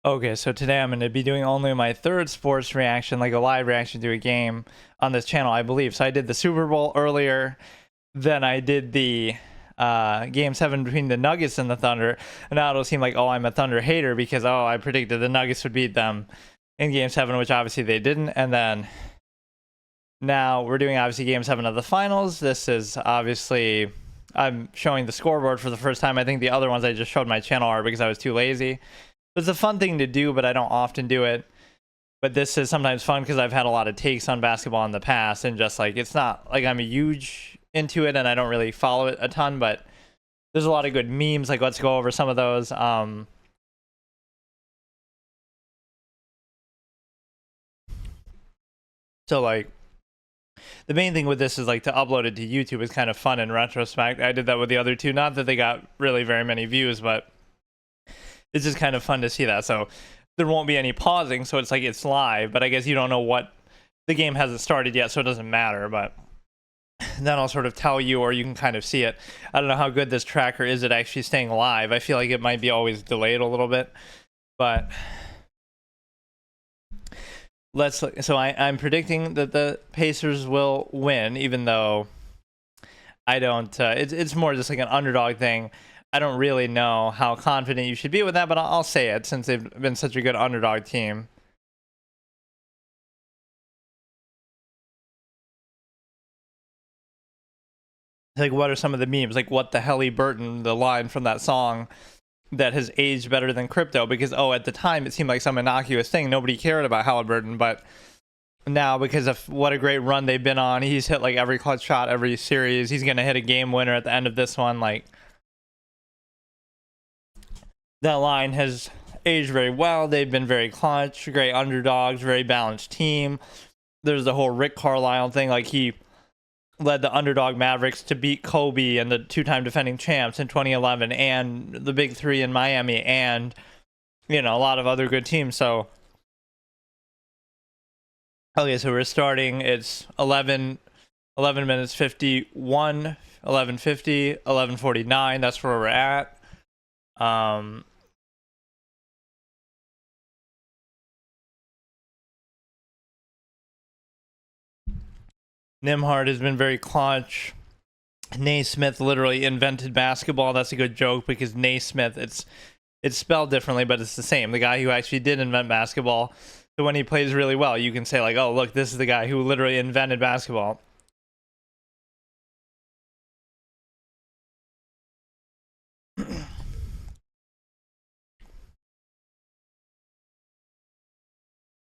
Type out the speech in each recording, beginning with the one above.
Okay, so today I'm going to be doing only my third sports reaction, like a live reaction to a game on this channel, I believe. So I did the Super Bowl earlier, then I did the Game 7 between the Nuggets and the Thunder, and now it'll seem like, oh, I'm a Thunder hater because, oh, I predicted the Nuggets would beat them in Game 7, which obviously they didn't, and then now we're doing obviously Game 7 of the finals. This is obviously, I'm showing the scoreboard for the first time. I think the other ones I just showed my channel are because I was too lazy. It's a fun thing to do, but I don't often do it. But this is sometimes fun because I've had a lot of takes on basketball in the past, and just like, it's not like I'm a huge into it and I don't really follow it a ton, but there's a lot of good memes. Like, let's go over some of those. So like, the main thing with this is like to upload it to YouTube is kind of fun in retrospect. I did that with the other two, not that they got really very many views, but it's just kind of fun to see that. So there won't be any pausing, so it's like it's live, but I guess you don't know what, the game hasn't started yet, so it doesn't matter, but then I'll sort of tell you, or you can kind of see it. I don't know how good this tracker is at actually staying live. I feel like it might be always delayed a little bit, but let's look. So I'm predicting that the Pacers will win, even though I don't, it's more just like an underdog thing. I don't really know how confident you should be with that, but I'll say it since they've been such a good underdog team. Like, what are some of the memes? Like, what the hell, Burton, the line from that song that has aged better than crypto, because, oh, at the time it seemed like some innocuous thing. Nobody cared about Halliburton, but now, because of what a great run they've been on, he's hit like every clutch shot, every series. He's going to hit a game winner at the end of this one. Like, that line has aged very well. They've been very clutch, great underdogs, very balanced team. There's the whole Rick Carlisle thing. Like, he led the underdog Mavericks to beat Kobe and the two-time defending champs in 2011, and the big three in Miami, and, you know, a lot of other good teams. So, okay, so we're starting. It's 11 minutes 51, 11:50, 11:49. That's where we're at. Nimhard has been very clutch. Naismith literally invented basketball. That's a good joke because Naismith, it's spelled differently, but it's the same. The guy who actually did invent basketball. So when he plays really well, you can say like, oh, look, this is the guy who literally invented basketball.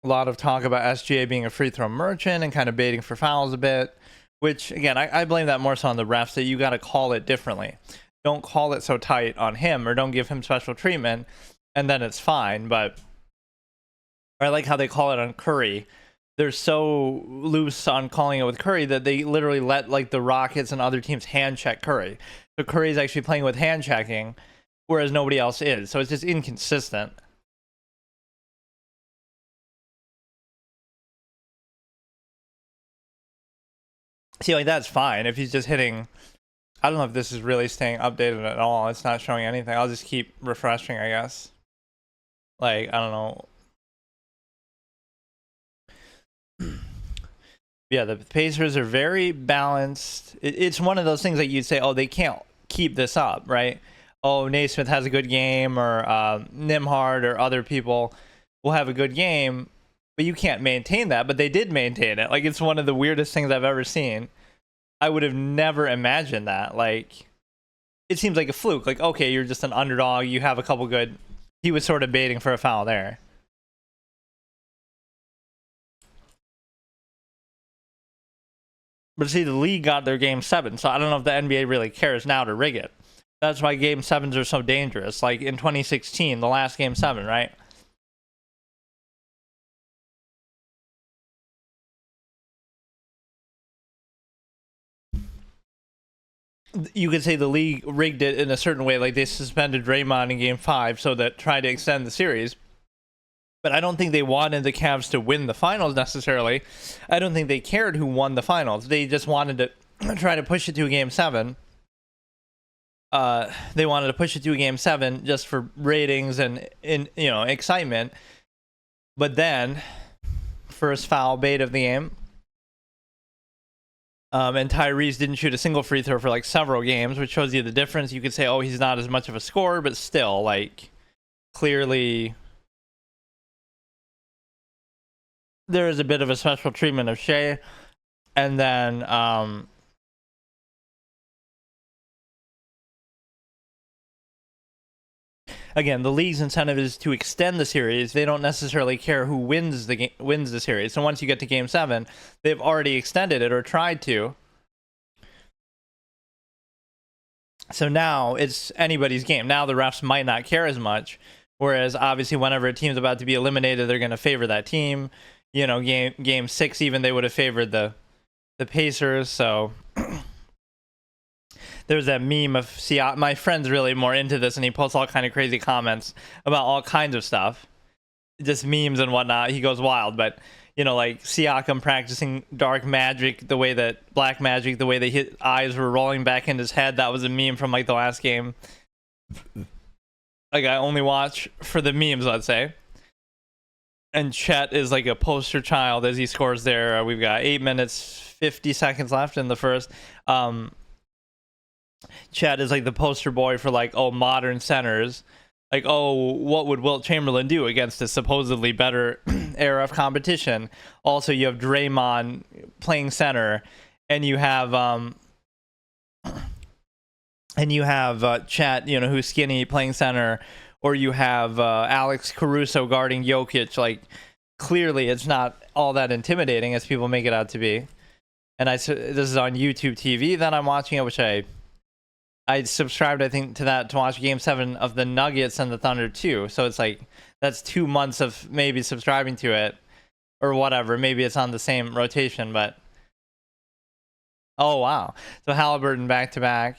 A lot of talk about SGA being a free throw merchant and kind of baiting for fouls a bit, which, again, I blame that more so on the refs, that you got to call it differently. Don't call it so tight on him, or don't give him special treatment, and then it's fine. But I like how they call it on Curry. They're so loose on calling it with Curry that they literally let like the Rockets and other teams hand check Curry. So Curry's actually playing with hand checking, whereas nobody else is. So it's just inconsistent. See, like, that's fine if he's just hitting. I don't know if this is really staying updated at all. It's not showing anything. I'll just keep refreshing, I guess. Like, I don't know. Yeah, the Pacers are very balanced. It's one of those things that you'd say, oh, they can't keep this up, right? Oh, Naismith has a good game, or Nimhard or other people will have a good game, but you can't maintain that. But they did maintain it. Like, it's one of the weirdest things I've ever seen. I would have never imagined that. Like, it seems like a fluke. Like, okay, you're just an underdog. You have a couple good. He was sort of baiting for a foul there. But see, the league got their game 7, so I don't know if the NBA really cares now to rig it. That's why game 7s are so dangerous. Like in 2016, the last game 7, right? You could say the league rigged it in a certain way, like they suspended Draymond in game 5 so that tried to extend the series. But I don't think they wanted the Cavs to win the finals necessarily. I don't think they cared who won the finals. They just wanted to try to push it to a game 7. they wanted to push it to a game 7 just for ratings and excitement. But then, first foul bait of the game. And Tyrese didn't shoot a single free throw for like several games, which shows you the difference. You could say, oh, he's not as much of a scorer, but still, like, clearly there is a bit of a special treatment of Shea. And then again, the league's incentive is to extend the series. They don't necessarily care who wins the series. So once you get to game 7, they've already extended it or tried to. So now it's anybody's game. Now the refs might not care as much. Whereas obviously whenever a team's about to be eliminated, they're going to favor that team. You know, game 6 even, they would have favored the Pacers. So there's that meme of Siakam. My friend's really more into this, and he posts all kind of crazy comments about all kinds of stuff, just memes and whatnot. He goes wild, but you know, like Siakam practicing dark magic, the way that black magic, the way that his eyes were rolling back in his head. That was a meme from like the last game. Like I only watch for the memes, let's say. And Chet is like a poster child as he scores there. We've got 8 minutes 50 seconds left in the first. Chet is like the poster boy for like, oh, modern centers. Like, oh, what would Wilt Chamberlain do against a supposedly better era of competition? Also, you have Draymond playing center, and you have Chet, you know, who's skinny playing center, or you have Alex Caruso guarding Jokic. Like, clearly, it's not all that intimidating as people make it out to be. And this is on YouTube TV that I'm watching it, which I subscribed, I think, to that to watch game 7 of the Nuggets and the Thunder too. So it's like, that's 2 months of maybe subscribing to it or whatever. Maybe it's on the same rotation, but oh, wow. So Halliburton back to back.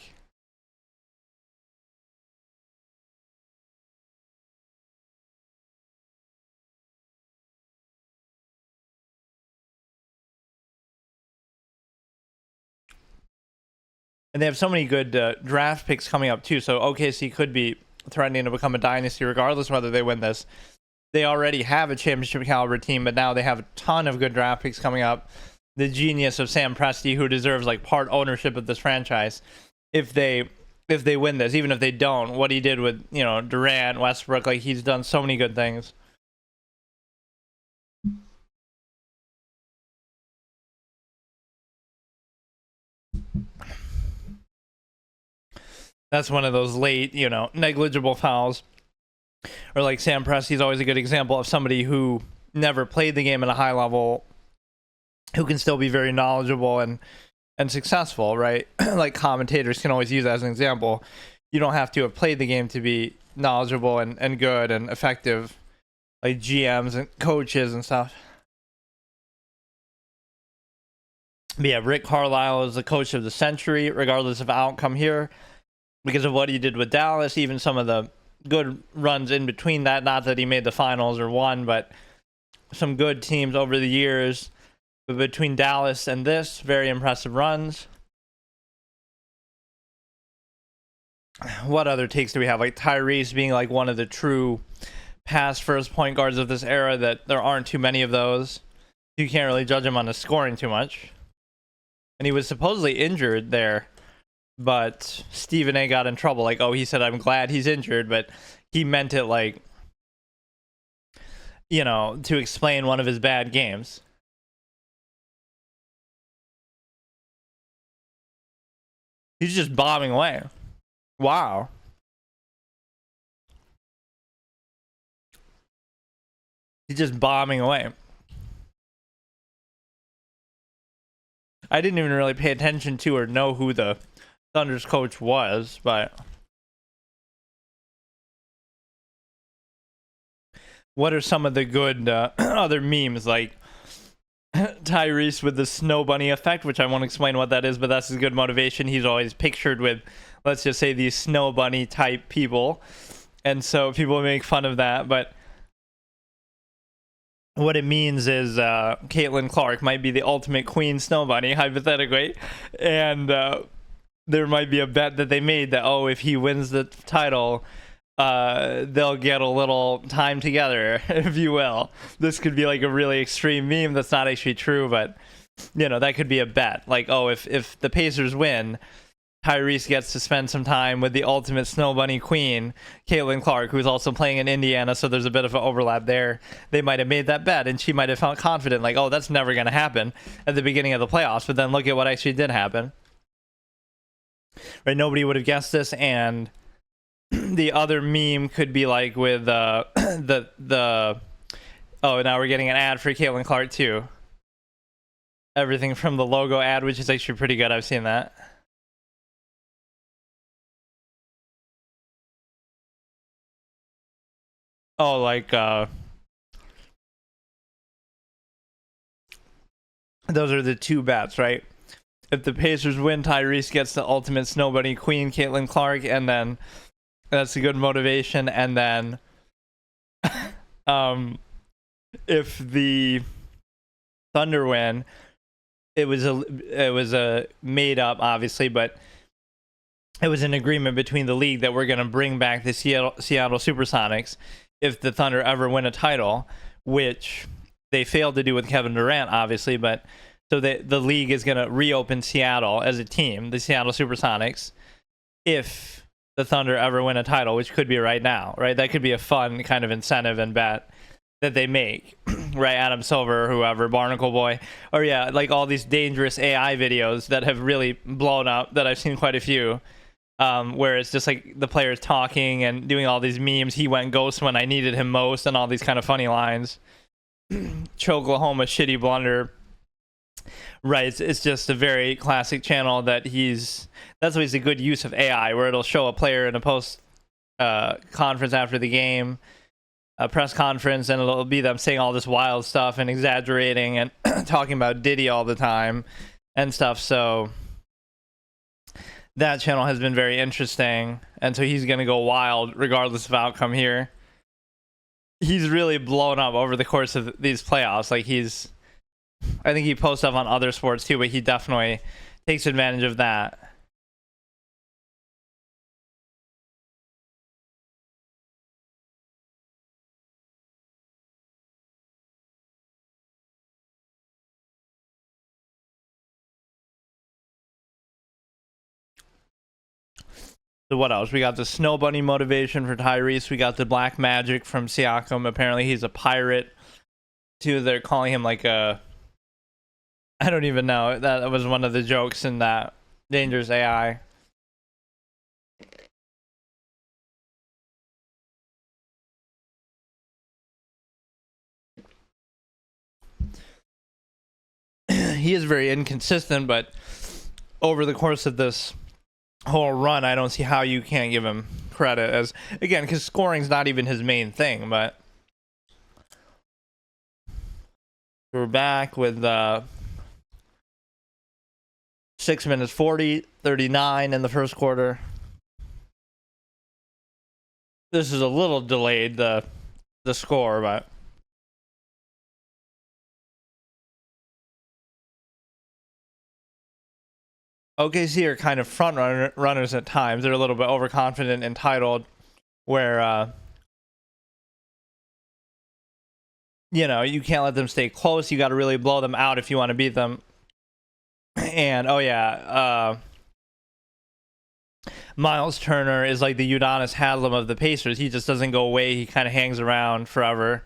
And they have so many good draft picks coming up too. So OKC could be threatening to become a dynasty regardless whether they win this. They already have a championship caliber team, but now they have a ton of good draft picks coming up. The genius of Sam Presti, who deserves like part ownership of this franchise, if they win this, even if they don't, what he did with, you know, Durant, Westbrook, like he's done so many good things. That's one of those late, you know, negligible fouls. Or like Sam Presti's always a good example of somebody who never played the game at a high level, who can still be very knowledgeable and successful, right? Like commentators can always use that as an example. You don't have to have played the game to be knowledgeable and good and effective, like GMs and coaches and stuff. But yeah, Rick Carlisle is the coach of the century, regardless of outcome here, because of what he did with Dallas, even some of the good runs in between that. Not that he made the finals or won, but some good teams over the years. But between Dallas and this, very impressive runs. What other takes do we have? Like Tyrese being like one of the true pass first point guards of this era, that there aren't too many of those. You can't really judge him on the scoring too much. And he was supposedly injured there, but Stephen A got in trouble. Like, oh, he said, I'm glad he's injured, but he meant it like, you know, to explain one of his bad games. He's just bombing away. Wow. He's just bombing away. I didn't even really pay attention to or know who the Thunder's coach was, but what are some of the good other memes, like Tyrese with the snow bunny effect, which I won't explain what that is, but that's his good motivation. He's always pictured with, let's just say, these snow bunny type people, and so people make fun of that, but what it means is Caitlin Clark might be the ultimate queen snow bunny, hypothetically, and there might be a bet that they made that, oh, if he wins the title, they'll get a little time together, if you will. This could be like a really extreme meme that's not actually true, but you know, that could be a bet. Like, oh, if the Pacers win, Tyrese gets to spend some time with the ultimate snow bunny queen, Caitlin Clark, who's also playing in Indiana, so there's a bit of an overlap there. They might have made that bet, and she might have felt confident, like, oh, that's never going to happen at the beginning of the playoffs, but then look at what actually did happen. Right, nobody would have guessed this, and the other meme could be like with the oh, now we're getting an ad for Caitlin Clark too. Everything from the logo ad, which is actually pretty good. I've seen that. Oh, like those are the two bets, right? If the Pacers win, Tyrese gets the ultimate snow bunny queen, Caitlin Clark, and then that's a good motivation. And then if the Thunder win, it was a made up, obviously, but it was an agreement between the league that we're going to bring back the Seattle Supersonics if the Thunder ever win a title, which they failed to do with Kevin Durant, obviously. But so the league is going to reopen Seattle as a team, the Seattle Supersonics, if the Thunder ever win a title, which could be right now, right? That could be a fun kind of incentive and bet that they make, right? Adam Silver or whoever, Barnacle Boy, or yeah, like all these dangerous AI videos that have really blown up that I've seen quite a few, where it's just like the players talking and doing all these memes. He went ghost when I needed him most, and all these kind of funny lines. Choklahoma shitty blunder. Right, it's just a very classic channel that that's always a good use of AI, where it'll show a player in a post conference after the game, a press conference, and it'll be them saying all this wild stuff and exaggerating and talking about Diddy all the time and stuff. So that channel has been very interesting, and so he's gonna go wild regardless of outcome here. He's really blown up over the course of these playoffs. Like I think he posts stuff on other sports too, but he definitely takes advantage of that. So what else? We got the Snow Bunny motivation for Tyrese. We got the Black Magic from Siakam. Apparently he's a pirate too. They're calling him like a... I don't even know. That was one of the jokes in that Dangerous AI. He is very inconsistent, but over the course of this whole run, I don't see how you can't give him credit, as again, because scoring's not even his main thing. But we're back with 6 minutes 40, 39 in the first quarter. This is a little delayed, the score, but OKC are kind of front runners at times. They're a little bit overconfident, entitled, where you know, you can't let them stay close. You got to really blow them out if you want to beat them. And oh yeah, Miles Turner is like the Udonis Haslem of the Pacers. He just doesn't go away. He kind of hangs around forever,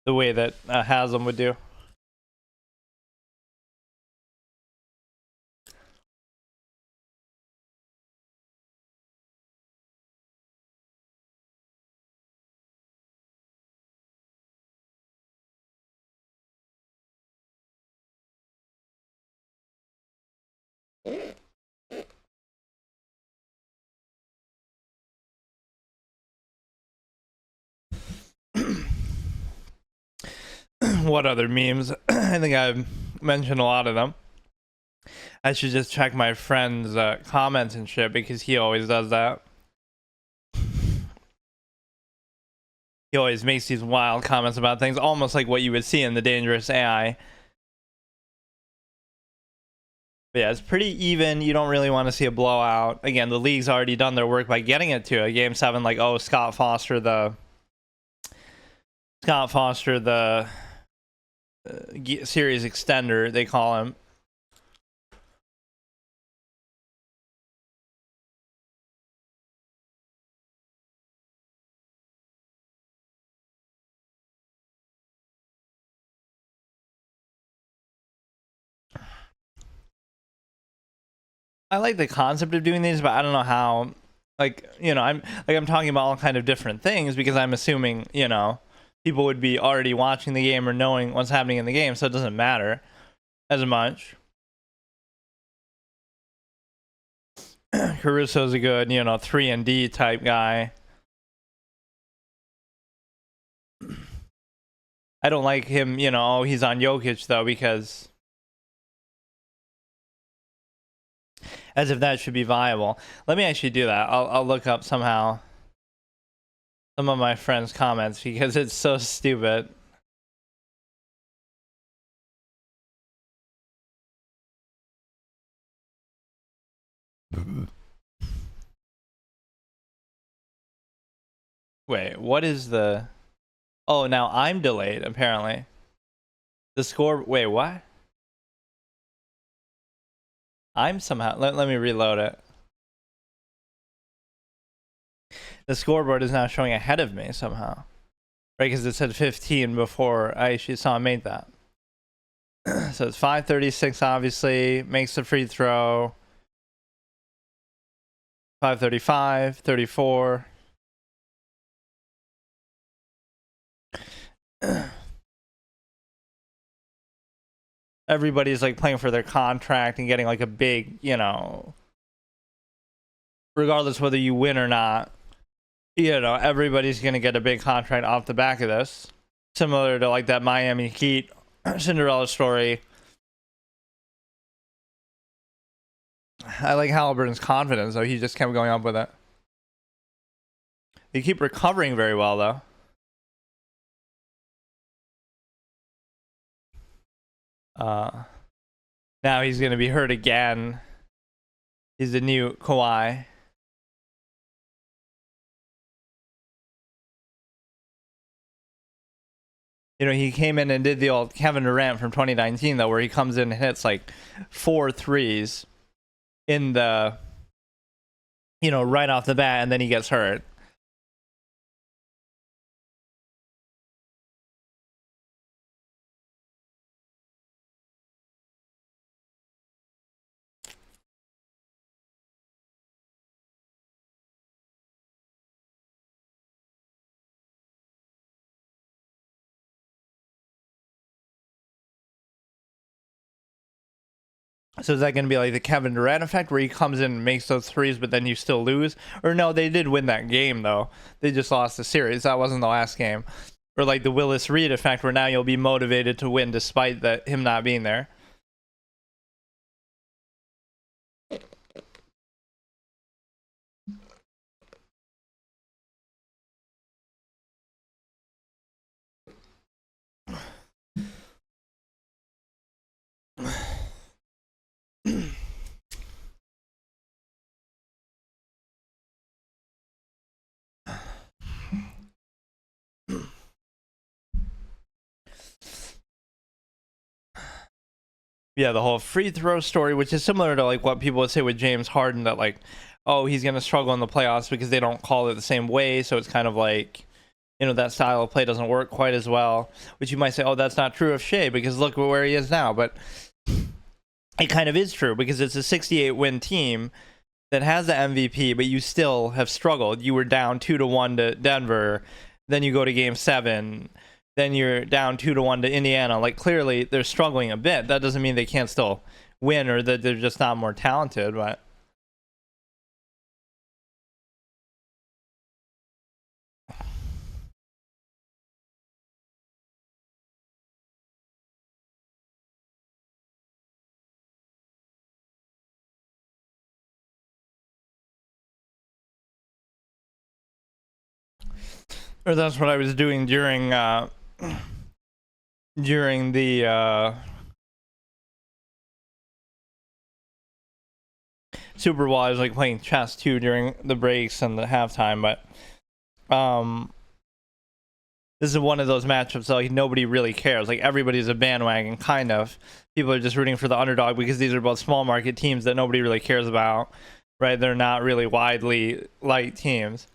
the way that Haslem would do. What other memes? I think I've mentioned a lot of them. I should just check my friend's comments and shit, because he always does that. He always makes these wild comments about things, almost like what you would see in the Dangerous AI. But yeah, it's pretty even. You don't really want to see a blowout. Again, the league's already done their work by getting it to a game 7. Like, oh, Scott Foster, the series extender, they call him. I like the concept of doing these, but I don't know how. Like, you know, I'm talking about all kind of different things because I'm assuming, you know, people would be already watching the game or knowing what's happening in the game, so it doesn't matter as much. Caruso's a good, you know, 3-and-D type guy. I don't like him, you know, he's on Jokic though, because as if that should be viable. Let me actually do that. I'll look up somehow some of my friends' comments because it's so stupid. Wait, what is the... Oh, now I'm delayed, apparently. The score... Wait, what? I'm somehow... Let me reload it. The scoreboard is now showing ahead of me somehow. Right, because it said 15 before I actually saw him make that. So it's 5:36, obviously. Makes the free throw. 5:35, 34. Everybody's like playing for their contract and getting like a big, you know, regardless whether you win or not, you know, everybody's going to get a big contract off the back of this. Similar to like that Miami Heat Cinderella story. I like Halliburton's confidence, though. He just kept going up with it. They keep recovering very well, though. Now he's going to be hurt again. He's the new Kawhi. You know, he came in and did the old Kevin Durant from 2019, though, where he comes in and hits like 4 threes in the, you know, right off the bat, and then he gets hurt. So is that going to be like the Kevin Durant effect where he comes in and makes those threes, but then you still lose? Or no, they did win that game, though. They just lost the series. That wasn't the last game. Or like the Willis Reed effect where now you'll be motivated to win despite him not being there. Yeah, the whole free throw story, which is similar to like what people would say with James Harden, that like, oh, he's going to struggle in the playoffs because they don't call it the same way. So it's kind of like, you know, that style of play doesn't work quite as well, which you might say, oh, that's not true of Shea because look where he is now. But it kind of is true because it's a 68 win team that has the MVP, but you still have struggled. You were down 2-1 to Denver, then you go to game 7, then you're down 2-1 to Indiana. Like, clearly they're struggling a bit. That doesn't mean they can't still win or that they're just not more talented, but or that's what I was doing during the Super Bowl, I was like playing chess too during the breaks and the halftime, but this is one of those matchups that like nobody really cares. Like everybody's a bandwagon, kind of. People are just rooting for the underdog because these are both small market teams that nobody really cares about, right? They're not really widely liked teams.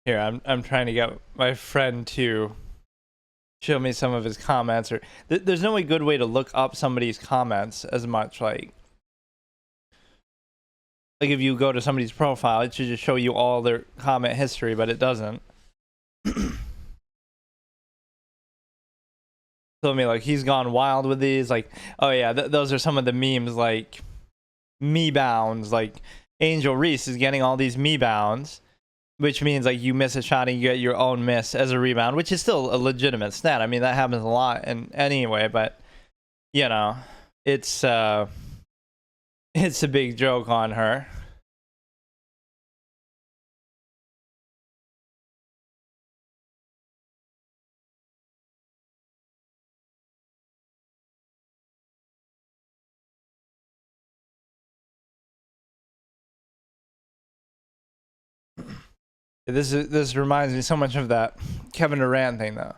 Here, I'm trying to get my friend to show me some of his comments, or there's no good way to look up somebody's comments as much. Like if you go to somebody's profile, it should just show you all their comment history, but it doesn't. Tell me, like, he's gone wild with these. Like, oh yeah, those are some of the memes, like me bounds. Like Angel Reese is getting all these me bounds, which means like you miss a shot and you get your own miss as a rebound, which is still a legitimate stat. I mean, that happens a lot in anyway, but you know, it's a big joke on her. This reminds me so much of that Kevin Durant thing, though.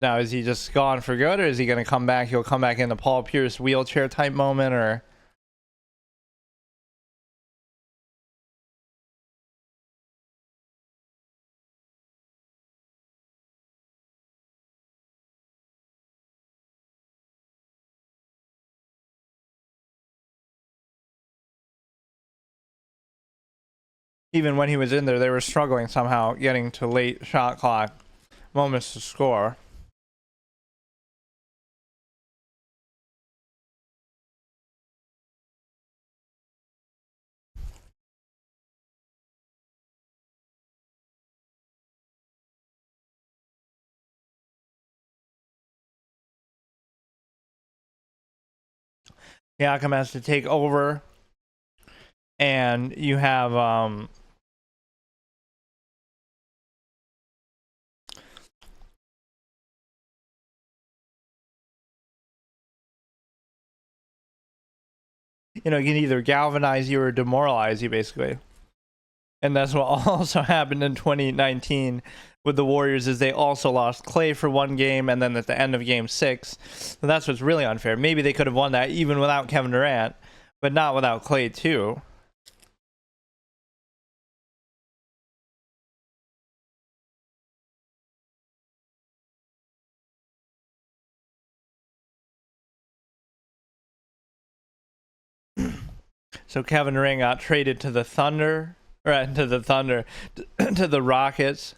Now, is he just gone for good, or is he going to come back? He'll come back in the Paul Pierce wheelchair type moment, or even when he was in there, they were struggling somehow getting to late shot clock moments to score. Siakam has to take over, and you have you know, it can either galvanize you or demoralize you, basically. And that's what also happened in 2019 with the Warriors, is they also lost Clay for one game, and then at the end of game 6. So that's what's really unfair. Maybe they could have won that even without Kevin Durant, but not without Clay too. So Kevin Durant got traded to the Thunder, or to the Thunder, to the Rockets.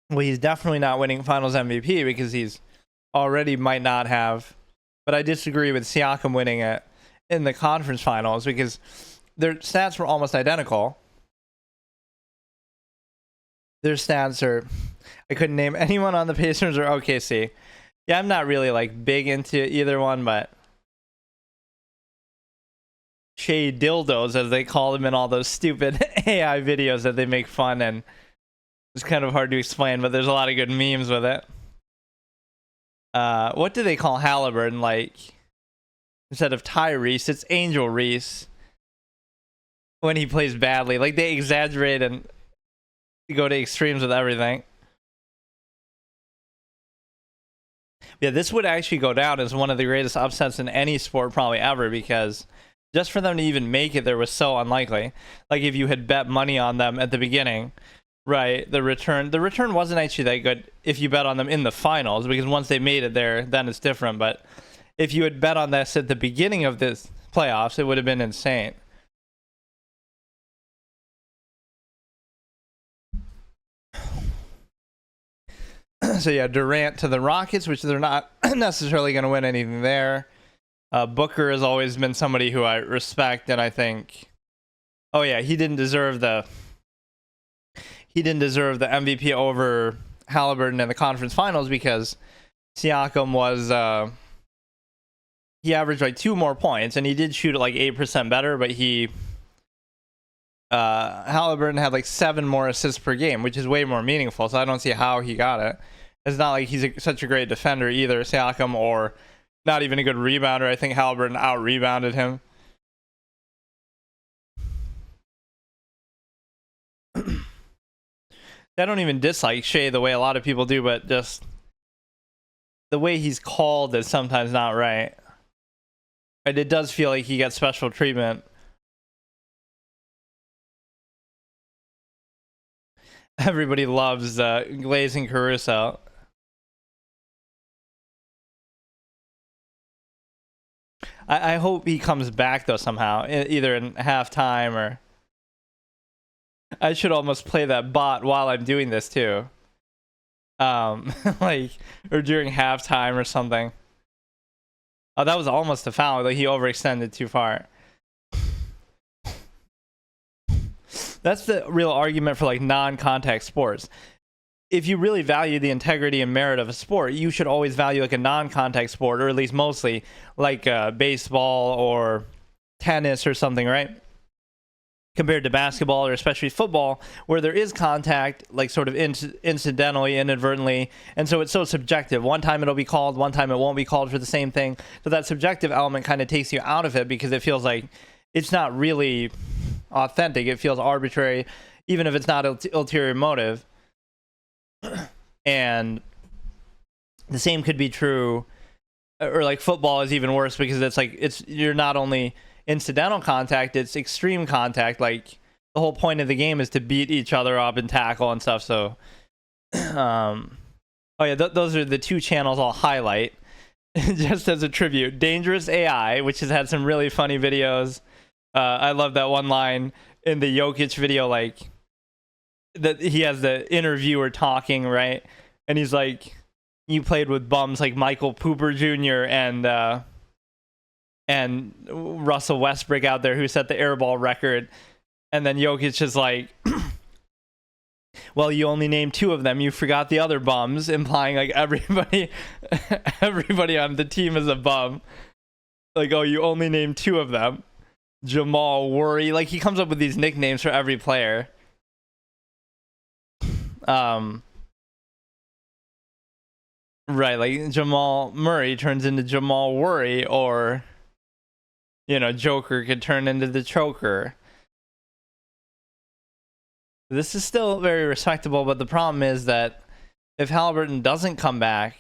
Well, he's definitely not winning Finals MVP because he's already might not have. But I disagree with Siakam winning it in the conference finals because their stats were almost identical. Their stats are, I couldn't name anyone on the Pacers or OKC. Yeah, I'm not really like big into either one, but Shea dildos, as they call them in all those stupid AI videos that they make fun, and it's kind of hard to explain, but there's a lot of good memes with it. What do they call Halliburton? Like, instead of Tyrese, it's Angel Reese when he plays badly. Like, they exaggerate and go to extremes with everything. Yeah, this would actually go down as one of the greatest upsets in any sport probably ever, because just for them to even make it there was so unlikely. Like, if you had bet money on them at the beginning, right, the return wasn't actually that good if you bet on them in the finals, because once they made it there, then it's different. But if you had bet on this at the beginning of this playoffs, it would have been insane. So yeah, Durant to the Rockets, which they're not necessarily going to win anything there. Booker has always been somebody who I respect, and I think, oh yeah, he didn't deserve he didn't deserve the MVP over Halliburton in the conference finals because Siakam was he averaged like 2 more points, and he did shoot at like 8% better, but Halliburton had like 7 more assists per game, which is way more meaningful. So I don't see how he got it. It's not like he's such a great defender either, Siakam, or not even a good rebounder. I think Halliburton out-rebounded him. I don't even dislike Shea the way a lot of people do, but just the way he's called is sometimes not right. But it does feel like he gets special treatment. Everybody loves Glazing Caruso. I hope he comes back though somehow, either in halftime or. I should almost play that bot while I'm doing this too. Like, or during halftime or something. Oh, that was almost a foul. Like, he overextended too far. That's the real argument for like non-contact sports. If you really value the integrity and merit of a sport, you should always value like a non-contact sport, or at least mostly like baseball or tennis or something, right? Compared to basketball or especially football, where there is contact, like sort of incidentally, inadvertently, and so it's so subjective. One time it'll be called, one time it won't be called for the same thing. So that subjective element kind of takes you out of it because it feels like it's not really authentic. It feels arbitrary, even if it's not ulterior motive. And the same could be true, or like football is even worse because it's like you're not only incidental contact, it's extreme contact. Like the whole point of the game is to beat each other up and tackle and stuff. So oh yeah, those are the 2 channels I'll highlight just as a tribute. Dangerous AI, which has had some really funny videos. I love that one line in the Jokic video, like that he has the interviewer talking, right? And he's like, you played with bums like Michael Pooper Jr. and Russell Westbrook out there who set the airball record. And then Jokic is like, well, you only named 2 of them. You forgot the other bums, implying like everybody on the team is a bum. Like, oh, you only named 2 of them. Jamal Worry. Like, he comes up with these nicknames for every player. Right, like Jamal Murray turns into Jamal Worry, or you know, Joker could turn into the choker. This is still very respectable, but the problem is that if Halliburton doesn't come back,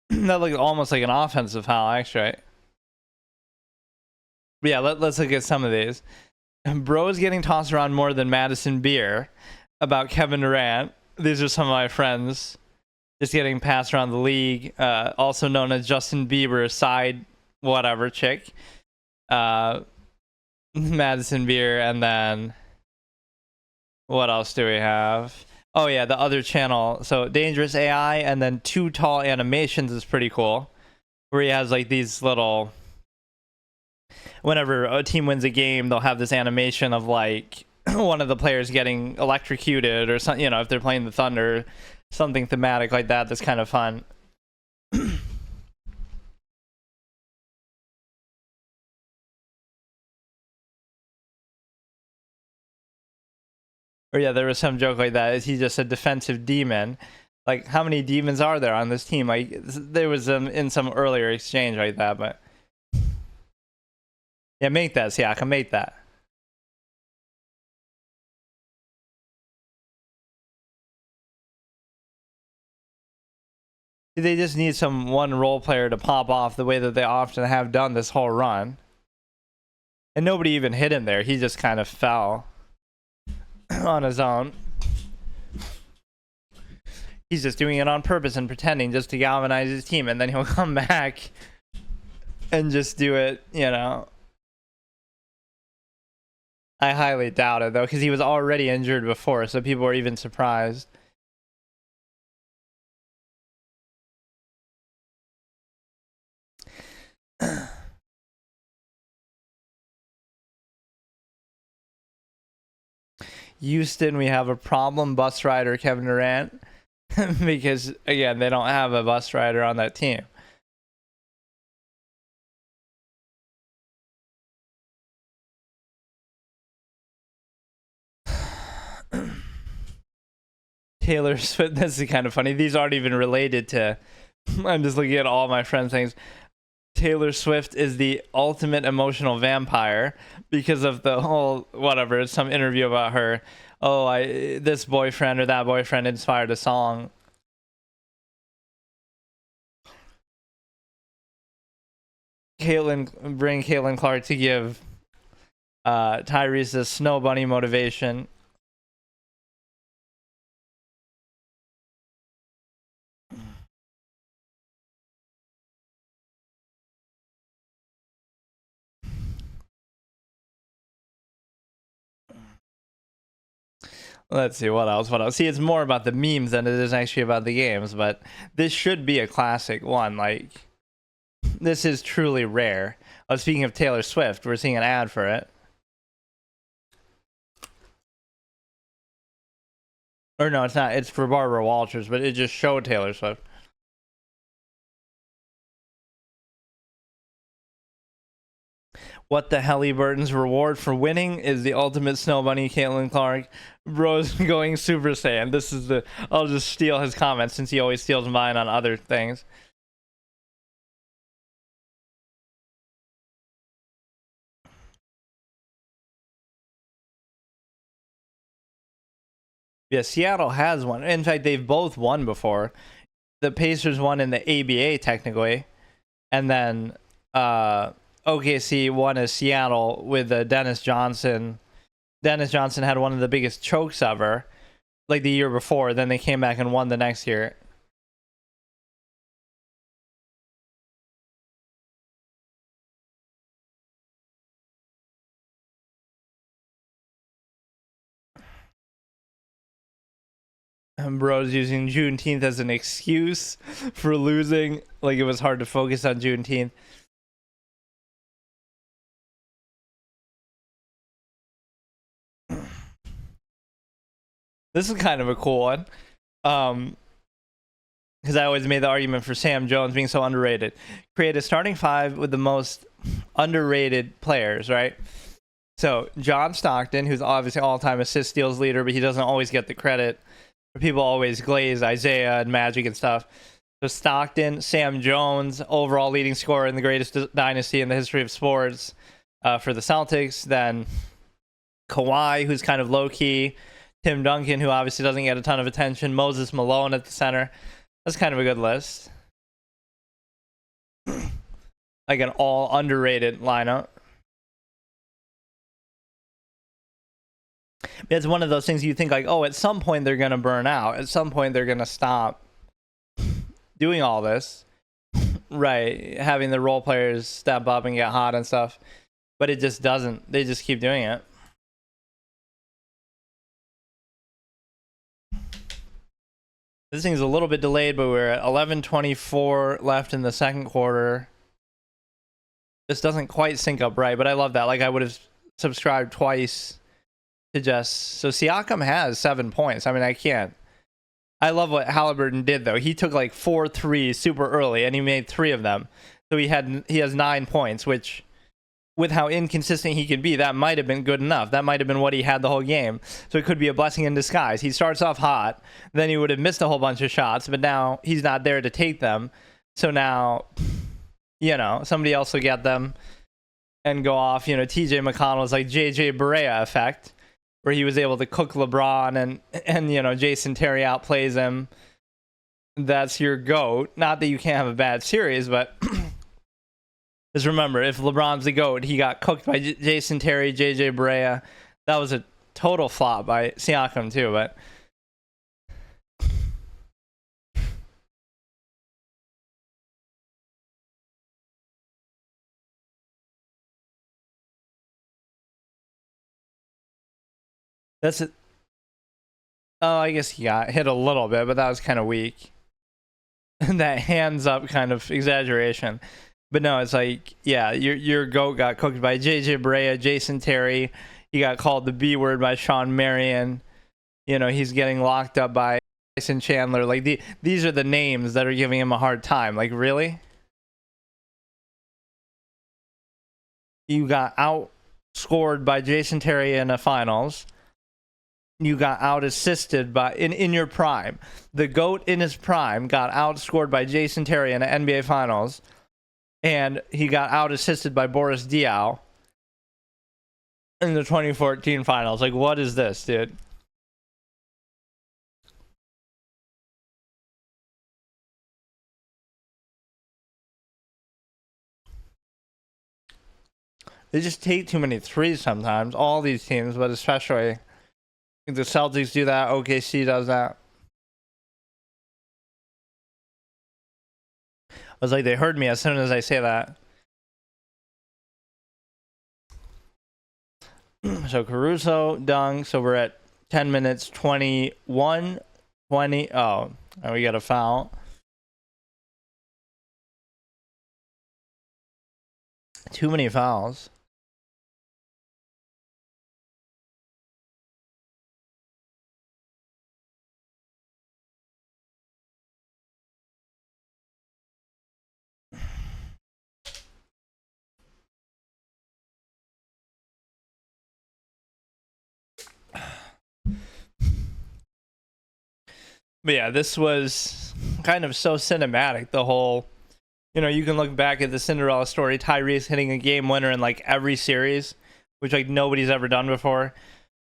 that looks almost like an offensive foul, actually. Right? Yeah, let's look at some of these. Bro is getting tossed around more than Madison Beer about Kevin Durant. These are some of my friends just getting passed around the league. Also known as Justin Bieber side whatever chick. Madison Beer, and then what else do we have? Oh yeah, the other channel. So Dangerous AI, and then Too Tall Animations is pretty cool, where he has like these little. Whenever a team wins a game, they'll have this animation of like one of the players getting electrocuted or something, you know, if they're playing the Thunder, something thematic like that. That's kind of fun. Or yeah, there was some joke like that. Is he just a defensive demon? Like, how many demons are there on this team? Like, there was in some earlier exchange like that, but yeah, make that, Siakam, make that. They just need one role player to pop off the way that they often have done this whole run. And nobody even hit him there. He just kind of fell on his own. He's just doing it on purpose and pretending just to galvanize his team, and then he'll come back and just do it, you know. I highly doubt it, though, because he was already injured before, so people were even surprised. Houston, we have a problem bus rider Kevin Durant because again, they don't have a bus rider on that team. Taylor Swift, this is kind of funny. These aren't even related to, I'm just looking at all my friends' things. Taylor Swift is the ultimate emotional vampire because of the whole whatever. It's some interview about her. Oh, this boyfriend or that boyfriend inspired a song. Bring Caitlin Clark to give Tyrese the snow bunny motivation. Let's see what else. See, it's more about the memes than it is actually about the games, but this should be a classic one. Like, this is truly rare. Speaking of Taylor Swift, we're seeing an ad for it. Or no, it's not. It's for Barbara Walters, but it just showed Taylor Swift. What the Halliburton's reward for winning is the ultimate snow bunny, Caitlin Clark. Bro's going Super Saiyan. This is the. I'll just steal his comments since he always steals mine on other things. Yeah, Seattle has one. In fact, they've both won before. The Pacers won in the ABA technically, and then OKC won as Seattle with Dennis Johnson. Dennis Johnson had one of the biggest chokes ever, like the year before. Then they came back and won the next year. And Bro's using Juneteenth as an excuse for losing. Like it was hard to focus on Juneteenth. This is kind of a cool one. Because I always made the argument for Sam Jones being so underrated. Create a starting five with the most underrated players, right? So John Stockton, who's obviously all-time assist steals leader, but he doesn't always get the credit. People always glaze Isaiah and Magic and stuff. So Stockton, Sam Jones, overall leading scorer in the greatest dynasty in the history of sports for the Celtics. Then Kawhi, who's kind of low-key. Tim Duncan, who obviously doesn't get a ton of attention. Moses Malone at the center. That's kind of a good list. Like an all underrated lineup. It's one of those things you think like, oh, at some point they're going to burn out. At some point they're going to stop doing all this. Right. Having the role players step up and get hot and stuff. But it just doesn't. They just keep doing it. This thing's a little bit delayed, but we're at 11:24 left in the second quarter. This doesn't quite sync up right, but I love that. Like I would have subscribed twice to just... So Siakam has 7 points. I mean, I can't. I love what Halliburton did, though. He took like 4 threes super early, and he made 3 of them. So he has 9 points, which... with how inconsistent he could be, that might have been good enough. That might have been what he had the whole game. So it could be a blessing in disguise. He starts off hot, then he would have missed a whole bunch of shots, but now he's not there to take them. So now, you know, somebody else will get them and go off. You know, TJ McConnell's like JJ Barea effect, where he was able to cook LeBron and you know, Jason Terry outplays him. That's your GOAT. Not that you can't have a bad series, but... Because remember, if LeBron's the GOAT, he got cooked by Jason Terry, JJ Barea. That was a total flop by Siakam too, but... That's it. Oh, I guess he got hit a little bit, but that was kind of weak. That hands up kind of exaggeration. But no, it's like, yeah, your GOAT got cooked by JJ Barea, Jason Terry. He got called the B word by Sean Marion. You know, he's getting locked up by Tyson Chandler. Like, these are the names that are giving him a hard time. Like, really? You got outscored by Jason Terry in the finals. You got out assisted by in your prime. The GOAT in his prime got outscored by Jason Terry in the NBA finals, and he got out assisted by Boris Diaw in the 2014 finals. Like, what is this, dude? They just take too many threes sometimes. All these teams, but especially the Celtics do that. OKC does that. I was like, they heard me as soon as I say that. So Caruso dunk. So we're at 10 minutes 21 20. Oh, and we got a foul. Too many fouls. But yeah, this was kind of so cinematic. The whole, you know, you can look back at the Cinderella story. Tyrese hitting a game winner in like every series, which like nobody's ever done before.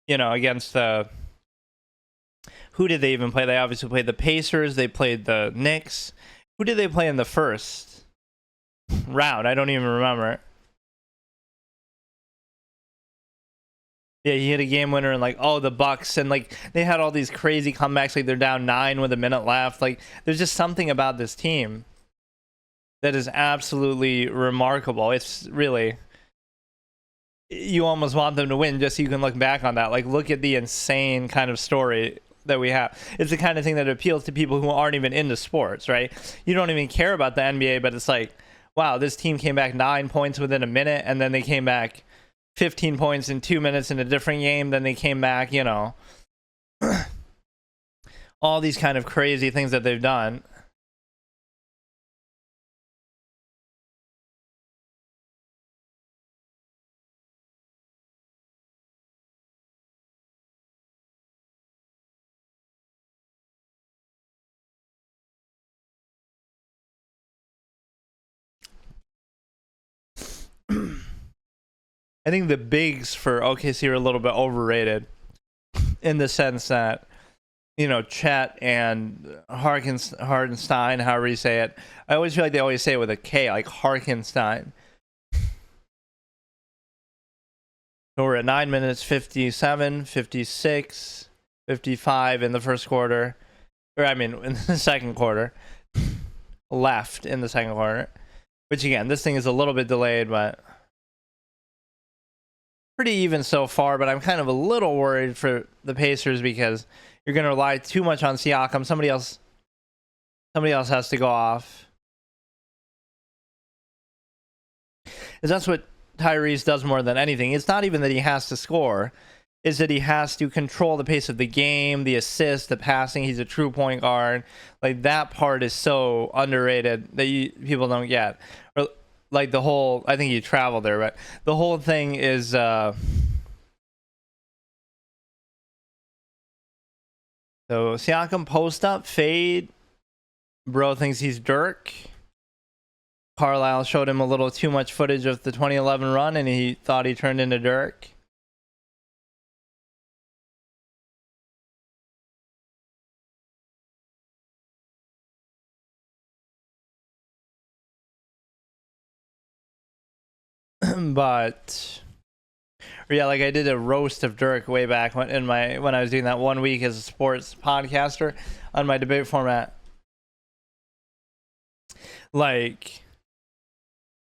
You know, against the, who did they even play? They obviously played the Pacers. They played the Knicks. Who did they play in the first round? I don't even remember. Yeah, he hit a game winner and like, oh, the Bucks, and like they had all these crazy comebacks. Like they're down 9 with a minute left. Like there's just something about this team that is absolutely remarkable. It's really, you almost want them to win just so you can look back on that. Like, look at the insane kind of story that we have. It's the kind of thing that appeals to people who aren't even into sports, right? You don't even care about the NBA, but it's like, wow, this team came back 9 points within a minute, and then they came back 15 points in 2 minutes in a different game. Then they came back, you know, all these kind of crazy things that they've done. I think the bigs for OKC are a little bit overrated in the sense that, you know, Chet and Hardenstein, however you say it. I always feel like they always say it with a K, like Harkenstein. So we're at 9 minutes 57, 56, 55 in the first quarter. Or, I mean, in the second quarter. Left in the second quarter. Which, again, this thing is a little bit delayed, but pretty even so far. But I'm kind of a little worried for the Pacers because you're going to rely too much on Siakam. Somebody else has to go off. Because that's what Tyrese does more than anything. It's not even that he has to score. Is that he has to control the pace of the game, the assist, the passing. He's a true point guard. Like, that part is so underrated that people don't get. Or like the whole, I think you traveled there, but the whole thing is so Siakam post up, fade. Bro thinks he's Dirk. Carlisle showed him a little too much footage of the 2011 run, and he thought he turned into Dirk. But yeah, like I did a roast of Dirk way back when I was doing that 1 week as a sports podcaster on my debate format. Like,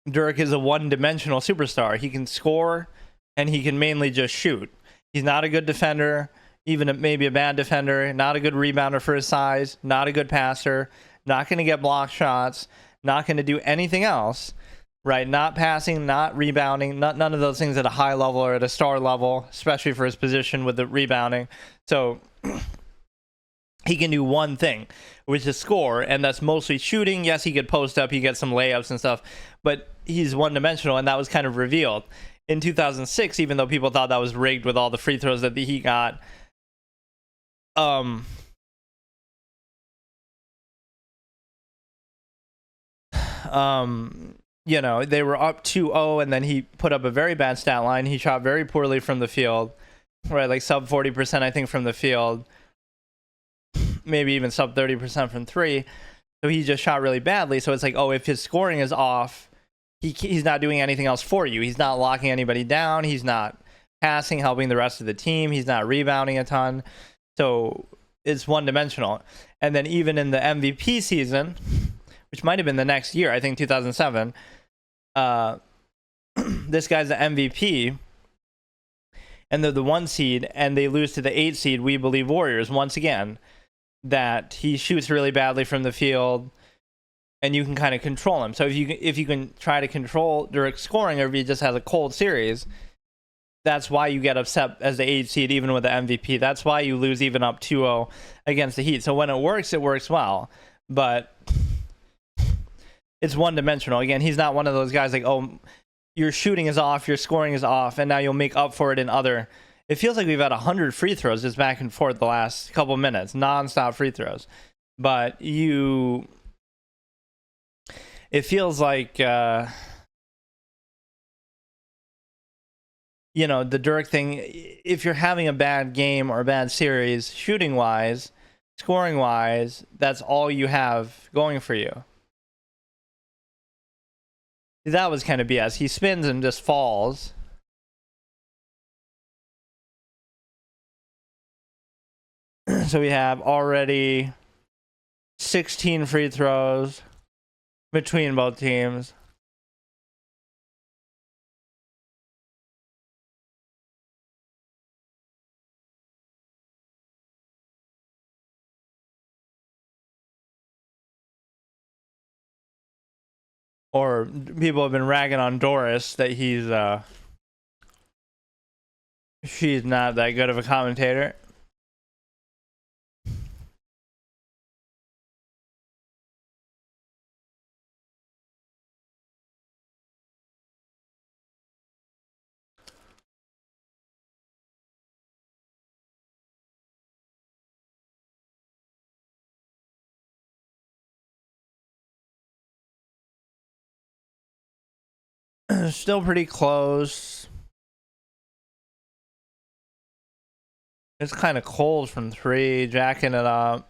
Dirk is a one-dimensional superstar. He can score, and he can mainly just shoot. He's not a good defender, even maybe a bad defender. Not a good rebounder for his size. Not a good passer. Not going to get block shots. Not going to do anything else. right? Not passing, not rebounding, none of those things at a high level or at a star level, especially for his position with the rebounding. So he can do one thing, which is score, and that's mostly shooting. Yes, he could post up, he gets some layups and stuff, but he's one-dimensional, and that was kind of revealed in 2006. Even though people thought that was rigged with all the free throws that he got, you know, they were up 2-0, and then he put up a very bad stat line. He shot very poorly from the field, right? Like sub 40%, I think, from the field, maybe even sub 30% from three. So he just shot really badly. So it's like, oh, if his scoring is off, he's not doing anything else for you. He's not locking anybody down. He's not passing, helping the rest of the team. He's not rebounding a ton. So it's one-dimensional. And then even in the MVP season, which might have been the next year, I think 2007, this guy's the MVP, and they're the 1 seed, and they lose to the 8 seed, We Believe Warriors, once again. That he shoots really badly from the field, and you can kind of control him. So if you can try to control Dirk's scoring, or if he just has a cold series, that's why you get upset as the 8 seed, even with the MVP. That's why you lose even up 2-0 against the Heat. So when it works well, but it's one-dimensional. Again, he's not one of those guys like, oh, your shooting is off, your scoring is off, and now you'll make up for it in other. It feels like we've had 100 free throws just back and forth the last couple minutes, non-stop free throws. But it feels like, you know, the Dirk thing, if you're having a bad game or a bad series, shooting-wise, scoring-wise, that's all you have going for you. That was kind of BS. He spins and just falls. So we have already 16 free throws between both teams. Or people have been ragging on Doris that she's not that good of a commentator. Still pretty close. It's kind of cold from 3, jacking it up.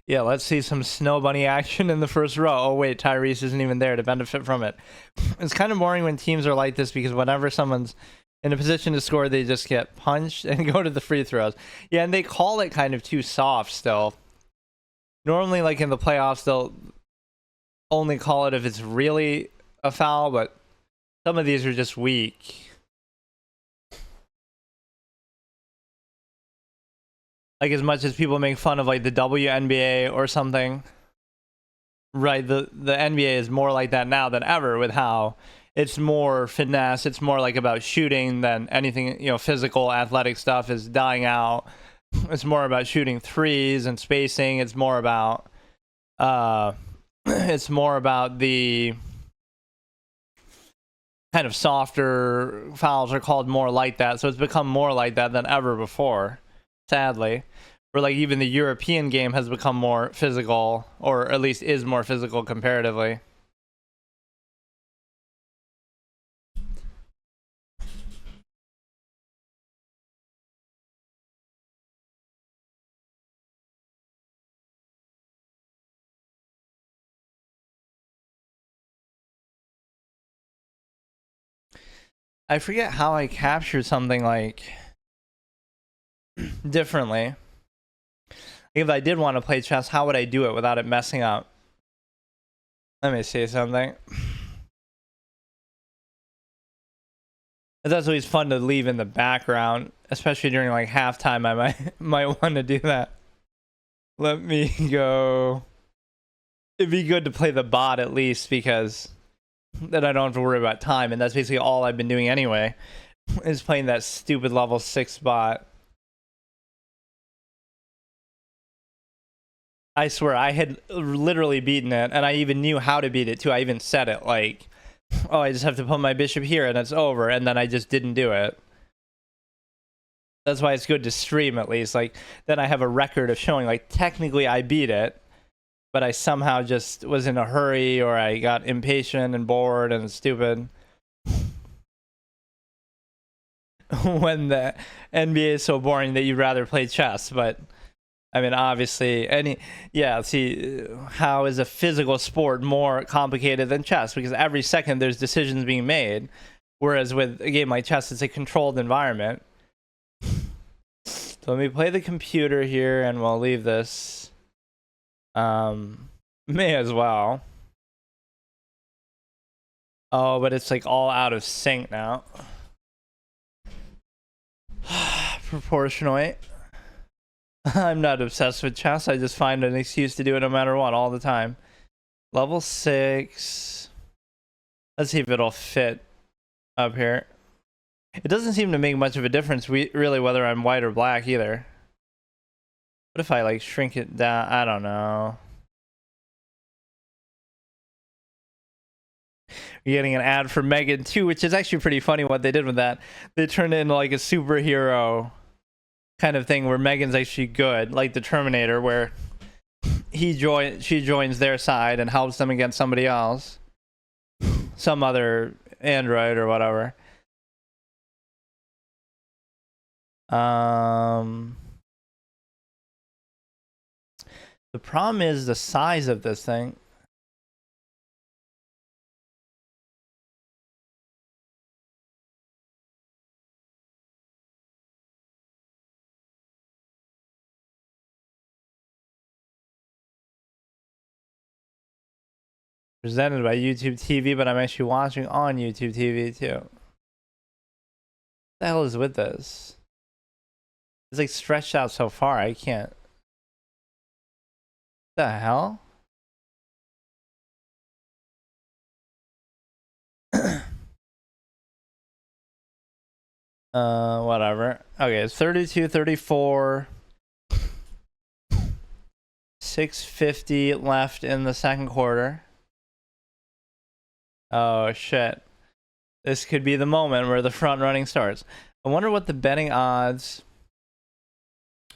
Yeah, let's see some snow bunny action in the first row. Oh wait, Tyrese isn't even there to benefit from it. It's kind of boring when teams are like this, because whenever someone's in a position to score, they just get punched and go to the free throws. Yeah, and they call it kind of too soft still. Normally, like in the playoffs, they'll only call it if it's really a foul, but some of these are just weak. Like, as much as people make fun of like the WNBA or something, right? The NBA is more like that now than ever, with how it's more finesse. It's more like about shooting than anything, you know, physical athletic stuff is dying out. It's more about shooting threes and spacing. It's more about the kind of softer fouls are called more like that. So it's become more like that than ever before, sadly. Where like even the European game has become more physical, or at least is more physical comparatively. I forget how I captured something like differently. If I did want to play chess, how would I do it without it messing up? Let me see something. That's always fun to leave in the background, especially during like halftime. I might want to do that. Let me go. It'd be good to play the bot at least, because then I don't have to worry about time, and that's basically all I've been doing anyway, is playing that stupid level 6 bot. I swear, I had literally beaten it, and I even knew how to beat it too. I even said it, like, oh, I just have to put my bishop here and it's over, and then I just didn't do it. That's why it's good to stream, at least. Like, then I have a record of showing, like, technically I beat it, but I somehow just was in a hurry, or I got impatient and bored and stupid. When the NBA is so boring that you'd rather play chess, but I mean, obviously, see, how is a physical sport more complicated than chess? Because every second there's decisions being made, whereas with a game like chess, it's a controlled environment. So let me play the computer here, and we'll leave this. May as well. Oh, but it's like all out of sync now. Proportionally. I'm not obsessed with chess. I just find an excuse to do it no matter what, all the time. Level 6. Let's see if it'll fit up here. It doesn't seem to make much of a difference, really, whether I'm white or black either. What if I, like, shrink it down? I don't know. You're getting an ad for Megan too, which is actually pretty funny what they did with that. They turned it into like a superhero kind of thing where Megan's actually good, like the Terminator, where she joins their side and helps them against somebody else, some other android or whatever. The problem is the size of this thing. Presented by YouTube TV, but I'm actually watching on YouTube TV too. What the hell is with this? It's like stretched out so far, I can't. What the hell? Whatever. Okay, 32, 34. 6:50 left in the second quarter. Oh shit. This could be the moment where the front running starts. I wonder what the betting odds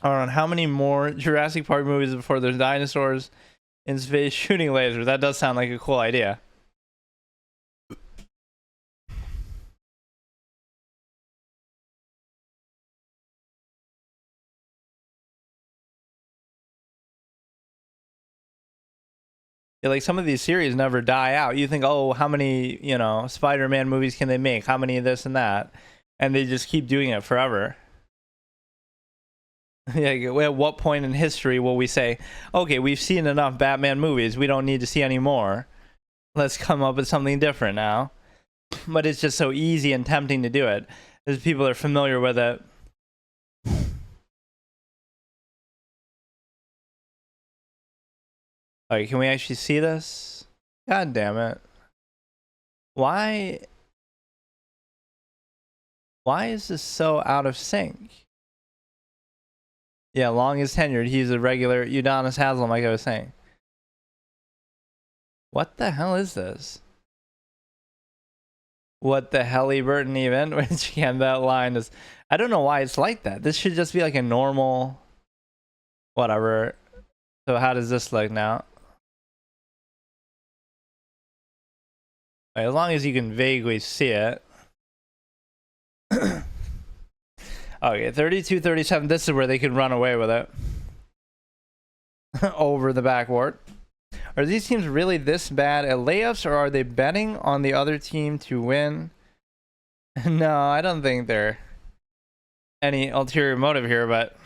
are on how many more Jurassic Park movies before there's dinosaurs in space shooting lasers. That does sound like a cool idea. Yeah, like some of these series never die out. You think, oh, how many, Spider-Man movies can they make? How many of this and that? And they just keep doing it forever. Yeah, at what point in history will we say, okay, we've seen enough Batman movies, we don't need to see any more. Let's come up with something different now. But it's just so easy and tempting to do it, as people are familiar with it. Alright, can we actually see this? God damn it. Why is this so out of sync? Yeah, Long is tenured. He's a regular Udonis Haslam, like I was saying. What the hell is this? What the hell, Burton, even? Which, again, that line is... I don't know why it's like that. This should just be like a normal... Whatever. So how does this look now? Right, as long as you can vaguely see it. Okay, 32, 37. This is where they can run away with it. Over the backboard. Are these teams really this bad at layups, or are they betting on the other team to win? No, I don't think they're any ulterior motive here, but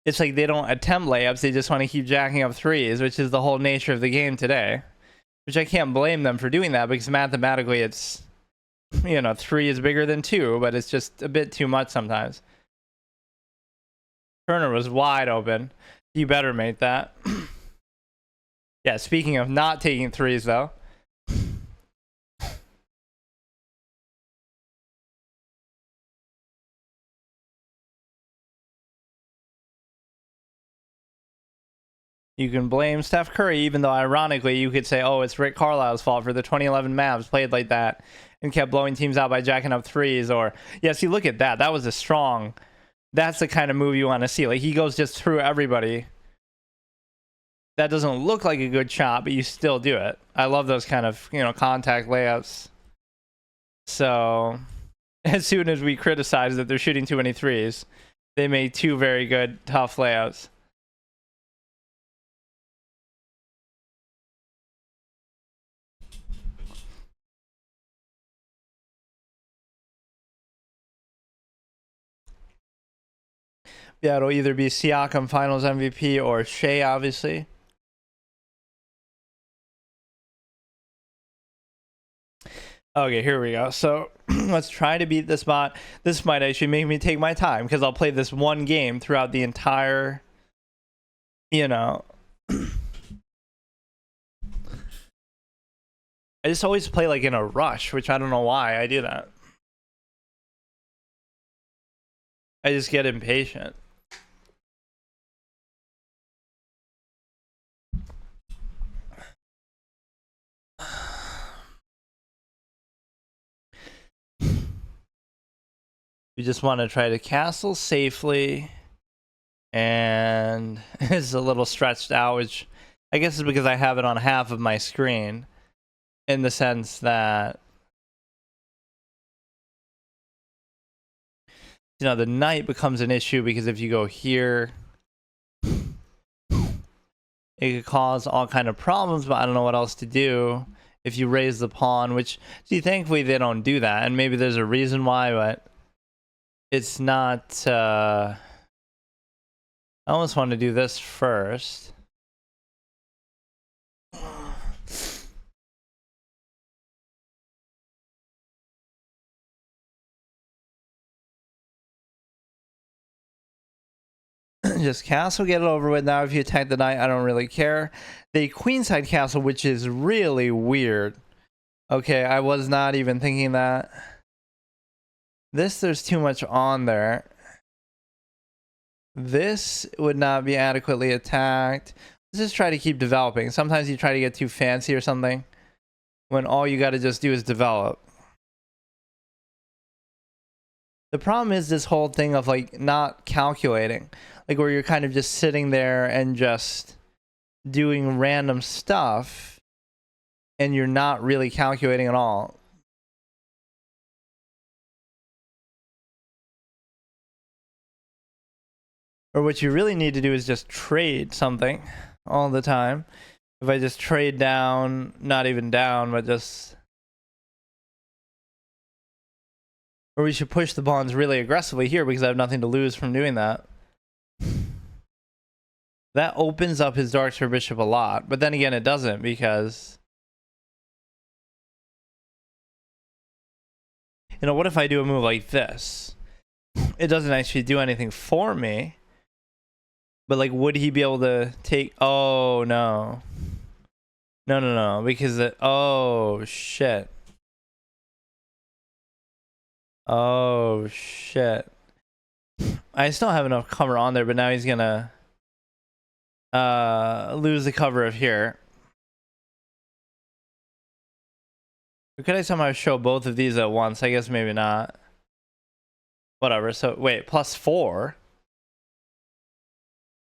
it's like they don't attempt layups, they just want to keep jacking up threes, which is the whole nature of the game today. Which I can't blame them for doing that, because mathematically it's, you know, 3 is bigger than 2, but it's just a bit too much sometimes. Turner was wide open. You better make that. Yeah, speaking of not taking threes, though. You can blame Steph Curry, even though ironically you could say, oh, it's Rick Carlisle's fault for the 2011 Mavs played like that and kept blowing teams out by jacking up threes. Or, yeah, see, look at that. That was a strong... That's the kind of move you want to see. Like, he goes just through everybody. That doesn't look like a good shot, but you still do it. I love those kind of, you know, contact layups. So, as soon as we criticize that they're shooting too many threes, they make 2 very good, tough layups. Yeah, it'll either be Siakam Finals MVP or Shea, obviously. Okay, here we go. So let's try to beat this bot. This might actually make me take my time, because I'll play this one game throughout the entire, you know. I just always play like in a rush, which I don't know why I do that. I just get impatient. We just want to try to castle safely, and it's a little stretched out, which I guess is because I have it on half of my screen, in the sense that, you know, the knight becomes an issue, because if you go here, it could cause all kind of problems, but I don't know what else to do if you raise the pawn, which, see, thankfully they don't do that, and maybe there's a reason why, but it's not, I almost want to do this first. Just castle, get it over with. Now if you attack the knight, I don't really care. The queenside castle, which is really weird. Okay, I was not even thinking that. This, there's too much on there. This would not be adequately attacked. Let's just try to keep developing. Sometimes you try to get too fancy or something, when all you got to just do is develop. The problem is this whole thing of like not calculating, like where you're kind of just sitting there and just doing random stuff, and you're not really calculating at all. Or what you really need to do is just trade something all the time. If I just trade down, not even down, but just... Or we should push the pawns really aggressively here, because I have nothing to lose from doing that. That opens up his Darksphere Bishop a lot, but then again it doesn't, because... You know, what if I do a move like this? It doesn't actually do anything for me. But, like, would he be able to take... Oh, no. No, because it... Oh, shit. Oh, shit. I still have enough cover on there, but now he's gonna... lose the cover of here. Or could I somehow show both of these at once? I guess maybe not. Whatever, so... Wait, +4?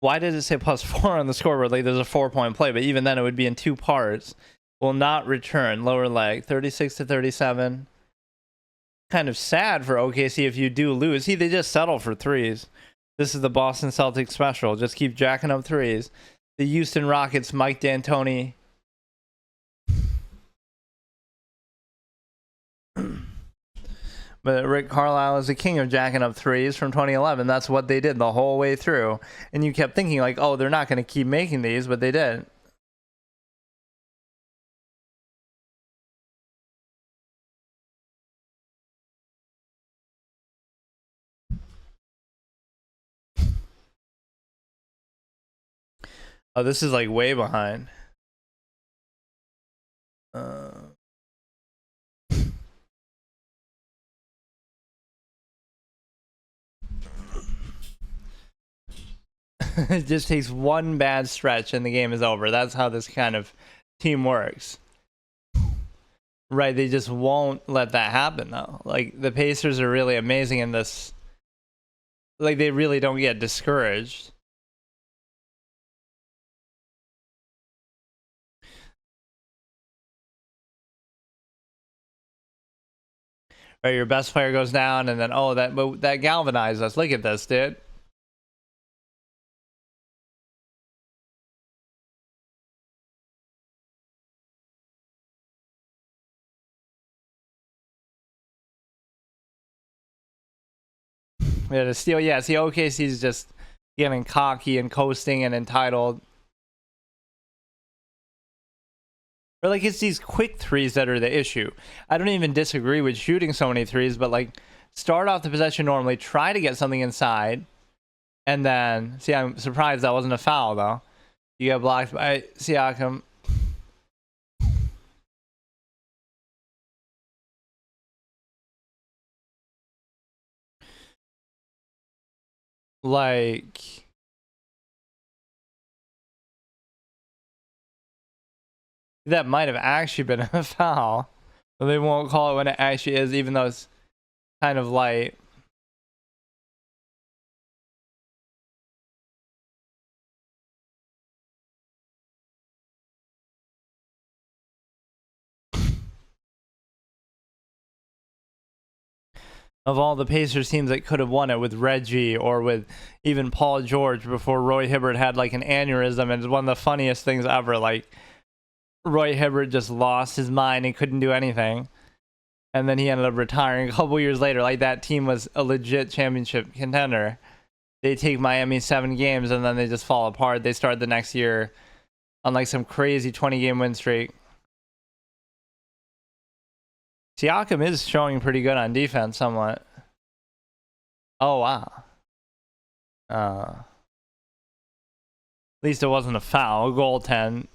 Why did it say +4 on the scoreboard? Like, there's a 4-point play, but even then it would be in 2 parts. Will not return. Lower leg. 36 to 37. Kind of sad for OKC if you do lose. See, they just settle for threes. This is the Boston Celtics special. Just keep jacking up threes. The Houston Rockets, Mike D'Antoni. But Rick Carlisle is the king of jacking up threes from 2011. That's what they did the whole way through. And you kept thinking, like, oh, they're not going to keep making these, but they did. Oh, this is like way behind. It just takes one bad stretch and the game is over. That's how this kind of team works. Right, they just won't let that happen though. Like the Pacers are really amazing in this. Like they really don't get discouraged. Right, your best player goes down and then that galvanized us. Look at this, dude. Yeah, to steal. Yeah, see, OKC's just getting cocky and coasting and entitled. Or like it's these quick threes that are the issue. I don't even disagree with shooting so many threes, but like start off the possession normally, try to get something inside, and then see. I'm surprised that wasn't a foul though. You get blocked by Siakam. Like. That might have actually been a foul. But they won't call it when it actually is, even though it's kind of light. Of all the Pacers teams that could have won it with Reggie or with even Paul George before Roy Hibbert had like an aneurysm, and it's one of the funniest things ever. Like Roy Hibbert just lost his mind and couldn't do anything. And then he ended up retiring a couple years later. Like that team was a legit championship contender. They take Miami 7 games and then they just fall apart. They start the next year on like some crazy 20-game win streak. Siakam is showing pretty good on defense somewhat. Oh, wow. At least it wasn't a foul. Goaltend.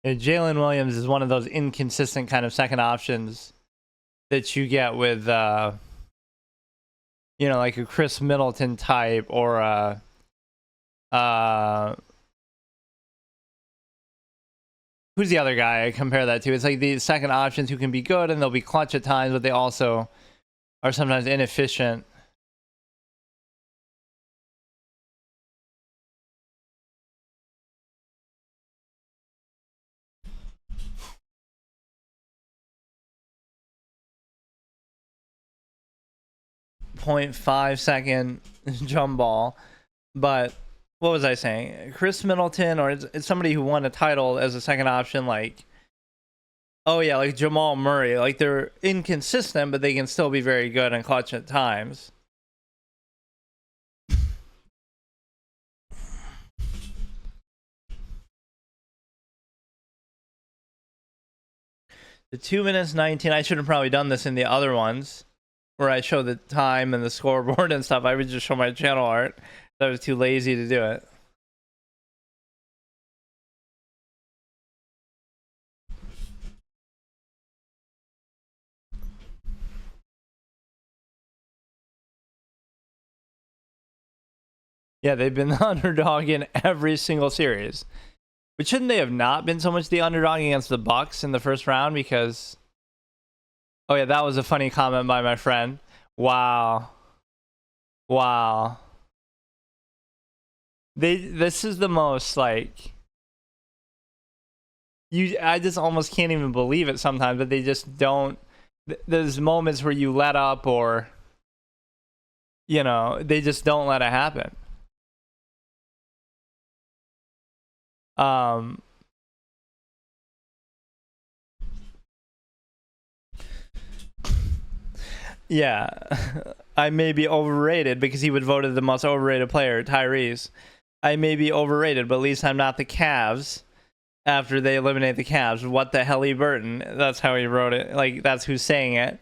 Jalen Williams is one of those inconsistent kind of second options that you get with, you know, like a Chris Middleton type or a, who's the other guy I compare that to? It's like the second options who can be good and they'll be clutch at times, but they also are sometimes inefficient. .5-second jump ball. But what was I saying? Chris Middleton, or it's somebody who won a title as a second option, like, oh yeah, like Jamal Murray. Like they're inconsistent, but they can still be very good and clutch at times. The 2 minutes 19, I should have probably done this in the other ones where I show the time and the scoreboard and stuff. I would just show my channel art. I was too lazy to do it. Yeah, they've been the underdog in every single series. But shouldn't they have not been so much the underdog against the Bucks in the first round? Because, oh yeah, that was a funny comment by my friend. Wow. Wow. This is the most like I just almost can't even believe it sometimes, but they just don't. There's moments where you let up or, you know, they just don't let it happen. Yeah, I may be overrated because he would voted the most overrated player, Tyrese. I may be overrated, but at least I'm not the Cavs after they eliminate the Cavs. What the hell, Burton? That's how he wrote it. Like, that's who's saying it.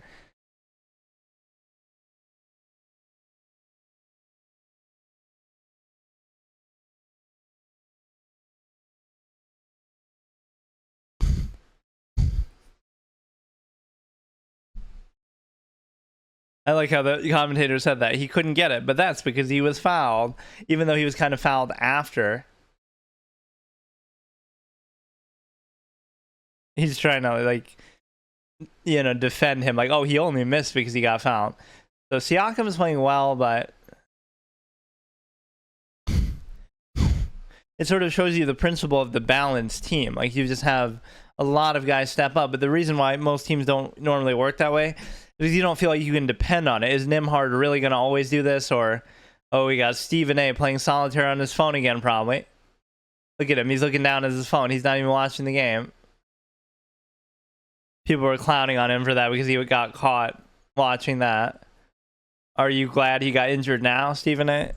I like how the commentator said that. He couldn't get it, but that's because he was fouled, even though he was kind of fouled after. He's trying to, like, you know, defend him. Like, oh, he only missed because he got fouled. So Siakam is playing well, but it sort of shows you the principle of the balanced team. Like, you just have a lot of guys step up. But the reason why most teams don't normally work that way because you don't feel like you can depend on it. Is Nimhard really going to always do this? Or, oh, we got Stephen A playing solitaire on his phone again, probably. Look at him. He's looking down at his phone. He's not even watching the game. People were clowning on him for that because he got caught watching that. Are you glad he got injured now, Stephen A?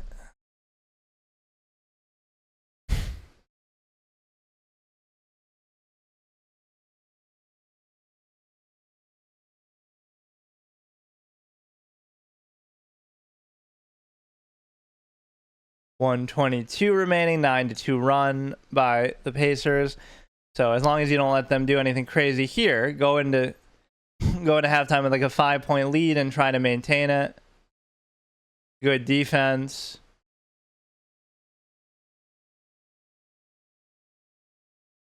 .122 remaining, 9-2 run by the Pacers. So as long as you don't let them do anything crazy here, go into halftime with like a 5-point lead and try to maintain it. Good defense.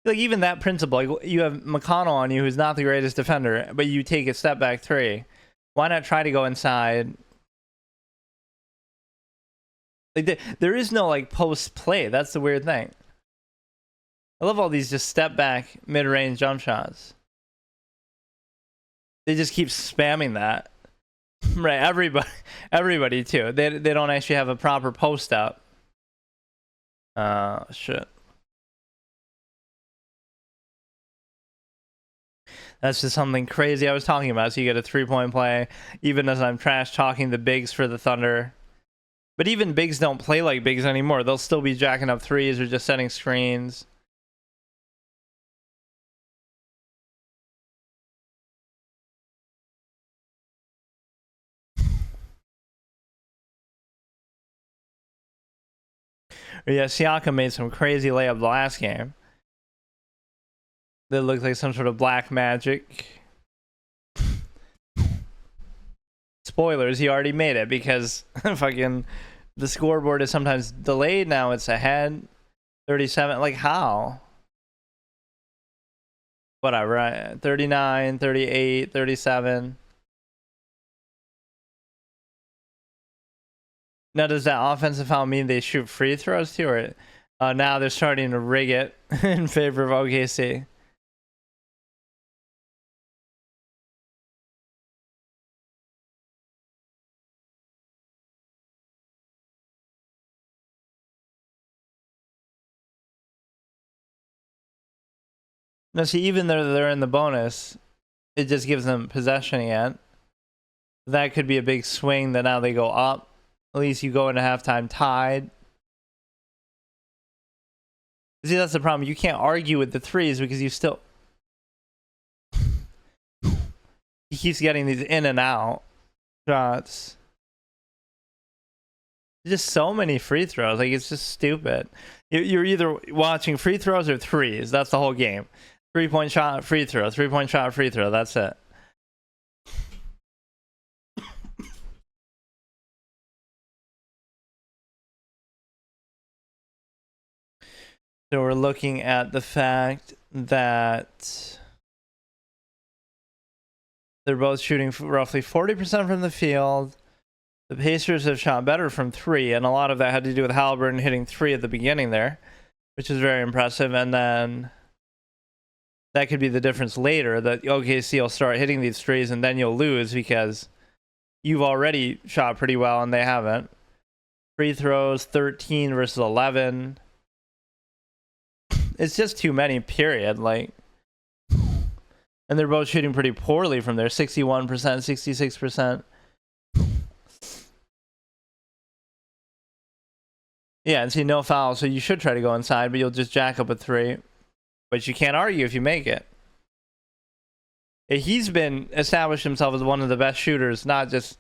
Like even that principle, like you have McConnell on you, who's not the greatest defender, but you take a step back three. Why not try to go inside? Like there is no like post play. That's the weird thing. I love all these just step back mid range jump shots. They just keep spamming that. Right, everybody too. They don't actually have a proper post up. Shit. That's just something crazy I was talking about. So you get a 3-point play, even as I'm trash talking the bigs for the Thunder. But even bigs don't play like bigs anymore. They'll still be jacking up threes or just setting screens. Yeah, Siakam made some crazy layup the last game. That looked like some sort of black magic. Spoilers, he already made it because fucking the scoreboard is sometimes delayed. Now it's ahead. 37. Like, how? Whatever. 39, 38, 37. Now, does that offensive foul mean they shoot free throws too? Or now they're starting to rig it in favor of OKC? No, see, even though they're in the bonus, it just gives them possession again. That could be a big swing that now they go up. At least you go into halftime tied. See, that's the problem. You can't argue with the threes because you still... He keeps getting these in and out shots. Just so many free throws. Like, it's just stupid. You're either watching free throws or threes. That's the whole game. 3-point shot, free throw. 3-point shot, free throw. That's it. So we're looking at the fact that they're both shooting roughly 40% from the field. The Pacers have shot better from three, and a lot of that had to do with Halliburton hitting three at the beginning there, which is very impressive. And then that could be the difference later, that OKC will start hitting these threes and then you'll lose because you've already shot pretty well and they haven't. Free throws, 13 versus 11. It's just too many, period. Like, and they're both shooting pretty poorly from there. 61%, 66%. Yeah, and see, no foul, so you should try to go inside, but you'll just jack up a 3. But you can't argue if you make it. He's been established himself as one of the best shooters, not just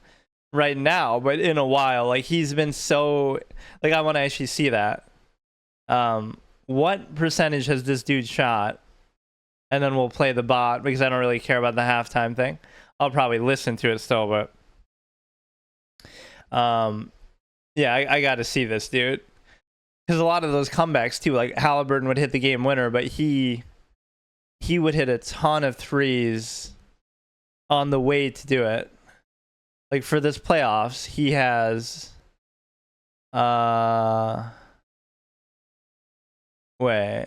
right now, but in a while. Like, he's been so... Like, I want to actually see that. What percentage has this dude shot? And then we'll play the bot, because I don't really care about the halftime thing. I'll probably listen to it still, but... yeah, I got to see this, dude. Because a lot of those comebacks, too, like Halliburton would hit the game winner, but he would hit a ton of threes on the way to do it. Like, for this playoffs, he has... Wait.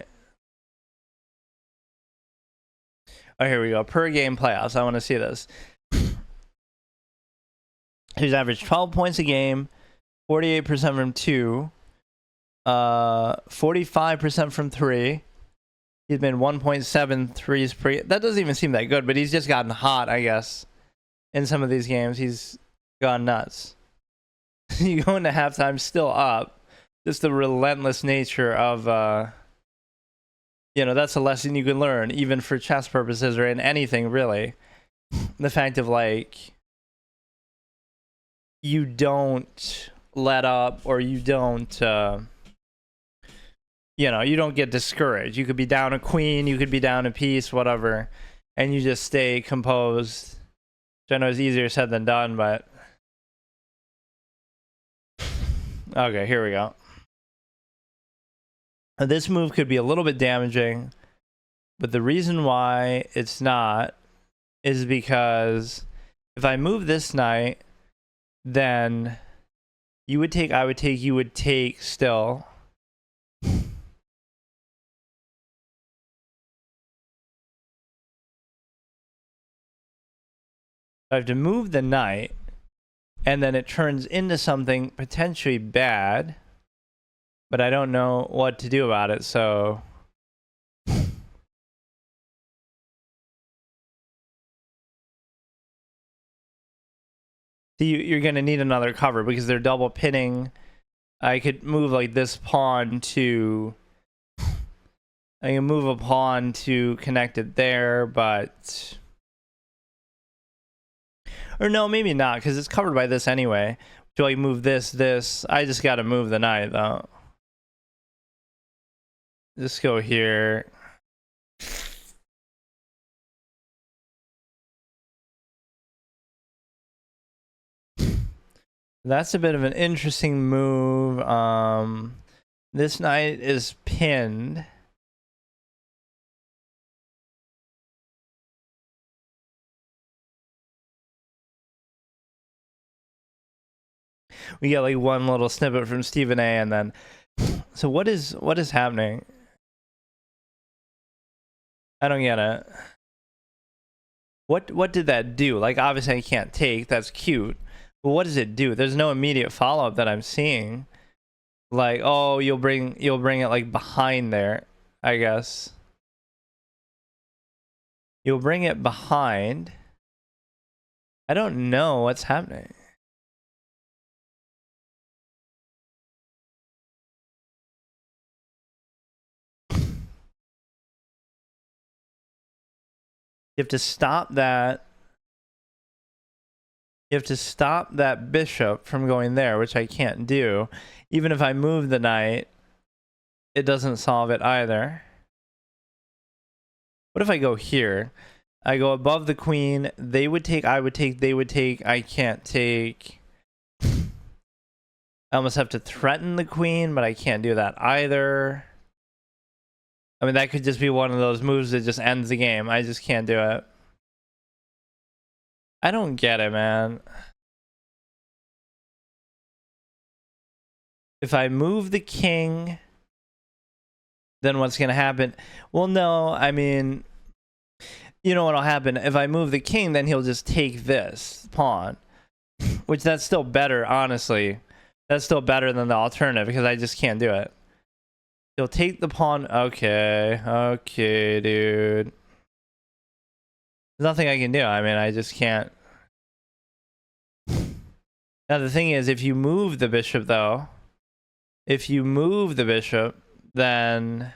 Oh, here we go. Per game playoffs. I want to see this. He's averaged 12 points a game, 48% from 2, 45% from 3. He's been 1.7 threes per... That doesn't even seem that good, but he's just gotten hot, I guess. In some of these games, he's gone nuts. You go into halftime still up. Just the relentless nature of... you know, that's a lesson you can learn, even for chess purposes or in anything, really. The fact of, like... You don't let up, or you don't... you know, you don't get discouraged. You could be down a queen, you could be down a piece, whatever, and you just stay composed. Which I know is easier said than done, but... Okay, here we go. This move could be a little bit damaging, but the reason why it's not is because if I move this knight, then you would take, I would take, you would take still. I have to move the knight, and then it turns into something potentially bad, but I don't know what to do about it, so... See, you're going to need another cover, because they're double pinning. I could move, like, this pawn to... I can move a pawn to connect it there, but... Or no, maybe not, because it's covered by this anyway. Do I move this, this? I just got to move the knight, though. Just go here. That's a bit of an interesting move. This knight is pinned. We get like one little snippet from Stephen A, and then... So what is happening? I don't get it. What did that do? Like, obviously I can't take. That's cute. But what does it do? There's no immediate follow-up that I'm seeing. Like, oh, you'll bring it like behind there, I guess. You'll bring it behind. I don't know what's happening. You have to stop that. You have to stop that bishop from going there, which I can't do. Even if I move the knight, it doesn't solve it either. What if I go here? I go above the queen. They would take, I would take, they would take. I can't take. I almost have to threaten the queen, but I can't do that either. I mean, that could just be one of those moves that just ends the game. I just can't do it. I don't get it, man. If I move the king, then what's going to happen? Well, no, I mean, you know what'll happen? If I move the king, then he'll just take this pawn, which that's still better, honestly. That's still better than the alternative, because I just can't do it. He'll take the pawn. Okay. Okay, dude. There's nothing I can do. I mean, I just can't. Now, the thing is, if you move the bishop, though, if you move the bishop, then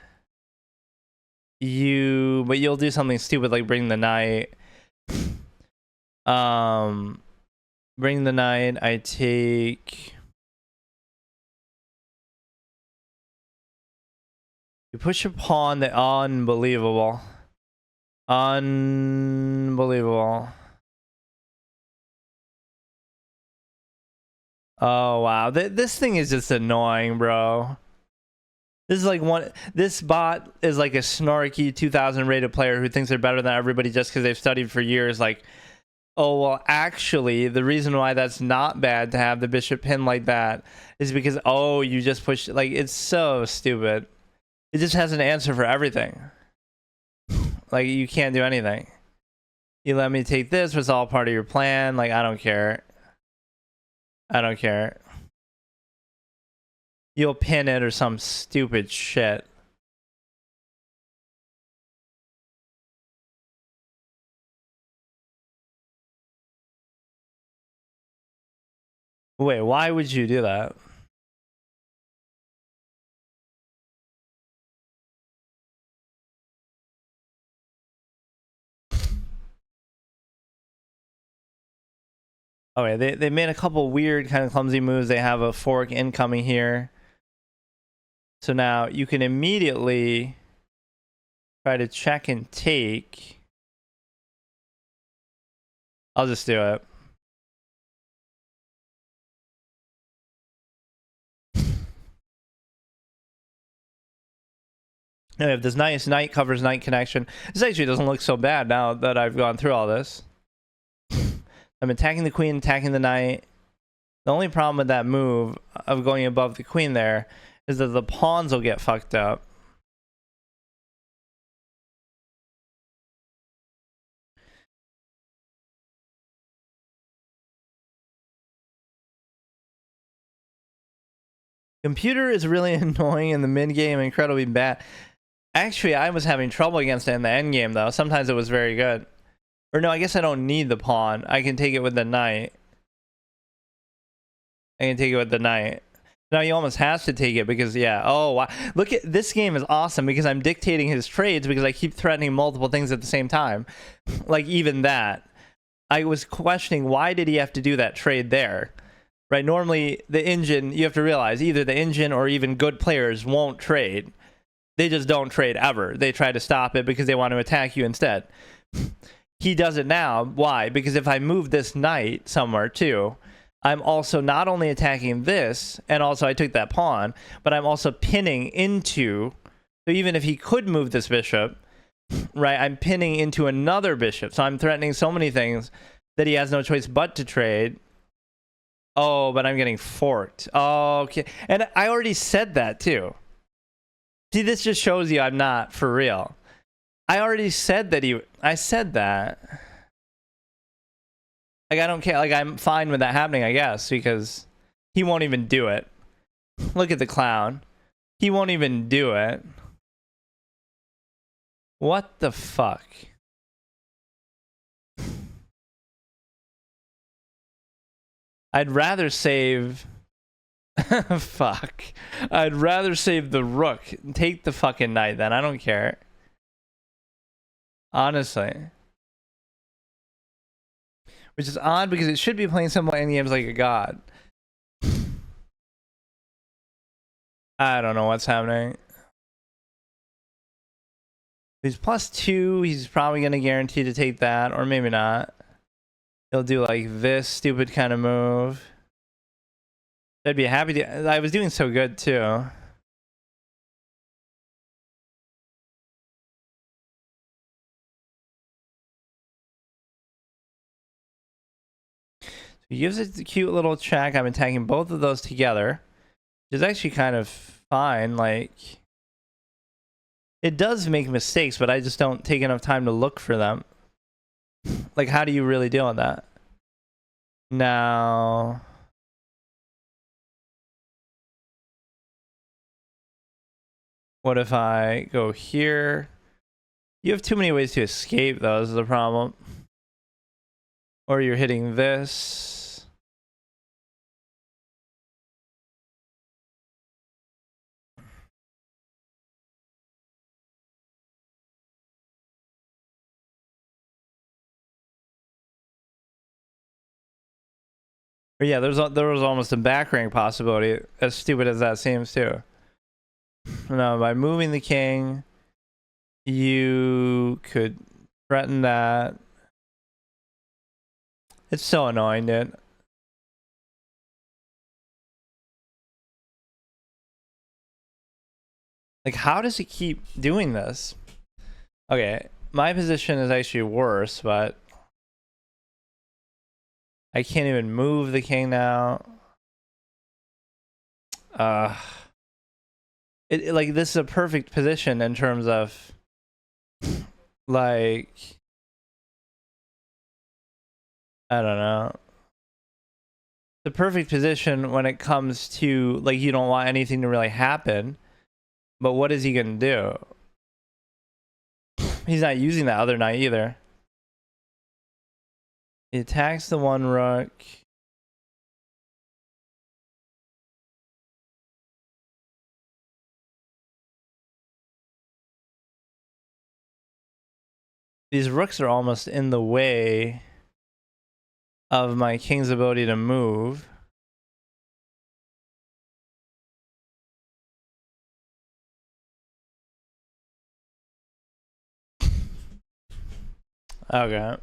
but you'll do something stupid like bring the knight. Bring the knight. I take. You push a pawn. The unbelievable. Unbelievable. Oh wow, this thing is just annoying, bro. This is like this bot is like a snarky 2000 rated player who thinks they're better than everybody just because they've studied for years. Like, oh well, actually, the reason why that's not bad to have the bishop pinned like that is because you just pushed. Like, it's so stupid. It just has an answer for everything. Like, you can't do anything. You let me take this was all part of your plan. Like, I don't care. I don't care. You'll pin it or some stupid shit. Wait, why would you do that? Oh, yeah, they made a couple weird kind of clumsy moves. They have a fork incoming here. So now you can immediately try to check and take. I'll just do it. And if this nice knight covers knight connection, this actually doesn't look so bad now that I've gone through all this. I'm attacking the queen, attacking the knight. The only problem with that move of going above the queen there is that the pawns will get fucked up. Computer is really annoying in the mid game, incredibly bad. Actually, I was having trouble against it in the end game though. Sometimes it was very good. Or no, I guess I don't need the pawn. I can take it with the knight. I can take it with the knight. Now he almost has to take it because, yeah. Oh, wow. Look at this game is awesome because I'm dictating his trades because I keep threatening multiple things at the same time. Like even that. I was questioning why did he have to do that trade there? Right? Normally the engine, you have to realize either the engine or even good players won't trade. They just don't trade ever. They try to stop it because they want to attack you instead. He does it now. Why? Because if I move this knight somewhere too, I'm also not only attacking this, and also I took that pawn, but I'm also pinning into, so even if he could move this bishop, right, I'm pinning into another bishop. So I'm threatening so many things that he has no choice but to trade. Oh, but I'm getting forked. Oh, okay. And I already said that too. See, this just shows you I'm not for real. I already said that I said that. Like, I don't care. Like, I'm fine with that happening, I guess, because he won't even do it. Look at the clown. He won't even do it. What the fuck? I'd rather save... Fuck. I'd rather save the rook. Take the fucking knight then. I don't care. Honestly. Which is odd because it should be playing simple endgames like a god. I don't know what's happening. He's +2. He's probably going to guarantee to take that. Or maybe not. He'll do like this stupid kind of move. I'd be happy to... I was doing so good too. He gives it a cute little check. I'm attacking both of those together. Which is actually kind of fine. Like... It does make mistakes, but I just don't take enough time to look for them. Like, how do you really deal with that? No. What if I go here? You have too many ways to escape, though. This is the problem. Or you're hitting this. But yeah, there was almost a back rank possibility, as stupid as that seems too. No, by moving the king, you could threaten that. It's so annoying, dude. Like, how does he keep doing this? Okay, my position is actually worse, but I can't even move the king now. Like, this is a perfect position in terms of, like, I don't know. The perfect position when it comes to, like, you don't want anything to really happen. But what is he gonna do? He's not using that other knight either. He attacks the one rook. These rooks are almost in the way of my king's ability to move. Okay.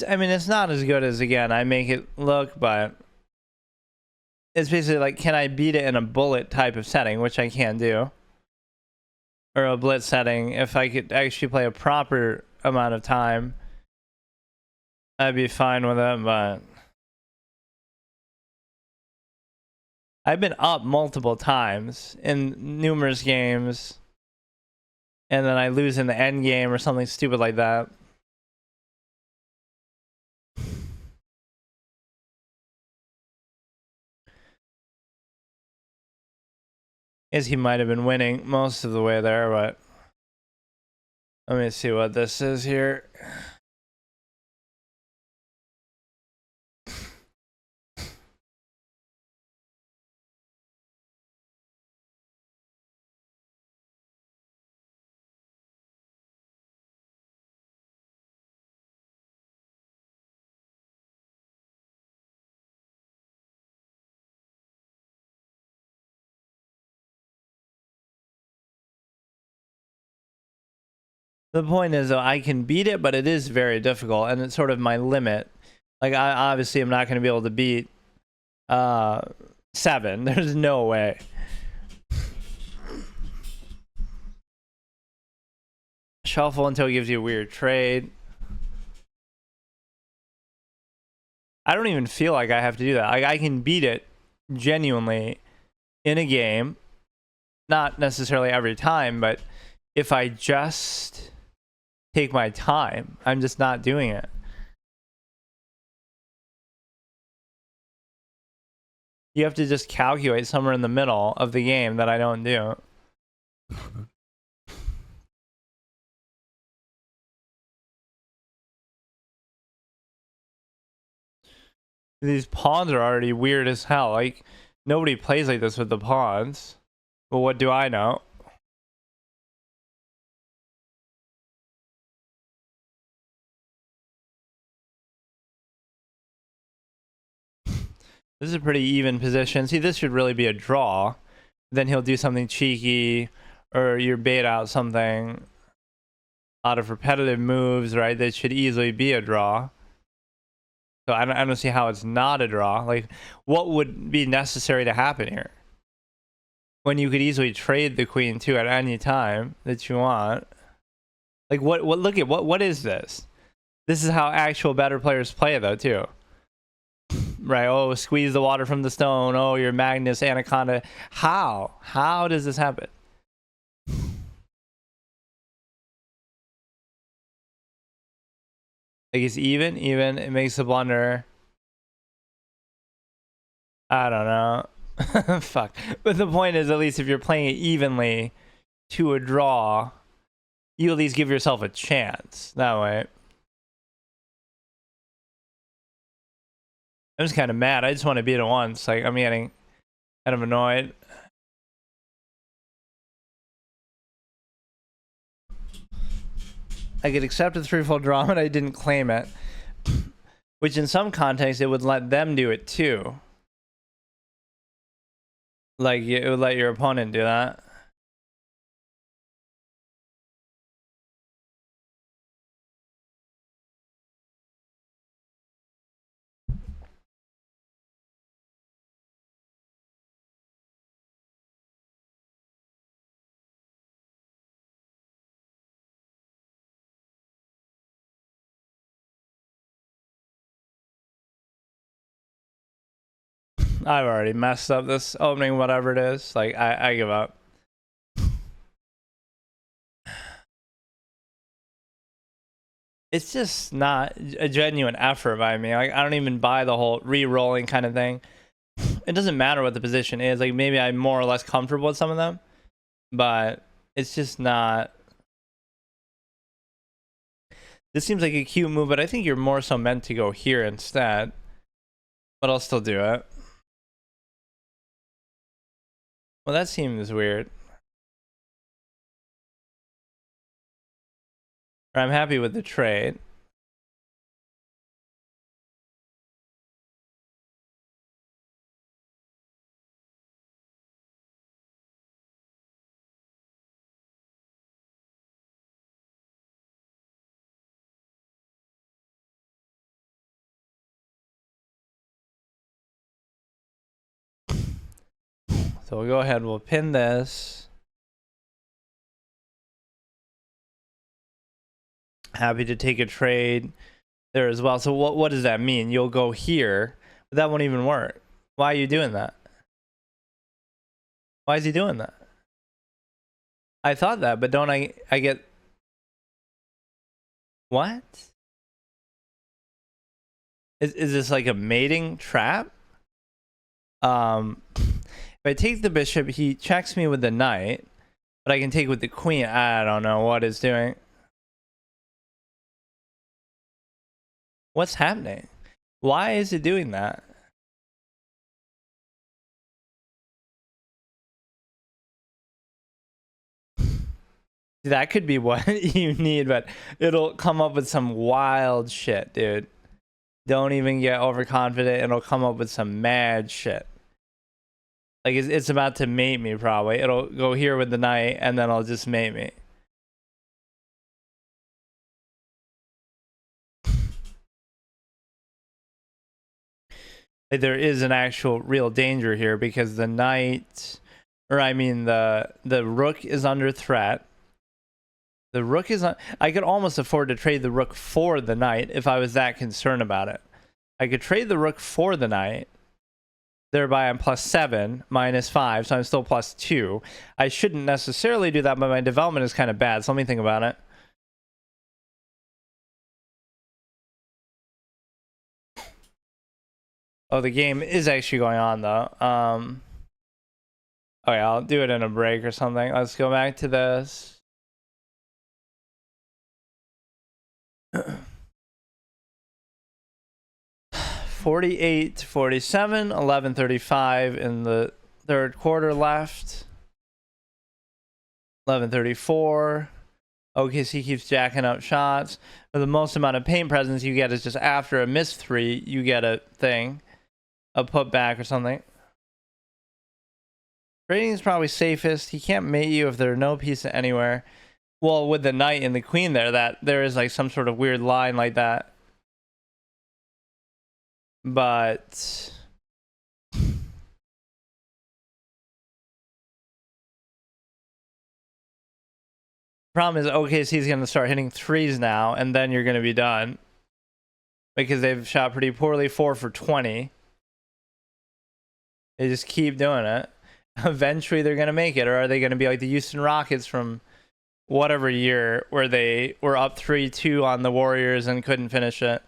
I mean, it's not as good as, again, I make it look, but it's basically like, can I beat it in a bullet type of setting, which I can do. Or a blitz setting. If I could actually play a proper amount of time, I'd be fine with it, but I've been up multiple times in numerous games, and then I lose in the end game or something stupid like that. As he might have been winning most of the way there, but let me see what this is here. The point is, though, I can beat it, but it is very difficult, and it's sort of my limit. Like, I obviously am not going to be able to beat 7. There's no way. Shuffle until it gives you a weird trade. I don't even feel like I have to do that. I can beat it genuinely in a game. Not necessarily every time, but if I just take my time, I'm just not doing it. You have to just calculate somewhere in the middle of the game that I don't do. These pawns are already weird as hell. Like, nobody plays like this with the pawns. But what do I know? This is a pretty even position. See, this should really be a draw. Then he'll do something cheeky, or you bait out something out of repetitive moves, right? That should easily be a draw. So I don't see how it's not a draw. Like, what would be necessary to happen here? When you could easily trade the queen too at any time that you want. Like, what look at what is this? This is how actual better players play, though, too. Right? Oh, squeeze the water from the stone. Oh, you're Magnus Anaconda. How does this happen? Like it's even. It makes the blunder. I don't know. Fuck. But the point is, at least if you're playing it evenly to a draw, you at least give yourself a chance that way. I'm just kind of mad. I just want to beat it once. Like, I'm getting kind of annoyed. I could accept a 3-fold draw, but I didn't claim it. Which in some contexts, it would let them do it too. Like, it would let your opponent do that. I've already messed up this opening, whatever it is. Like, I give up. It's just not a genuine effort by me. Like, I don't even buy the whole re-rolling kind of thing. It doesn't matter what the position is. Like, maybe I'm more or less comfortable with some of them, but it's just not. This seems like a cute move, but I think you're more so meant to go here instead. But I'll still do it. Well, that seems weird. I'm happy with the trade. So we'll go ahead, we'll pin this. Happy to take a trade there as well. So what does that mean? You'll go here, but that won't even work. Why are you doing that? Why is he doing that? I thought that, but don't I get... What? Is this like a mating trap? If I take the bishop, he checks me with the knight, but I can take with the queen. I don't know what it's doing. What's happening? Why is it doing that? That could be what you need, but it'll come up with some wild shit, dude. Don't even get overconfident. It'll come up with some mad shit. Like, it's about to mate me, probably. It'll go here with the knight, and then it'll just mate me. Like, there is an actual real danger here, because the knight... Or, I mean, the rook is under threat. The rook is on... I could almost afford to trade the rook for the knight if I was that concerned about it. I could trade the rook for the knight. Thereby I'm +7, -5, so I'm still +2. I shouldn't necessarily do that, but my development is kind of bad, so let me think about it. Oh, the game is actually going on, though. Okay, I'll do it in a break or something. Let's go back to this. 48, 47, 11:35 in the third quarter left. 11:34. OKC keeps jacking up shots. But the most amount of paint presence you get is just after a missed 3, you get a thing. A putback or something. Trading is probably safest. He can't mate you if there are no pieces anywhere. Well, with the knight and the queen there is like some sort of weird line like that. But problem is OKC's going to start hitting 3s now, and then you're going to be done. Because they've shot pretty poorly, 4 for 20. They just keep doing it. Eventually they're going to make it, or are they going to be like the Houston Rockets from whatever year where they were up 3-2 on the Warriors and couldn't finish it.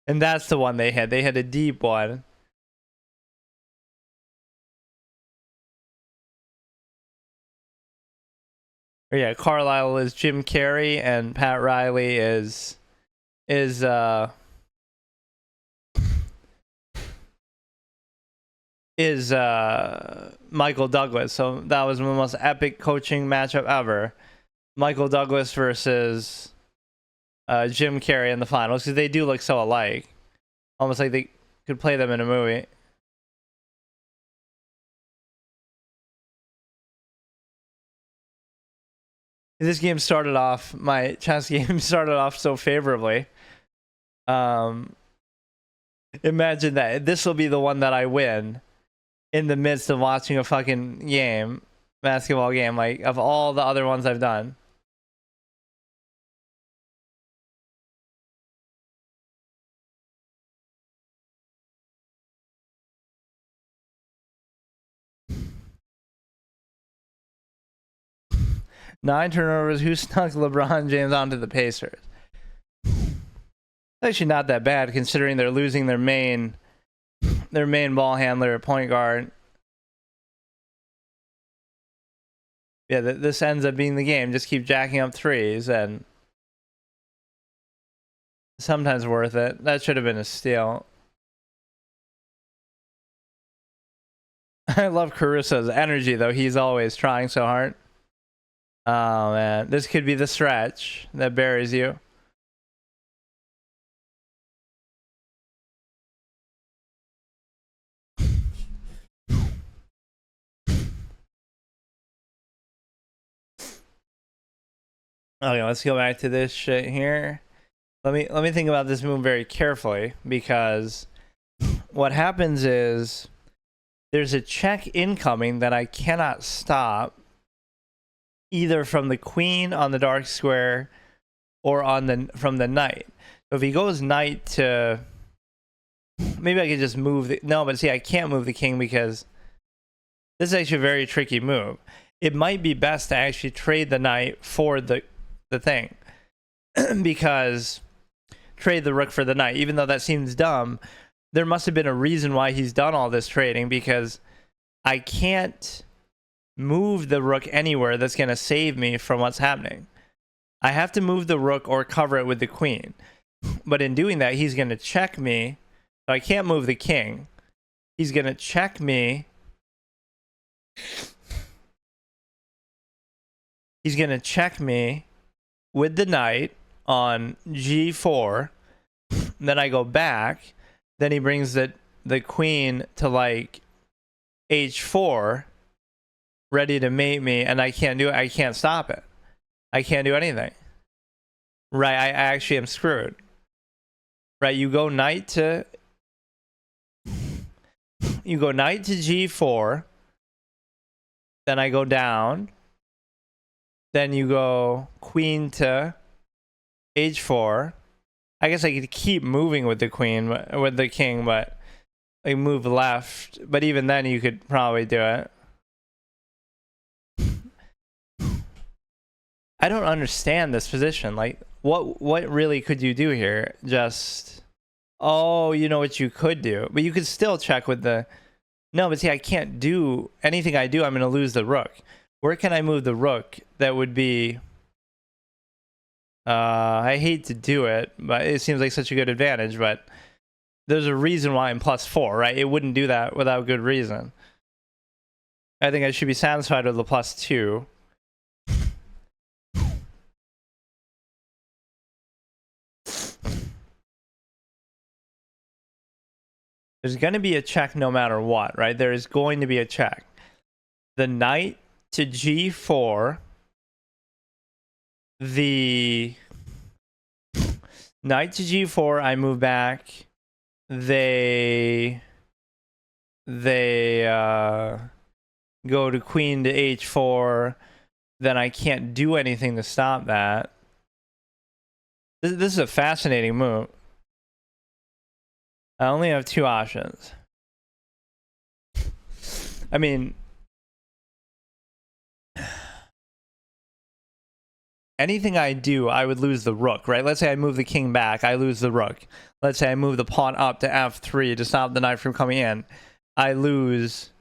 And that's the one they had. They had a deep one. Yeah, Carlisle is Jim Carrey and Pat Riley is Michael Douglas. So that was the most epic coaching matchup ever. Michael Douglas versus Jim Carrey in the finals, because they do look so alike. Almost like they could play them in a movie. This game started off, my chess game started off so favorably. Imagine that. This will be the one that I win in the midst of watching a fucking game, basketball game, like of all the other ones I've done. Nine turnovers. Who snuck LeBron James onto the Pacers? Actually, not that bad considering they're losing their main ball handler, point guard. Yeah, this ends up being the game. Just keep jacking up threes, and sometimes worth it. That should have been a steal. I love Caruso's energy, though. He's always trying so hard. Oh, man. This could be the stretch that buries you. Okay, let's go back to this shit here. Let me think about this move very carefully, because what happens is there's a check incoming that I cannot stop, either from the queen on the dark square or from the knight. So if he goes knight to, maybe I could just move no, but see, I can't move the king because this is actually a very tricky move. It might be best to actually trade the knight for the thing, because trade the rook for the knight, even though that seems dumb. There must have been a reason why he's done all this trading, because I can't move the rook anywhere that's going to save me from what's happening. I have to move the rook or cover it with the queen. But in doing that, he's going to check me. So I can't move the king. He's going to check me. He's going to check me with the knight on g4. Then I go back. Then he brings the queen to like h4, ready to mate me, and I can't do it. I can't stop it. I can't do anything. Right, I actually am screwed. Right, you go knight to g4. Then I go down. Then you go queen to h4. I guess I could keep moving with the queen, with the king, but like move left. But even then, you could probably do it. I don't understand this position. Like, what really could you do here? Just, oh, you know what you could do, but you could still check with the. No, but see, I can't do anything I do. I'm gonna lose the rook. Where can I move the rook? That would be. I hate to do it, but it seems like such a good advantage. But there's a reason why I'm +4, right? It wouldn't do that without good reason. I think I should be satisfied with the +2. There's going to be a check no matter what, right? There is going to be a check. The knight to g4. The knight to g4, I move back. They go to queen to h4. Then I can't do anything to stop that. This is a fascinating move. I only have two options. I mean, anything I do, I would lose the rook, right? Let's say I move the king back, I lose the rook. Let's say I move the pawn up to f3 to stop the knight from coming in, I lose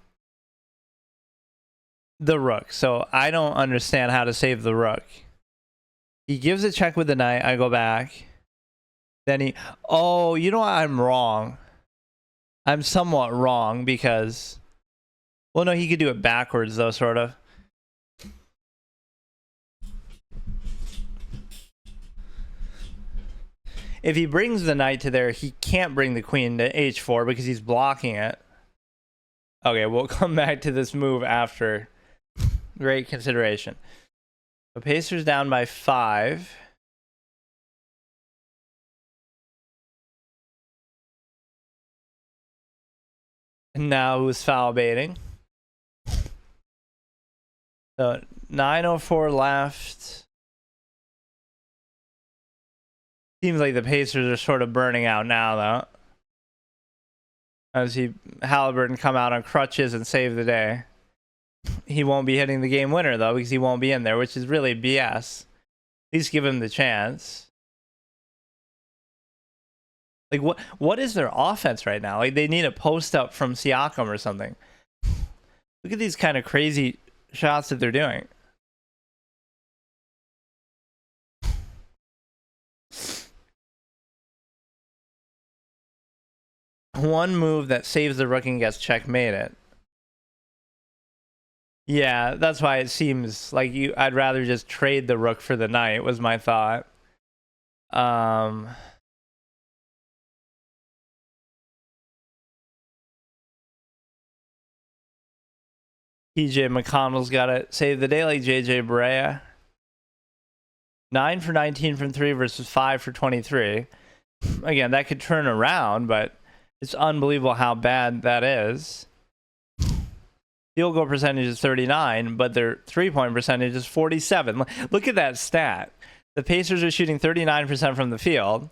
the rook. So I don't understand how to save the rook. He gives a check with the knight, I go back. Then he... Oh, you know what? I'm wrong. I'm somewhat wrong because... Well, no, he could do it backwards, though, sort of. If he brings the knight to there, he can't bring the queen to h4 because he's blocking it. Okay, we'll come back to this move after. Great consideration. The Pacers down by 5. And now who's foul baiting? So 9:04 left. Seems like the Pacers are sort of burning out now, though. As Halliburton come out on crutches and save the day. He won't be hitting the game winner, though, because he won't be in there, which is really BS. At least give him the chance. Like, what is their offense right now? Like, they need a post up from Siakam or something. Look at these kind of crazy shots that they're doing. One move that saves the rook and gets checkmated. Yeah, that's why it seems like I'd rather just trade the rook for the knight, was my thought. TJ McConnell's got to save the day like JJ Barea. 9 for 19 from 3 versus 5 for 23. Again, that could turn around, but it's unbelievable how bad that is. Field goal percentage is 39, but their three-point percentage is 47. Look at that stat. The Pacers are shooting 39% from the field,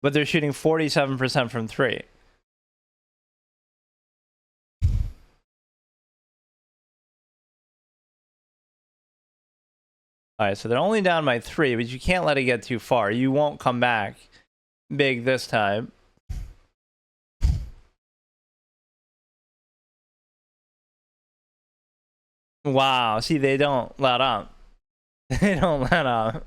but they're shooting 47% from 3. All right, so they're only down by 3, but you can't let it get too far. You won't come back big this time. Wow, see, they don't let up. They don't let up.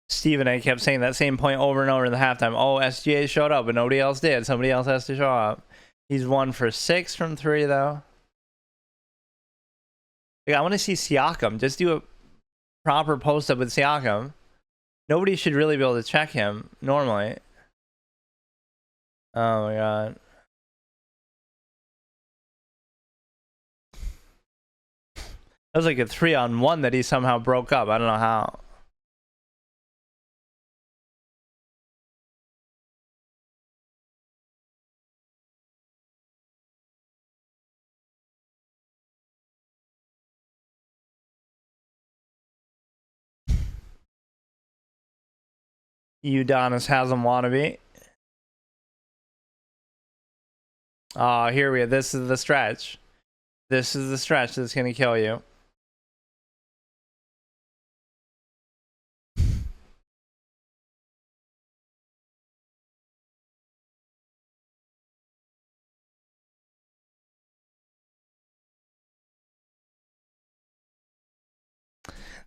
Stephen A kept saying that same point over and over in the halftime. Oh, SGA showed up, but nobody else did. Somebody else has to show up. He's 1 for 6 from 3, though. Like, I want to see Siakam. Just do a proper post-up with Siakam. Nobody should really be able to check him, normally. Oh, my God. That was like a 3-on-1 that he somehow broke up. I don't know how. Udonis Haslam wannabe. Oh, here we are. This is the stretch. This is the stretch that's going to kill you.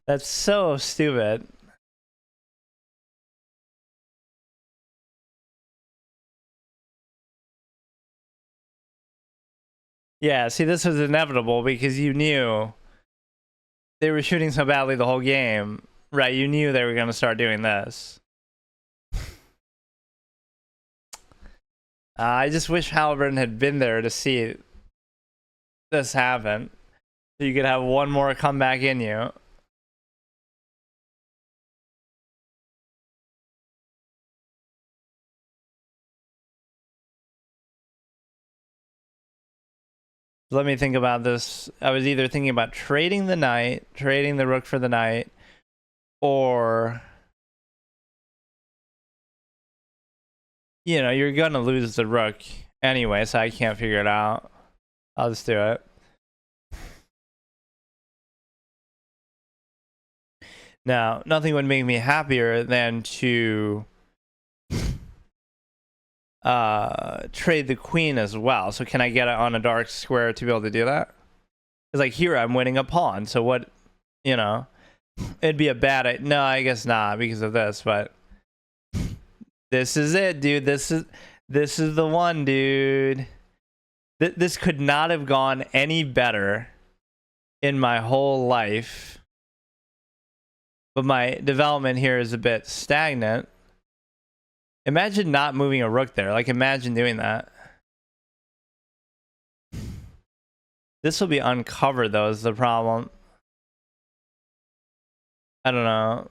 That's so stupid. Yeah, see, this was inevitable because you knew they were shooting so badly the whole game. Right, you knew they were going to start doing this. I just wish Halliburton had been there to see this happen. So you could have one more comeback in you. Let me think about this. I was either thinking about trading the knight, trading the rook for the knight, or, you know, you're gonna lose the rook anyway, so I can't figure it out. I'll just do it. Now, nothing would make me happier than to trade the queen as well. So can I get it on a dark square to be able to do that? Because like here I'm winning a pawn, so what, you know, it'd be a bad, no, I guess not because of this, but this is it, dude. This is the one, dude. This could not have gone any better in my whole life. But my development here is a bit stagnant. Imagine not moving a rook there. Like, imagine doing that. This will be uncovered, though, is the problem. I don't know.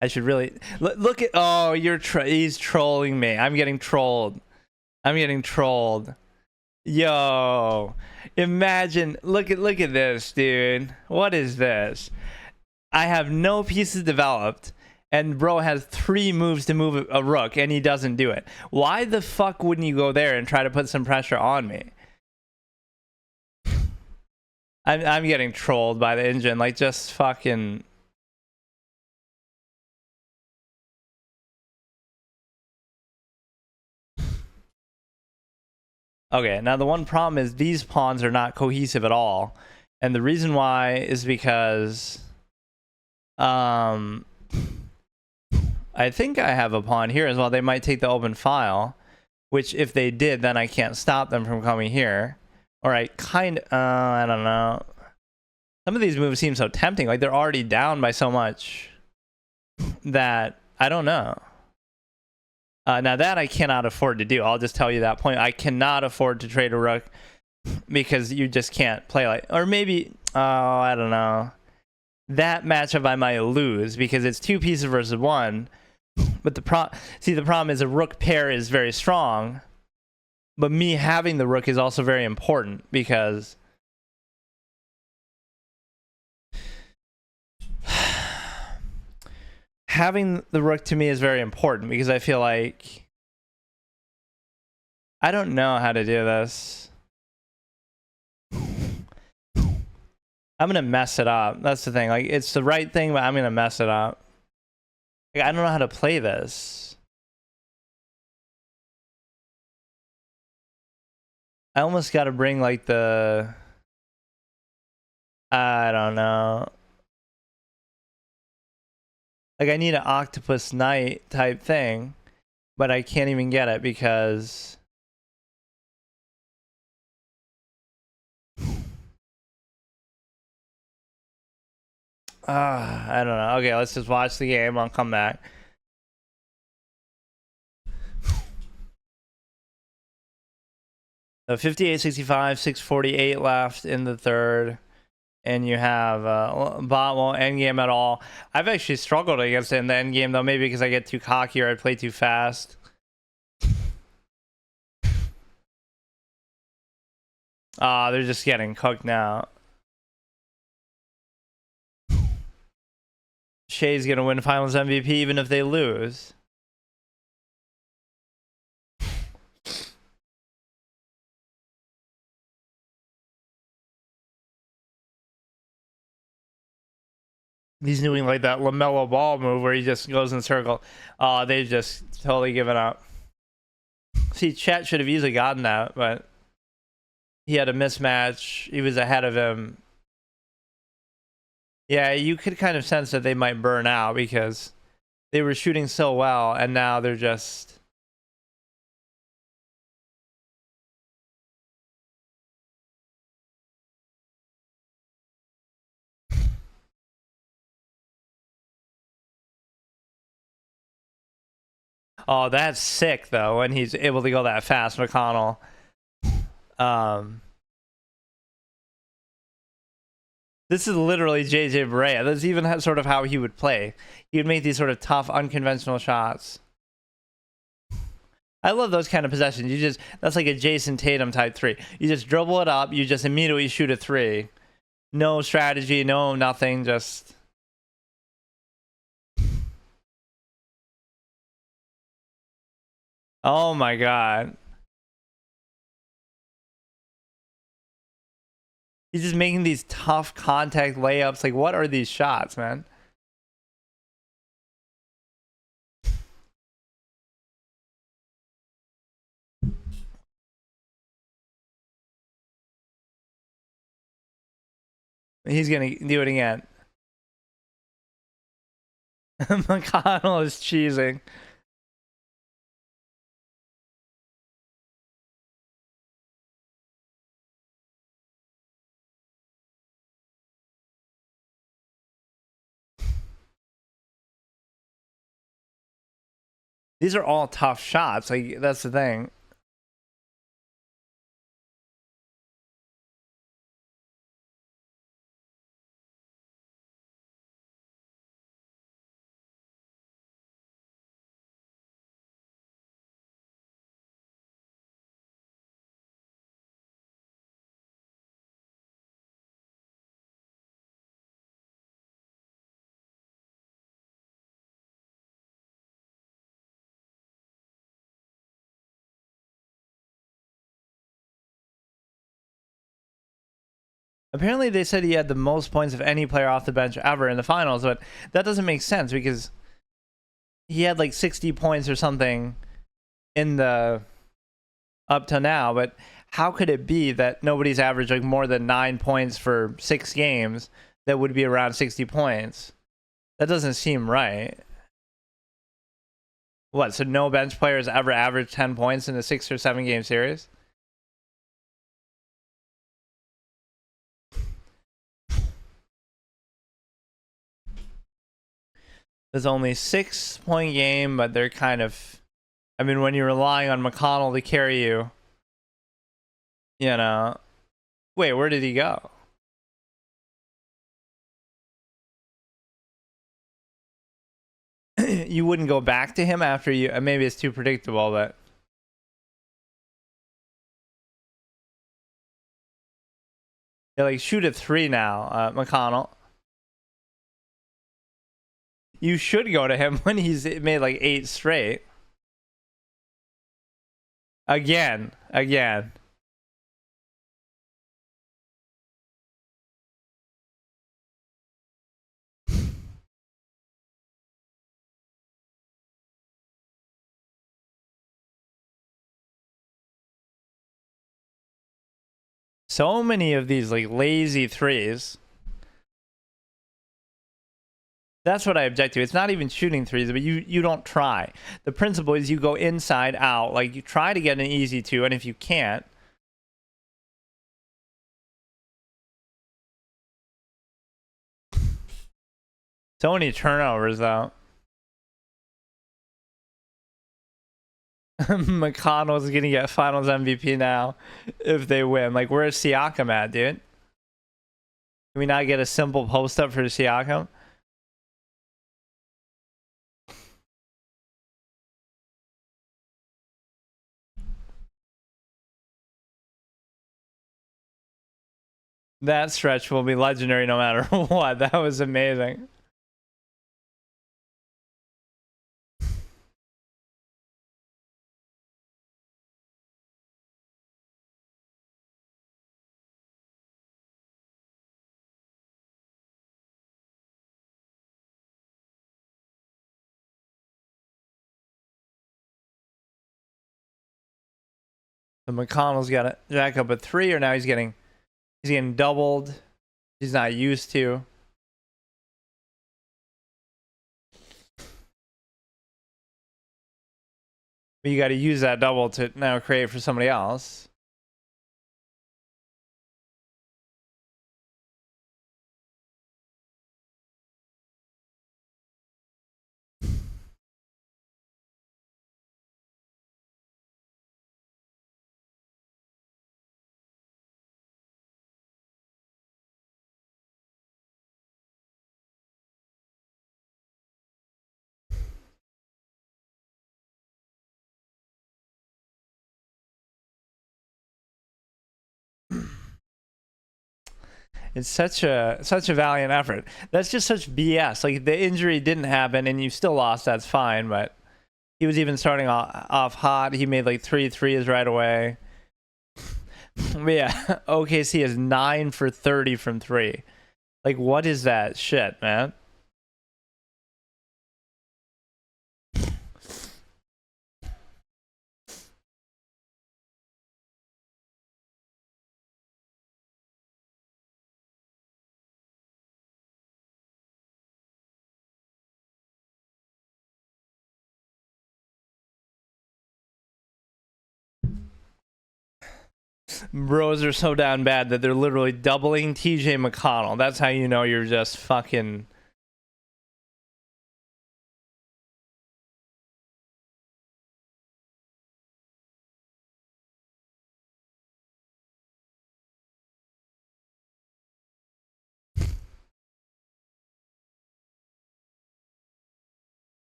I should really... Look at... Oh, he's trolling me. I'm getting trolled. I'm getting trolled. Yo. Imagine... Look at this, dude. What is this? I have no pieces developed, and bro has 3 moves to move a rook, and he doesn't do it. Why the fuck wouldn't you go there and try to put some pressure on me? I'm getting trolled by the engine. Like, just fucking... Okay, now the one problem is these pawns are not cohesive at all. And the reason why is because... I think I have a pawn here as well. They might take the open file, which if they did, then I can't stop them from coming here. Or I I don't know. Some of these moves seem so tempting. Like, they're already down by so much that I don't know. Now that I cannot afford to do. I'll just tell you that point. I cannot afford to trade a rook because you just can't play like... Or maybe... Oh, I don't know. That matchup I might lose because it's 2 pieces versus 1. But the problem is a rook pair is very strong. But me having the rook is also very important because... having the rook to me is very important because I feel like... I don't know how to do this. I'm gonna mess it up. That's the thing. Like, it's the right thing, but I'm gonna mess it up. Like, I don't know how to play this. I almost gotta bring like the... I don't know. Like, I need an octopus knight type thing, but I can't even get it because... I don't know. Okay, let's just watch the game. I'll come back. So 58, 65, 648 left in the third. And you have bot won't endgame at all. I've actually struggled against it in the endgame, though. Maybe because I get too cocky or I play too fast. They're just getting cooked now. Shay's gonna win Finals MVP even if they lose. He's doing like that LaMelo Ball move where he just goes in a circle. They've just totally given up. See, Chet should have easily gotten that, but he had a mismatch. He was ahead of him. Yeah, you could kind of sense that they might burn out because they were shooting so well, and now they're just... Oh, that's sick, though, when he's able to go that fast, McConnell. This is literally JJ Barea. That's even sort of how he would play. He would make these sort of tough, unconventional shots. I love those kind of possessions. That's like a Jason Tatum type three. You just dribble it up, you just immediately shoot a three. No strategy, no nothing, just. Oh my god. He's just making these tough contact layups. Like, what are these shots, man? He's gonna do it again. McConnell is cheesing. These are all tough shots. Like, that's the thing. Apparently, they said he had the most points of any player off the bench ever in the finals, but that doesn't make sense because he had like 60 points or something in the up to now. But how could it be that nobody's averaged like more than 9 points for 6 games that would be around 60 points? That doesn't seem right. What? So no bench players ever averaged 10 points in a 6 or 7 game series? There's only 6-point game, but they're kind of. I mean, when you're relying on McConnell to carry you, you know. Wait, where did he go? You wouldn't go back to him after you. Maybe it's too predictable, but. Yeah, like shoot a 3 now, McConnell. You should go to him when he's made like 8 straight. Again. So many of these like lazy threes. That's what I object to. It's not even shooting threes, but you don't try. The principle is you go inside out. Like, you try to get an easy 2, and if you can't. So many turnovers, though. McConnell's gonna get Finals MVP now if they win. Like, where's Siakam at, dude? Can we not get a simple post up for Siakam? That stretch will be legendary no matter what. That was amazing. The McConnell's got to jack up a 3, or now he's getting doubled. He's not used to. But you got to use that double to now create for somebody else. It's such a valiant effort. That's just such BS. Like the injury didn't happen and you still lost. That's fine, but he was even starting off hot. He made like 3 threes right away. But yeah, OKC is 9 for 30 from 3. Like what is that shit, man? Bros are so down bad that they're literally doubling TJ McConnell. That's how you know you're just fucking.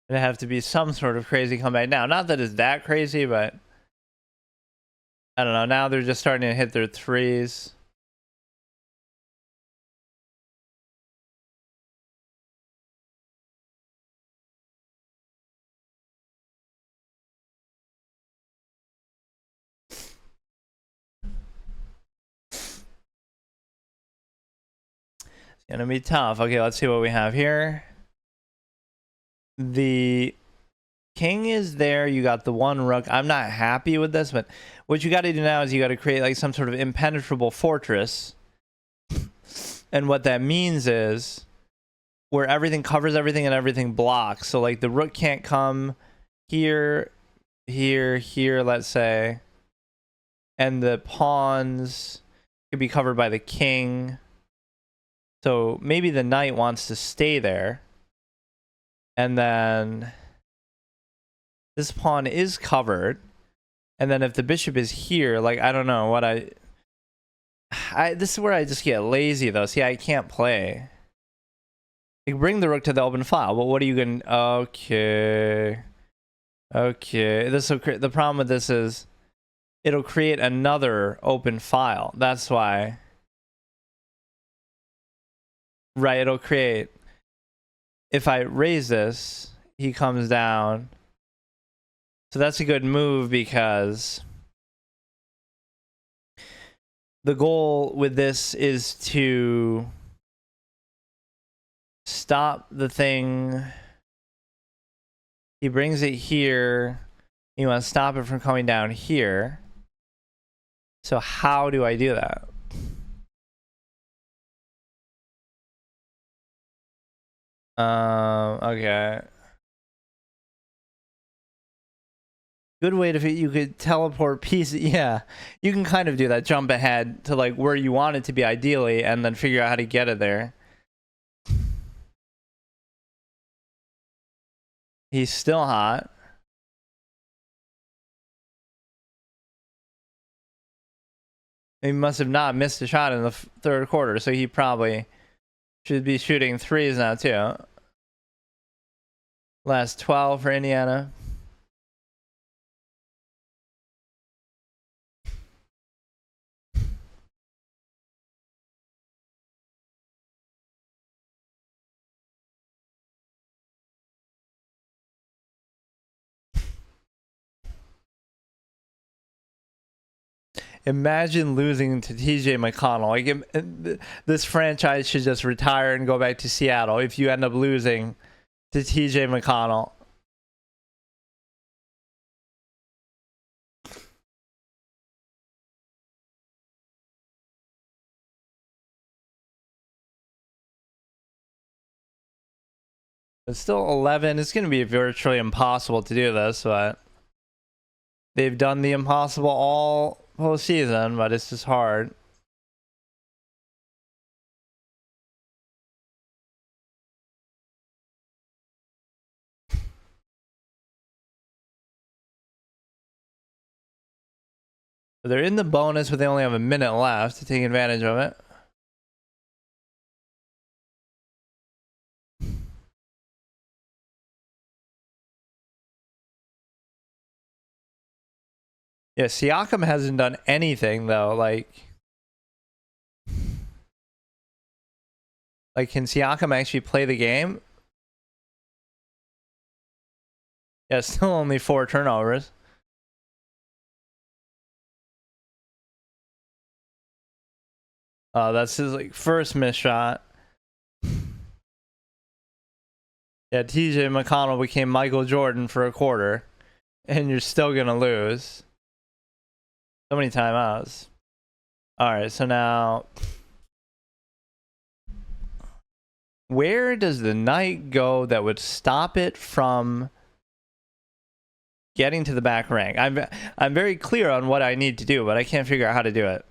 It'd have to be some sort of crazy comeback now. Not that it's that crazy, but I don't know. Now they're just starting to hit their threes. It's gonna be tough. Okay, let's see what we have here. The king is there. You got the one rook. I'm not happy with this, but what you got to do now is you got to create like some sort of impenetrable fortress. And what that means is where everything covers everything and everything blocks. So like the rook can't come here, here, let's say. And the pawns could be covered by the king. So maybe the knight wants to stay there. And then this pawn is covered. And then if the bishop is here, like, I don't know what this is where I just get lazy though. See, I can't play. Like, bring the rook to the open file, but what are you going to... Okay. Okay. The problem with this is it'll create another open file. That's why. Right, it'll create... If I raise this, he comes down. So that's a good move because the goal with this is to stop the thing. He brings it here. You want to stop it from coming down here. So how do I do that? Okay. Good way to you could teleport pieces. Yeah, you can kind of do that. Jump ahead to like where you want it to be ideally, and then figure out how to get it there. He's still hot. He must have not missed a shot in the third quarter, so he probably should be shooting threes now too. Last 12 for Indiana. Imagine losing to TJ McConnell. Like, this franchise should just retire and go back to Seattle if you end up losing to TJ McConnell. It's still 11. It's going to be virtually impossible to do this, but they've done the impossible all postseason, but it's just hard. They're in the bonus, but they only have a minute left to take advantage of it. Yeah, Siakam hasn't done anything though. Like can Siakam actually play the game? Yeah, still only 4 turnovers. That's his like first missed shot. Yeah, TJ McConnell became Michael Jordan for a quarter, and you're still gonna lose. So many timeouts. All right, so now, where does the knight go that would stop it from getting to the back rank? I'm very clear on what I need to do, but I can't figure out how to do it.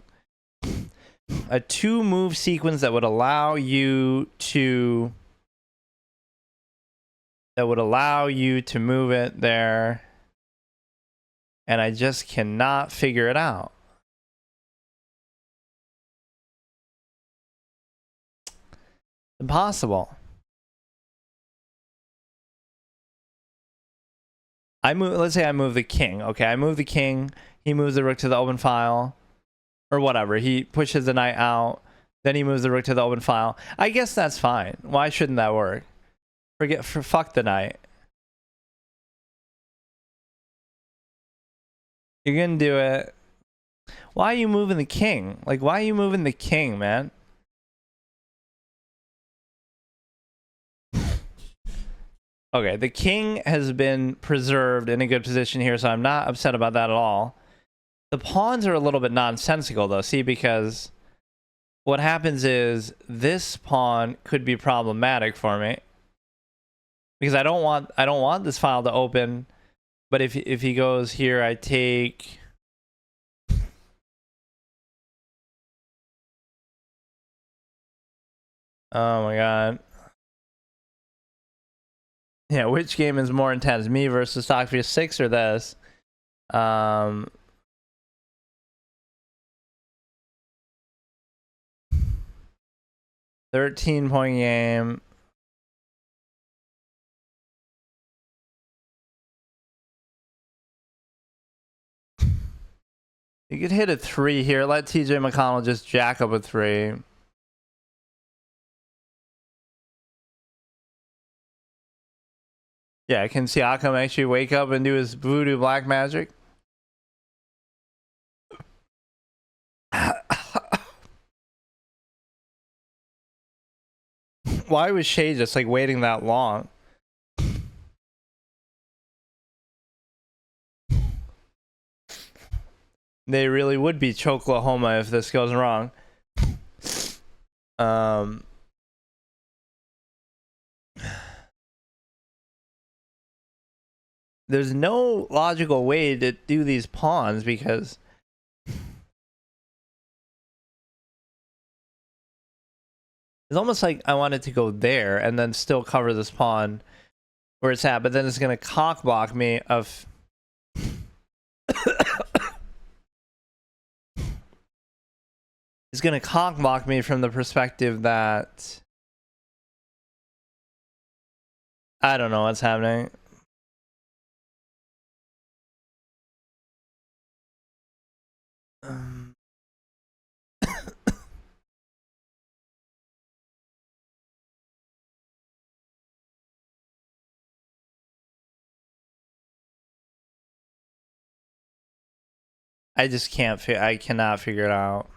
A 2-move sequence that would allow you to move it there, and I just cannot figure it out. Impossible. Let's say I move the king. Okay, I move the king. He moves the rook to the open file, or whatever. He pushes the knight out. Then he moves the rook to the open file. I guess that's fine. Why shouldn't that work? Fuck the knight. You're gonna do it. Why are you moving the king? Like, why are you moving the king, man? Okay, the king has been preserved in a good position here, so I'm not upset about that at all. The pawns are a little bit nonsensical, though. See, because what happens is this pawn could be problematic for me, because I don't want this file to open. But if he goes here, I take. Oh my god. Yeah, which game is more intense, me versus Stockfish 6 or this? 13-point game. You could hit a 3 here. Let TJ McConnell just jack up a 3. Yeah, can Siakam actually wake up and do his voodoo black magic? Why was Shea just like waiting that long? They really would be Choklahoma if this goes wrong. There's no logical way to do these pawns because it's almost like I wanted to go there and then still cover this pawn where it's at, but then it's gonna cock block me of it's gonna cock block me from the perspective that I don't know what's happening. I just can't I cannot figure it out.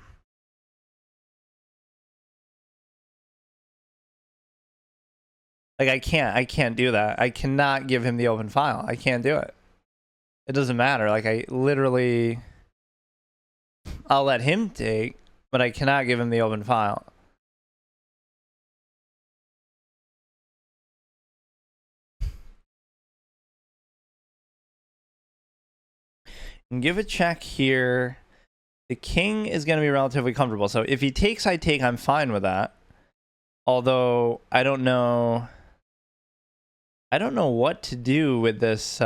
Like I can't do that. I cannot give him the open file. I can't do it. It doesn't matter. Like I literally I'll let him take, but I cannot give him the open file. And give a check here. The king is going to be relatively comfortable. So if he takes, I take, I'm fine with that. Although I don't know what to do with this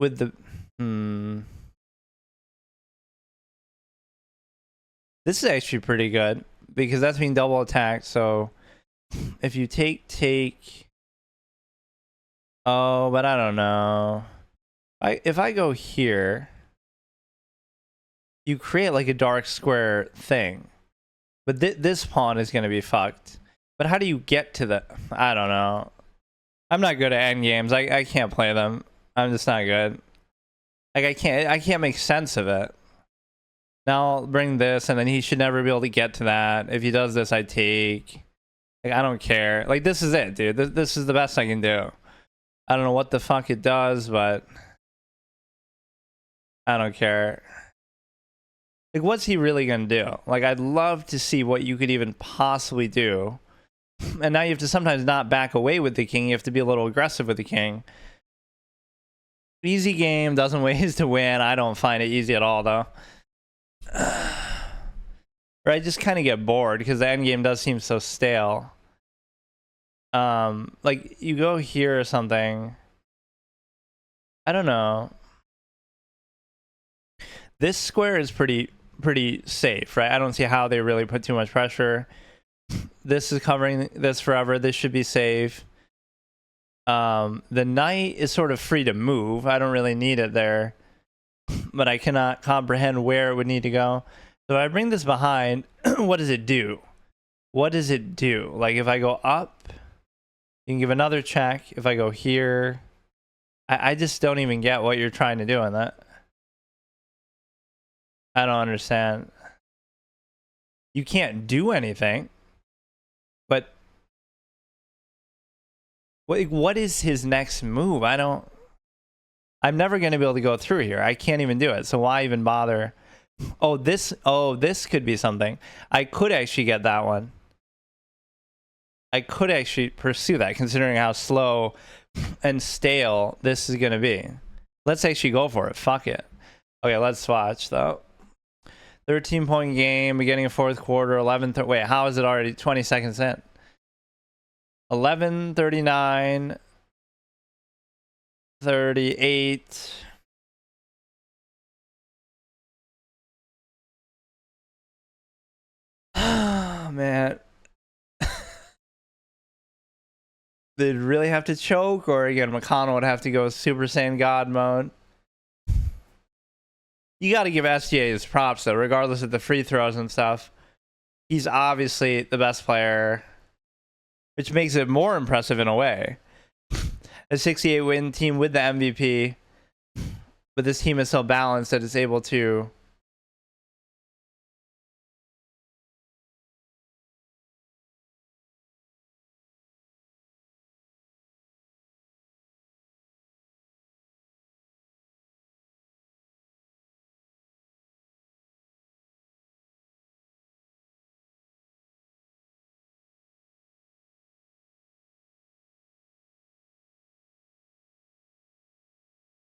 with the This is actually pretty good because that's being double attacked. So if you take, oh, but I don't know. If I go here, you create like a dark square thing. But this pawn is going to be fucked. But how do you get to the... I don't know. I'm not good at end games. I can't play them. I'm just not good. Like I can't make sense of it. Now I'll bring this, and then he should never be able to get to that. If he does this, I take. Like I don't care. Like this is it, dude. This is the best I can do. I don't know what the fuck it does, but I don't care. Like what's he really gonna do? Like I'd love to see what you could even possibly do. And now you have to sometimes not back away with the king. You have to be a little aggressive with the king. Easy game, dozen ways to win. I don't find it easy at all, though. Or I just kind of get bored because the end game does seem so stale. Like you go here or something. I don't know. This square is pretty safe, right? I don't see how they really put too much pressure. This is covering this forever. This should be safe. The knight is sort of free to move. I don't really need it there, but I cannot comprehend where it would need to go. So I bring this behind. What does it do? What does it do? Like if I go up, you can give another check. If I go here, I just don't even get what you're trying to do in that. I don't understand. You can't do anything, but what is his next move? I'm never going to be able to go through here. I can't even do it. So why even bother? Oh, this could be something. I could actually get that one. I could actually pursue that considering how slow and stale this is going to be. Let's actually go for it. Fuck it. Okay, let's watch though. 13-point game, beginning of fourth quarter, 11. Wait, how is it already 20 seconds in? 11:39, 38. Oh, man. They'd really have to choke, or again, McConnell would have to go Super Saiyan God mode. You got to give SGA his props, though, regardless of the free throws and stuff. He's obviously the best player, which makes it more impressive in a way. A 68-win team with the MVP, but this team is so balanced that it's able to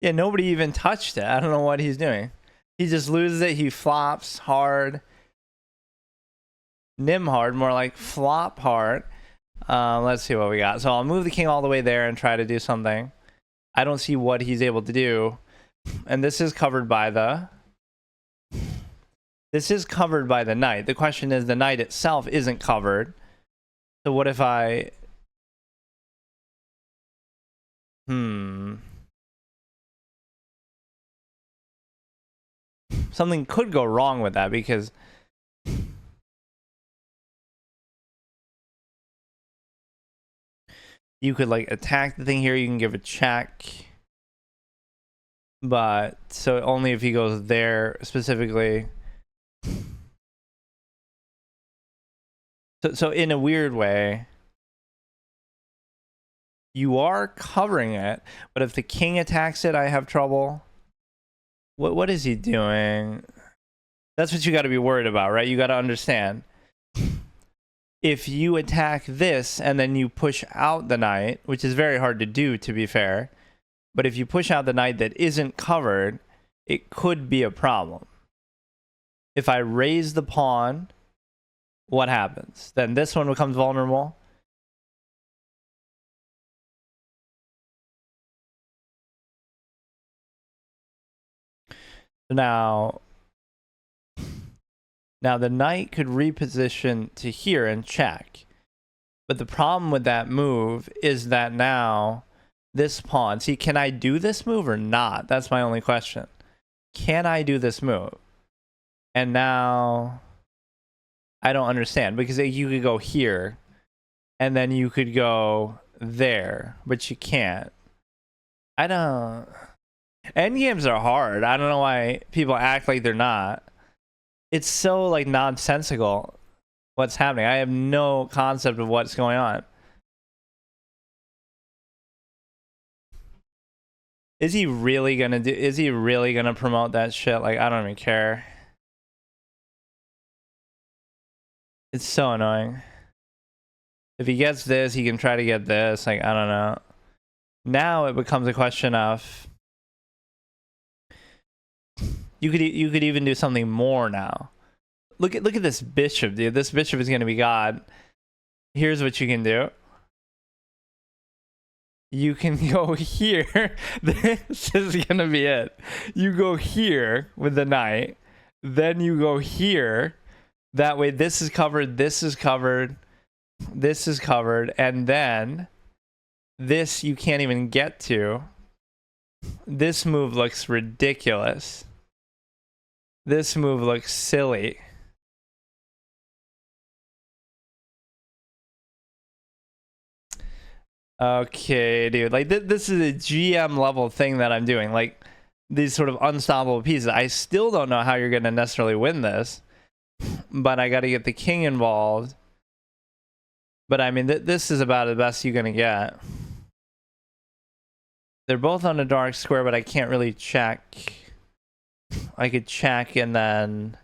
yeah, nobody even touched it. I don't know what he's doing. He just loses it. He flops hard. Nim hard, more like flop hard. Let's see what we got. So I'll move the king all the way there and try to do something. I don't see what he's able to do. And this is covered by the... This is covered by the knight. The question is the knight itself isn't covered. So what if I... Something could go wrong with that because you could like attack the thing here. You can give a check, but so only if he goes there specifically. So in a weird way, you are covering it, but if the king attacks it, I have trouble. What is he doing? That's what you got to be worried about, right? You got to understand. If you attack this and then you push out the knight, which is very hard to do, to be fair, but if you push out the knight that isn't covered, it could be a problem. If I raise the pawn, what happens? Then this one becomes vulnerable. Now the knight could reposition to here and check. But the problem with that move is that now this pawn. See, can I do this move or not? That's my only question. Can I do this move? And now I don't understand, because you could go here and then you could go there, but you can't. I don't. Endgames are hard. I don't know why people act like they're not. It's so like nonsensical what's happening. I have no concept of what's going on. Is he really gonna promote that shit? Like, I don't even care. It's so annoying. If he gets this, he can try to get this. Like, I don't know. Now it becomes a question of you could even do something more now. Look at this bishop, dude. This bishop is gonna be God. Here's what you can do. You can go here. This is gonna be it. You go here with the knight. Then you go here. That way this is covered, this is covered, this is covered, and then this you can't even get to. This move looks ridiculous. This move looks silly. Okay, dude. Like, this is a GM level thing that I'm doing. Like, these sort of unstoppable pieces. I still don't know how you're going to necessarily win this, but I got to get the king involved. But I mean, this is about the best you're going to get. They're both on a dark square, but I can't really check. I could check and then...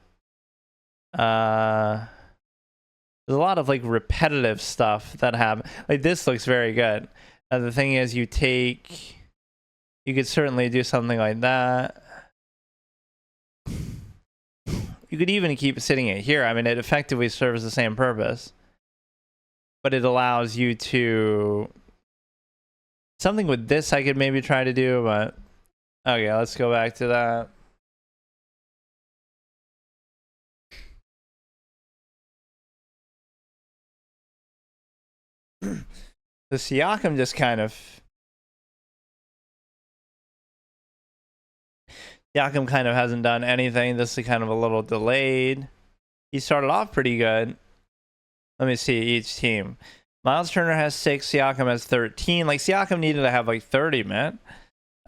there's a lot of like repetitive stuff that happen. Like, this looks very good. And the thing is, you could certainly do something like that. You could even keep sitting it here. I mean, it effectively serves the same purpose. But it allows you to... Something with this I could maybe try to do, but... Okay, let's go back to that. The Siakam just kind of... Siakam kind of hasn't done anything. This is kind of a little delayed. He started off pretty good. Let me see each team. Miles Turner has 6. Siakam has 13. Like, Siakam needed to have like 30, man.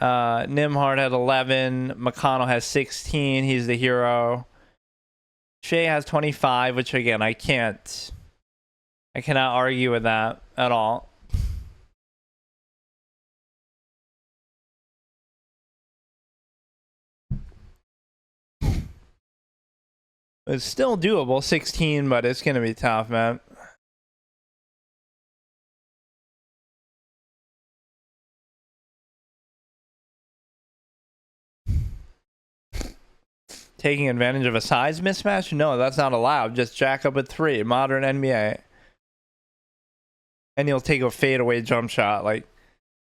Nimhard had 11. McConnell has 16. He's the hero. Shea has 25, which again, I cannot argue with that at all. It's still doable, 16, but it's gonna be tough, man. Taking advantage of a size mismatch? No, that's not allowed. Just jack up at 3, modern NBA. And you'll take a fadeaway jump shot. Like,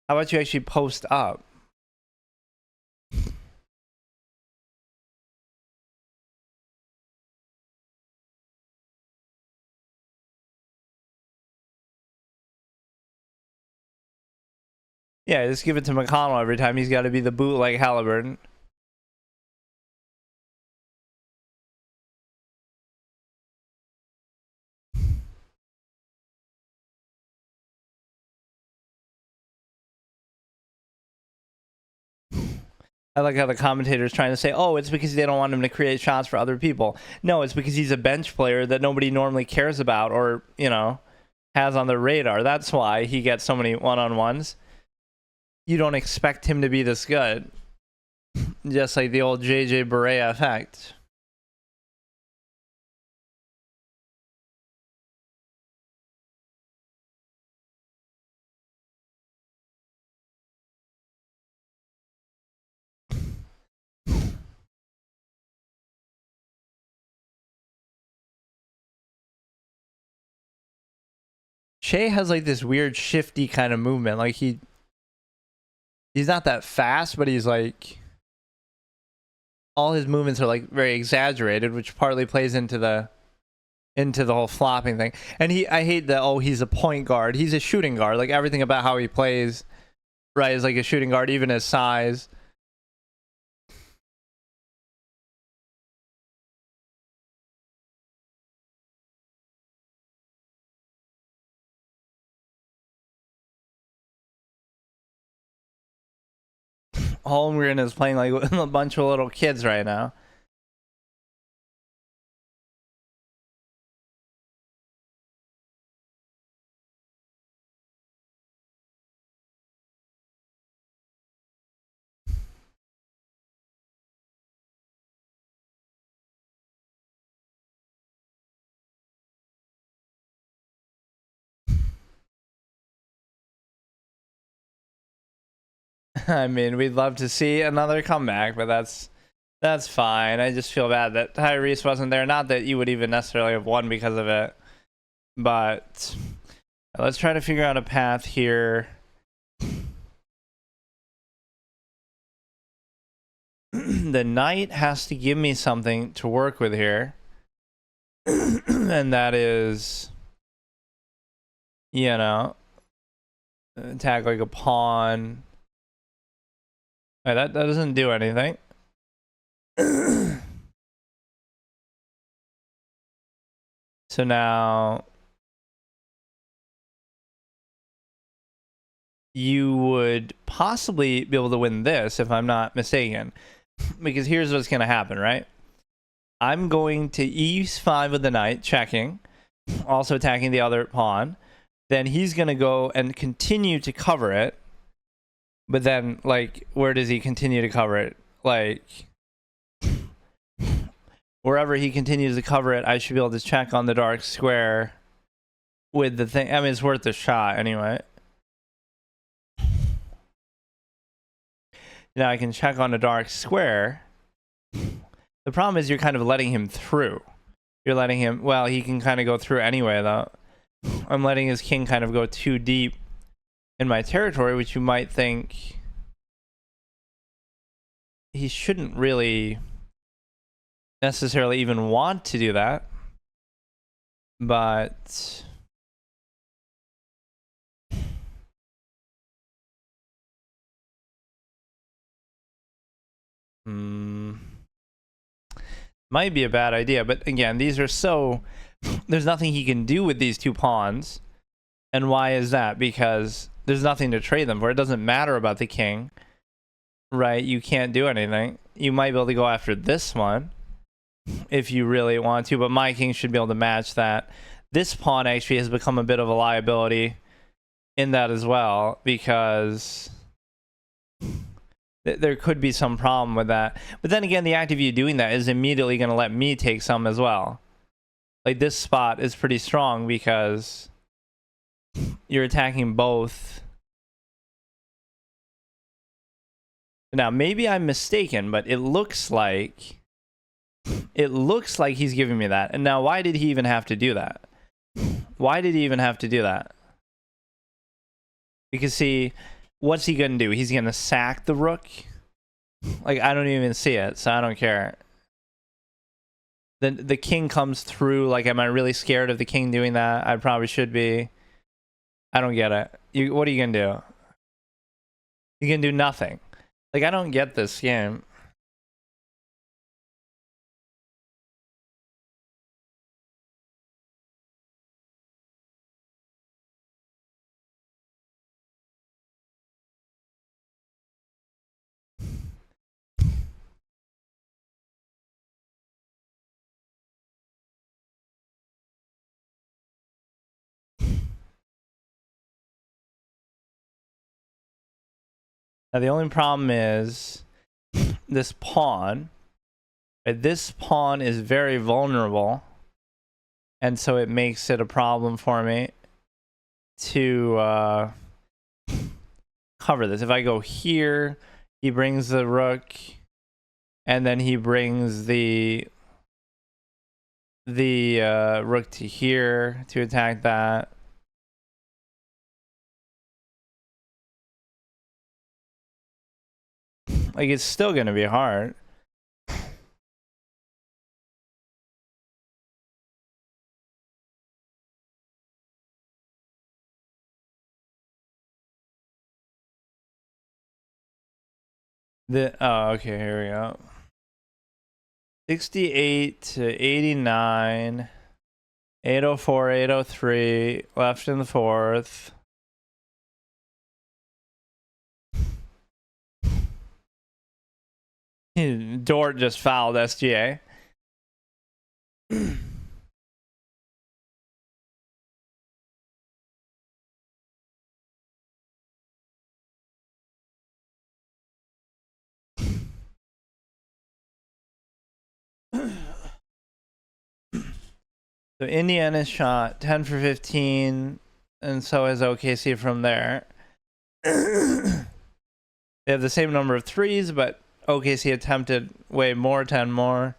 how about you actually post up? Yeah, just give it to McConnell every time. He's got to be the bootleg Halliburton. I like how the commentator is trying to say, oh, it's because they don't want him to create shots for other people. No, it's because he's a bench player that nobody normally cares about or, you know, has on their radar. That's why he gets so many one-on-ones. You don't expect him to be this good. Just like the old JJ Barea effect. Shea has like this weird shifty kind of movement. Like he's not that fast, but he's like, all his movements are like very exaggerated, which partly plays into the whole flopping thing. And I hate that, oh, he's a point guard. He's a shooting guard. Like, everything about how he plays right? Is like a shooting guard, even his size. Holmgren is playing like a bunch of little kids right now. I mean, we'd love to see another comeback, but that's fine. I just feel bad that Tyrese wasn't there. Not that you would even necessarily have won because of it, but let's try to figure out a path here. The knight has to give me something to work with here. And that is, you know, attack like a pawn. Right, that doesn't do anything. So now you would possibly be able to win this if I'm not mistaken. Because here's what's going to happen, right? I'm going to e5 with the knight, checking, also attacking the other pawn. Then he's going to go and continue to cover it. But then, like, where does he continue to cover it? Like, wherever he continues to cover it, I should be able to check on the dark square with the thing. I mean, it's worth a shot anyway. Now I can check on a dark square. The problem is you're kind of letting him through. You're letting him, well, he can kind of go through anyway, though. I'm letting his king kind of go too deep in my territory, which you might think he shouldn't really necessarily even want to do that. But might be a bad idea. But again, these are so, there's nothing he can do with these two pawns. And why is that? Because there's nothing to trade them for. It doesn't matter about the king, right? You can't do anything. You might be able to go after this one if you really want to, but my king should be able to match that. This pawn actually has become a bit of a liability in that as well, because there could be some problem with that. But then again, the act of you doing that is immediately going to let me take some as well. Like, this spot is pretty strong because you're attacking both. Now, maybe I'm mistaken, but it looks like he's giving me that. And now, why did he even have to do that? Why did he even have to do that? Because, see, what's he gonna do? He's gonna sack the rook? Like, I don't even see it, so I don't care. Then the king comes through. Like, am I really scared of the king doing that? I probably should be. I don't get it. What are you gonna do? You can do nothing. Like, I don't get this game. Now, the only problem is this pawn. Right? This pawn is very vulnerable, and so it makes it a problem for me to cover this. If I go here, he brings the rook, and then he brings the rook to here to attack that. Like, it's still gonna be hard. Okay, here we go. 68 to 89. 804, 803, left in the fourth. Dort just fouled SGA. So Indiana shot 10 for 15, and so is OKC from there. They have the same number of threes, but OKC attempted way more, 10 more.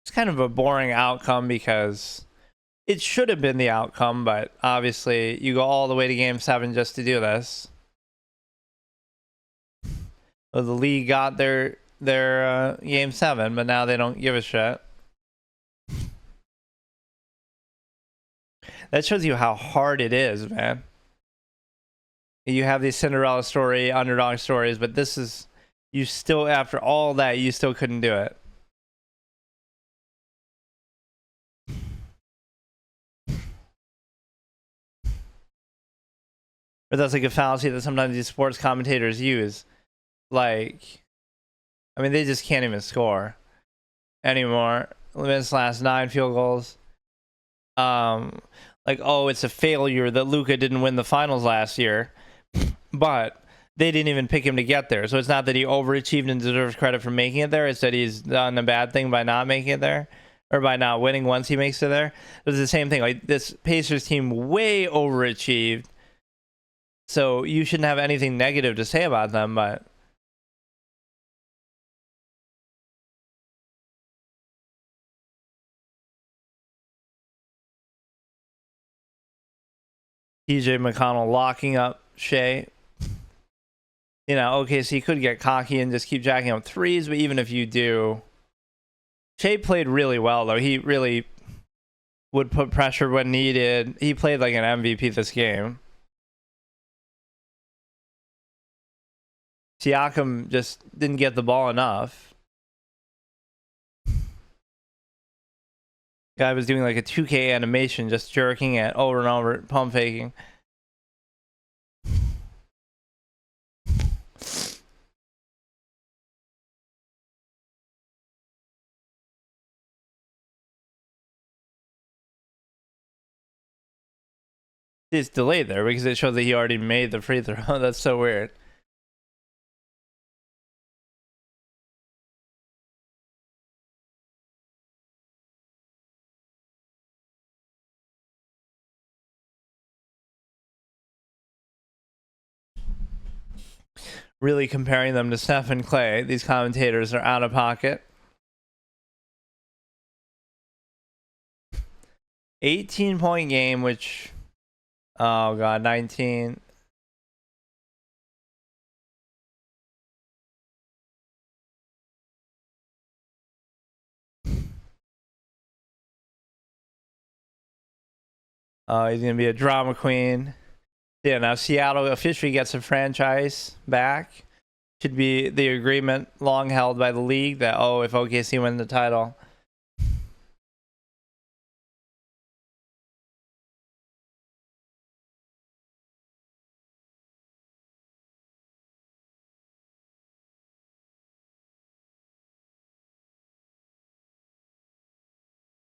It's kind of a boring outcome because it should have been the outcome, but obviously you go all the way to game 7 just to do this. So the league got their game 7, but now they don't give a shit. That shows you how hard it is, man. You have these Cinderella story, underdog stories, but this is, you still, after all that, you still couldn't do it. But that's like a fallacy that sometimes these sports commentators use. Like, I mean, they just can't even score anymore. This last 9 field goals. Like, oh, it's a failure that Luka didn't win the finals last year, but they didn't even pick him to get there. So it's not that he overachieved and deserves credit for making it there. It's that he's done a bad thing by not making it there, or by not winning once he makes it there. It's the same thing. Like, this Pacers team way overachieved, so you shouldn't have anything negative to say about them, but TJ McConnell locking up Shea. You know, okay, so you could get cocky and just keep jacking up threes, but even if you do, Shea played really well, though. He really would put pressure when needed. He played like an MVP this game. Siakam just didn't get the ball enough. Guy was doing like a 2K animation, just jerking it over and over, pump faking. It's delayed there because it shows that he already made the free throw. That's so weird. Really comparing them to Steph and Clay. These commentators are out of pocket. 18-point game, which, oh god, 19. He's gonna be a drama queen. Yeah, now Seattle officially gets a franchise back. Should be the agreement long held by the league that, oh, if OKC win the title,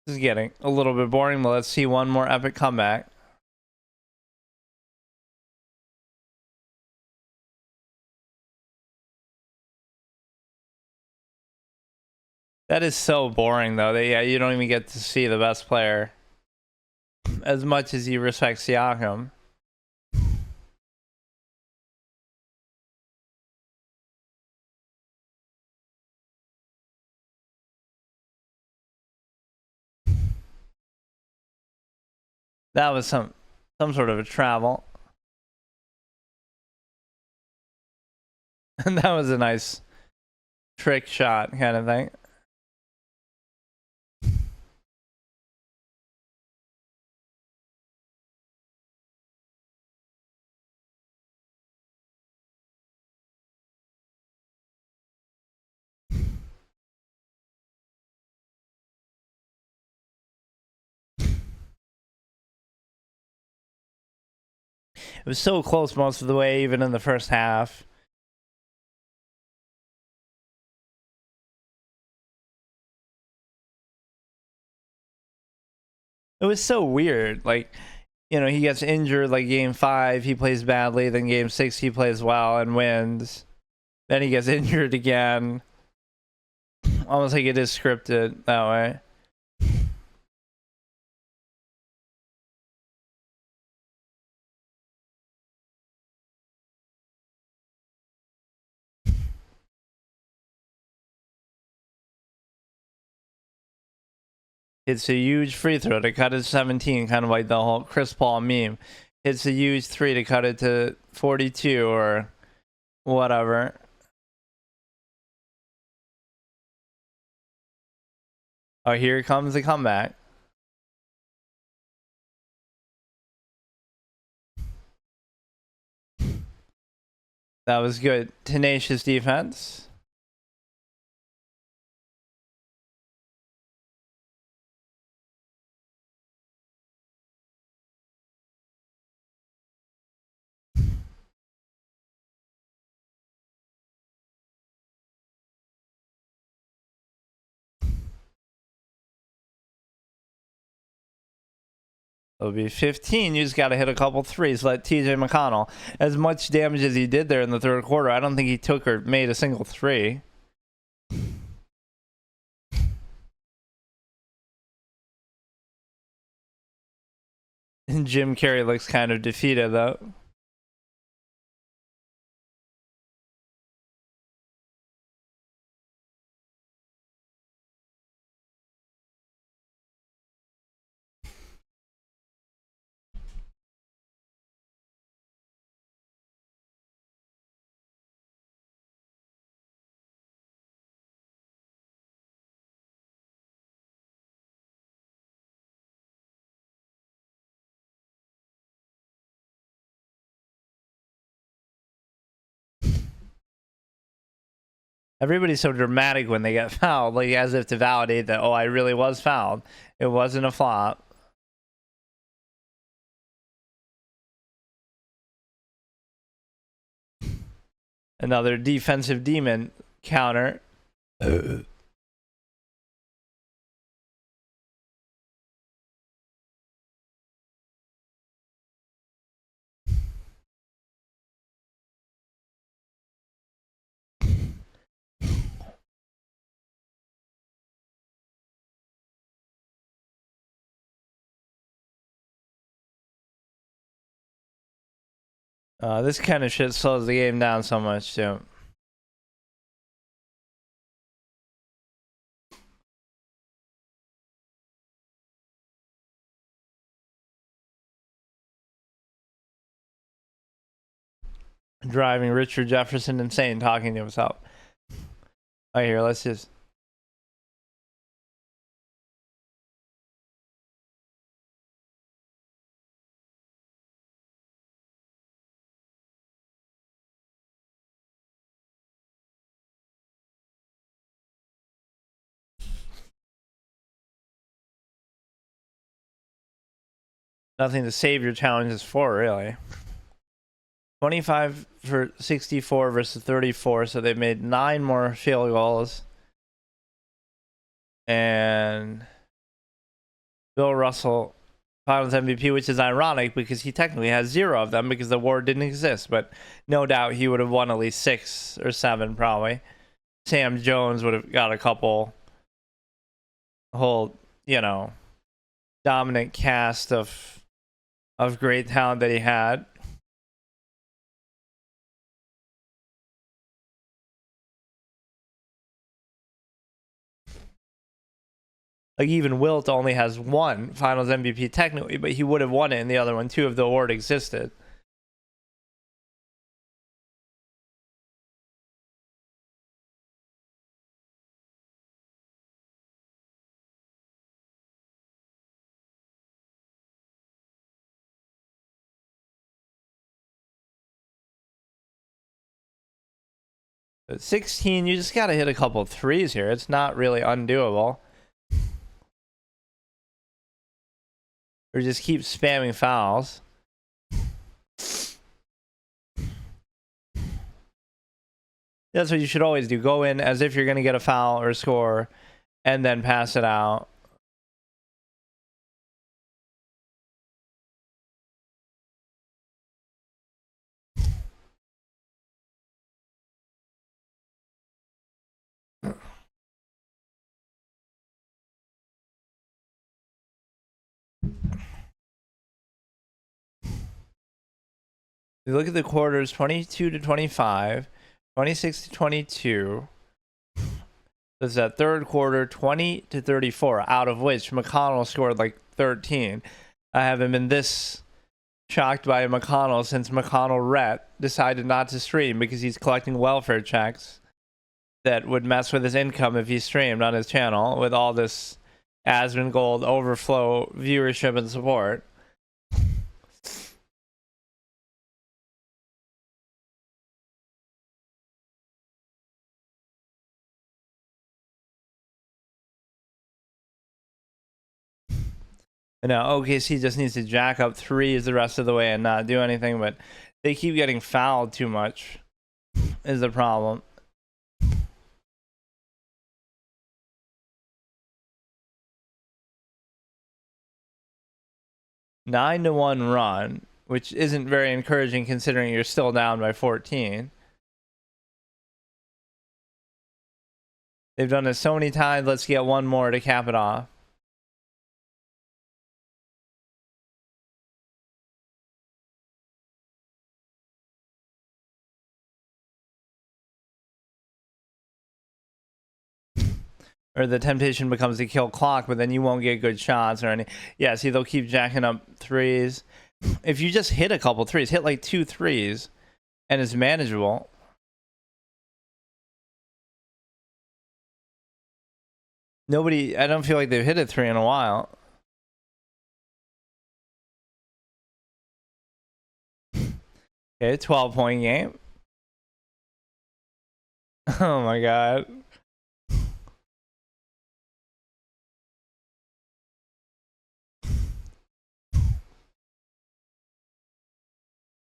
this is getting a little bit boring, but let's see one more epic comeback. That is so boring, though. That, yeah, you don't even get to see the best player as much as you respect Siakam. That was some sort of a travel. And that was a nice trick shot kind of thing. It was so close most of the way, even in the first half. It was so weird. Like, you know, he gets injured like game 5, he plays badly. Then game 6, he plays well and wins. Then he gets injured again. Almost like it is scripted that way. It's a huge free throw to cut it to 17, kind of like the whole Chris Paul meme. It's a huge 3 to cut it to 42 or whatever. Oh, here comes the comeback. That was good. Tenacious defense. It'll be 15. You just got to hit a couple threes. Let TJ McConnell, as much damage as he did there in the third quarter, I don't think he took or made a single three. And Jim Carrey looks kind of defeated, though. Everybody's so dramatic when they get fouled, like as if to validate that, oh, I really was fouled. It wasn't a flop. Another defensive demon counter. This kind of shit slows the game down so much, too. Driving Richard Jefferson insane talking to himself. All right, here, let's just... Nothing to save your challenges for, really. 25 for 64 versus 34, so they've made 9 more field goals. And Bill Russell, Finals MVP, which is ironic because he technically has 0 of them because the award didn't exist, but no doubt he would have won at least 6 or 7 probably. Sam Jones would have got a couple. A whole, you know, dominant cast of great talent that he had. Like, even Wilt only has 1 Finals MVP technically, but he would have won it in the other one too if the award existed. At 16, you just got to hit a couple of threes here. It's not really undoable. Or just keep spamming fouls. That's what you should always do. Go in as if you're going to get a foul or score, and then pass it out. You look at the quarters 22 to 25, 26 to 22. This is that third quarter 20 to 34, out of which McConnell scored like 13. I haven't been this shocked by McConnell since McConnell Rhett decided not to stream because he's collecting welfare checks that would mess with his income if he streamed on his channel with all this Asmongold overflow viewership and support. You know, OKC just needs to jack up threes the rest of the way and not do anything, but they keep getting fouled too much is the problem. – 9-1 run, which isn't very encouraging considering you're still down by 14. They've done this so many times. Let's get one more to cap it off. Or the temptation becomes to kill clock, but then you won't get good shots or any. Yeah, see, they'll keep jacking up threes. If you just hit a couple threes, hit like 2 threes, and it's manageable. Nobody, I don't feel like they've hit a 3 in a while. Okay, 12-point game. Oh my god.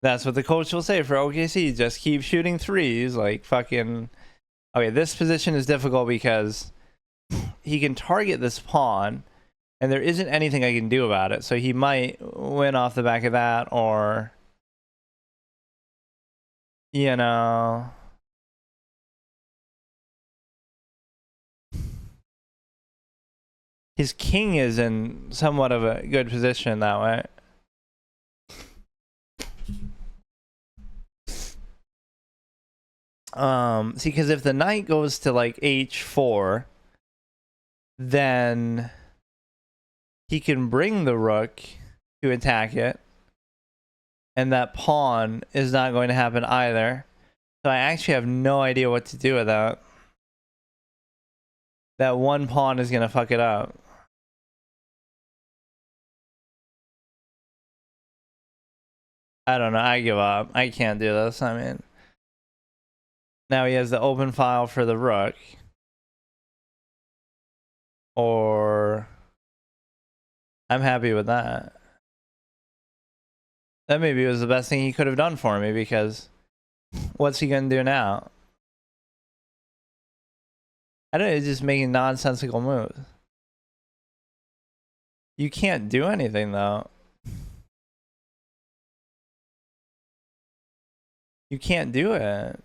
That's what the coach will say for OKC. Just keep shooting threes, like fucking. Okay, this position is difficult because he can target this pawn, and there isn't anything I can do about it. So he might win off the back of that, or you know. His king is in somewhat of a good position that way. See, because if the knight goes to like h4, then he can bring the rook to attack it, and that pawn is not going to happen either. So I actually have no idea what to do with that. That one pawn is going to fuck it up. I don't know. I give up. I can't do this. I mean, now he has the open file for the rook. Or I'm happy with that. That maybe was the best thing he could have done for me, because what's he gonna do now? I don't know, he's just making nonsensical moves. You can't do anything though. You can't do it.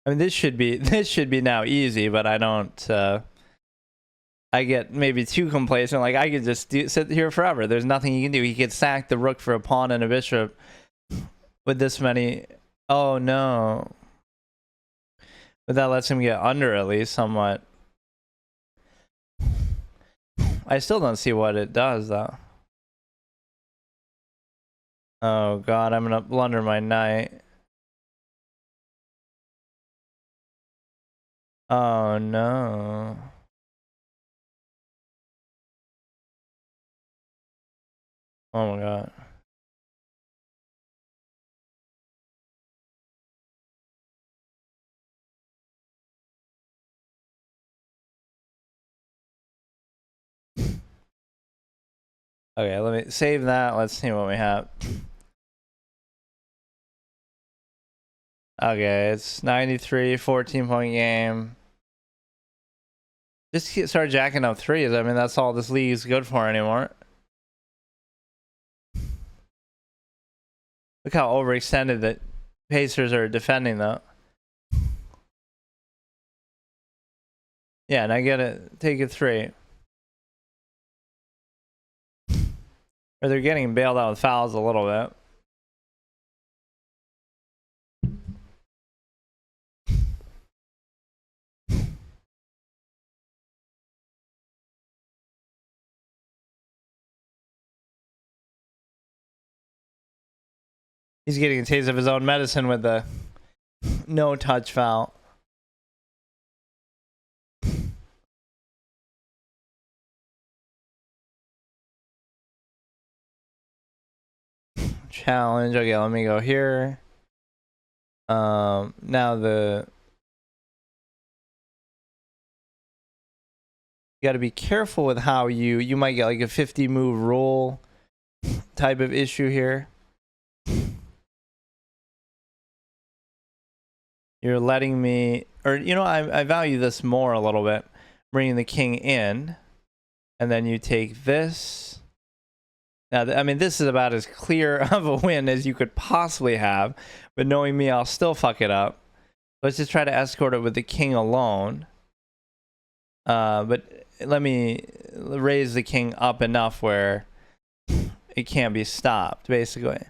I mean, this should be now easy, but I don't. I get maybe too complacent. Like I could just sit here forever. There's nothing he can do. He could sack the rook for a pawn and a bishop with this many. Oh no! But that lets him get under at least somewhat. I still don't see what it does though. Oh god, I'm gonna blunder my knight. Oh no. Oh my god. Okay, let me save that. Let's see what we have. Okay, it's 93, 14-point game. Just start jacking up threes. I mean, that's all this league's good for anymore. Look how overextended the Pacers are defending, though. Yeah, and I get it. Take a three. Or they're getting bailed out with fouls a little bit. He's getting a taste of his own medicine with the no touch foul. Challenge. Okay, let me go here. Now you got to be careful with how you might get like a 50 move rule type of issue here. You're letting me, or you know, I value this more a little bit, bringing the king in, and then you take this. Now, I mean, this is about as clear of a win as you could possibly have, but knowing me, I'll still fuck it up. Let's just try to escort it with the king alone. But let me raise the king up enough where it can't be stopped, basically.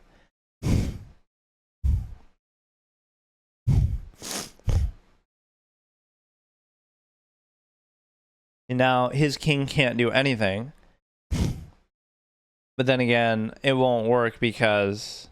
And now his king can't do anything. But then again, it won't work because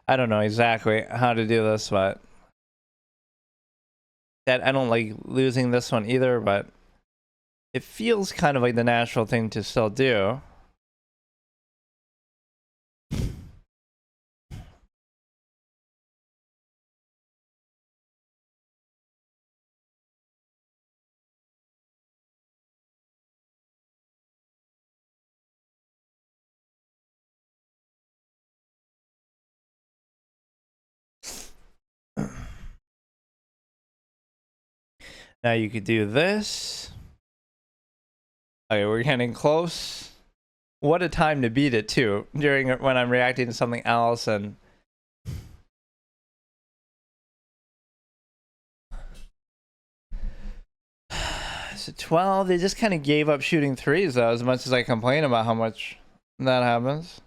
I don't know exactly how to do this, but that I don't like losing this one either, but it feels kind of like the natural thing to still do. Now you could do this. Okay, we're getting close. What a time to beat it too, during when I'm reacting to something else. And so 12, they just kind of gave up shooting threes though, as much as I complain about how much that happens.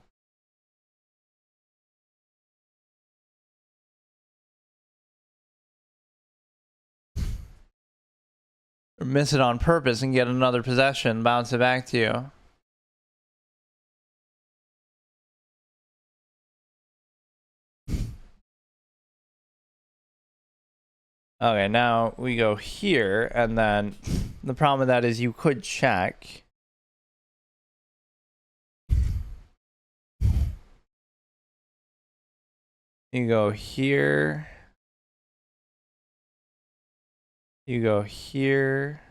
Or miss it on purpose and get another possession, bounce it back to you. Okay, now we go here, and then the problem with that is you could check. You go here. You go here.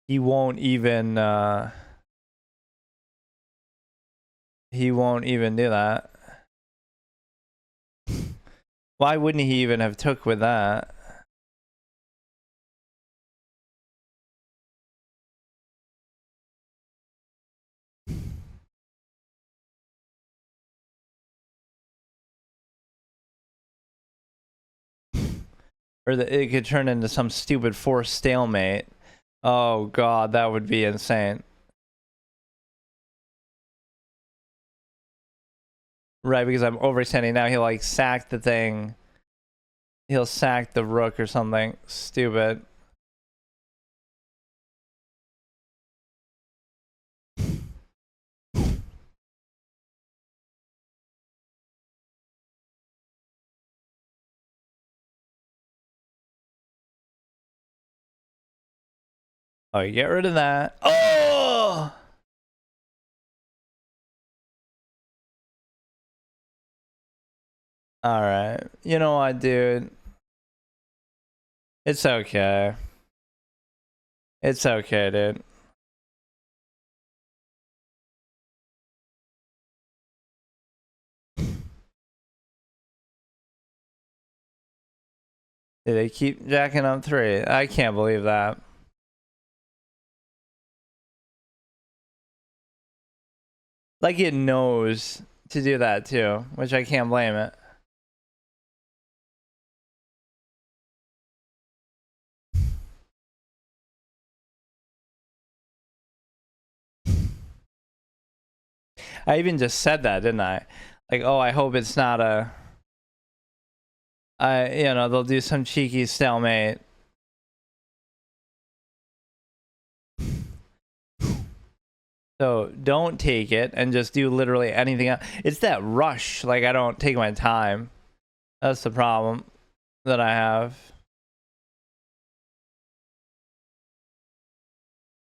He won't even do that. Why wouldn't he even have took with that? Or it could turn into some stupid forced stalemate. Oh god, that would be insane. Right, because I'm overextending now. He'll like sack the thing. He'll sack the rook or something stupid. Oh, you get rid of that. Oh! Alright. You know what, dude? It's okay. It's okay, dude. Did they keep jacking up 3? I can't believe that. Like it knows to do that too, which I can't blame it. I even just said that, didn't I? Like, oh, I hope it's not a... you know, they'll do some cheeky stalemate. So don't take it and just do literally anything else. It's that rush. Like, I don't take my time. That's the problem that I have.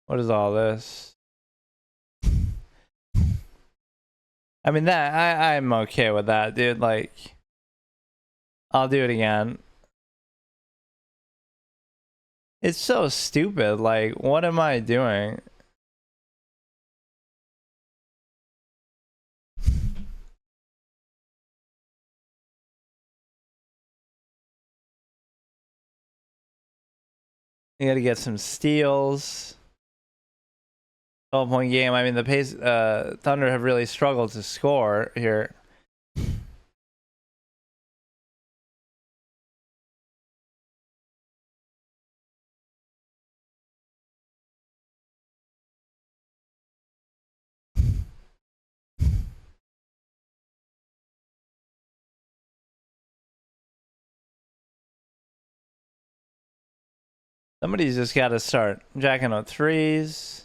What is all this? I mean, that I'm okay with that, dude. Like, I'll do it again. It's so stupid. Like, what am I doing? You gotta get some steals. 12-point game. I mean, the pace. Thunder have really struggled to score here. Somebody's just got to start jacking up 3s.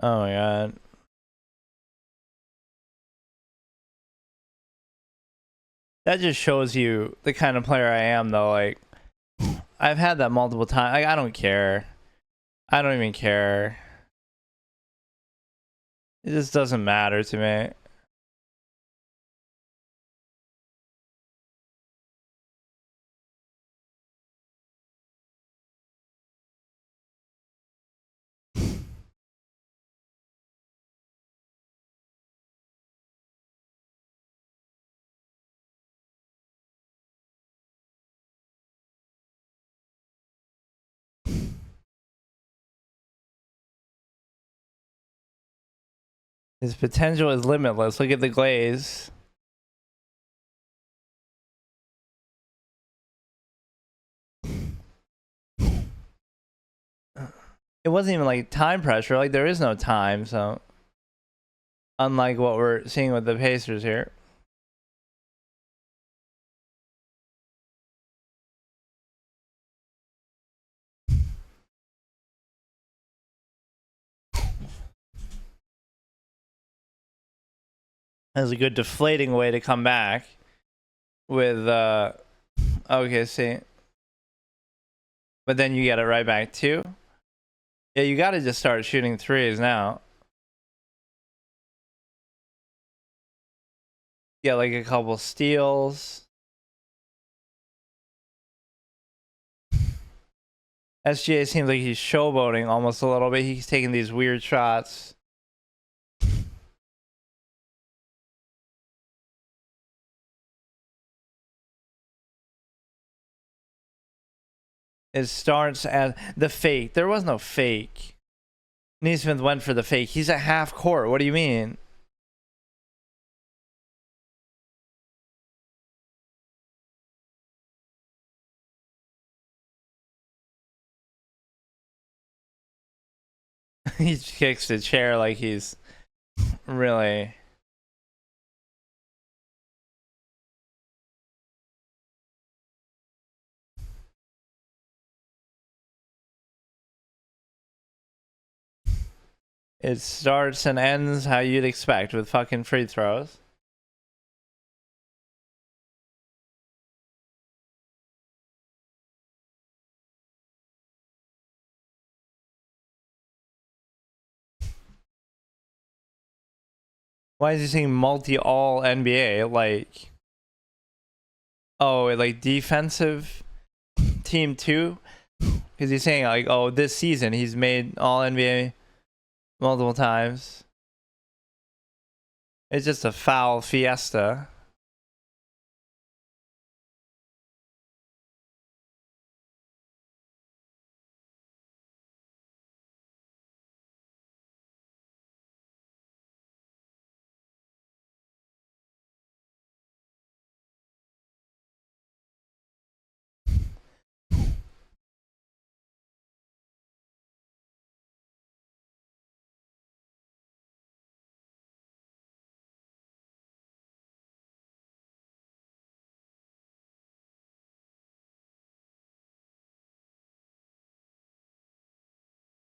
Oh my god. That just shows you the kind of player I am, though. Like, I've had that multiple times. Like, I don't care. I don't even care. It just doesn't matter to me. His potential is limitless. Look at the glaze. It wasn't even like time pressure. Like, there is no time, so unlike what we're seeing with the Pacers here. That's a good deflating way to come back with okay, see. But then you get it right back too. Yeah, you got to just start shooting 3s now. Get like a couple steals. SGA seems like he's showboating almost a little bit. He's taking these weird shots. It starts as the fake. There was no fake. Neesmith went for the fake. He's at half court. What do you mean? He kicks the chair like he's really... It starts and ends how you'd expect with fucking free throws. Why is he saying multi-all NBA? Like, oh, like defensive team too? Because he's saying like, oh, this season he's made all NBA multiple times. It's just a foul fiesta.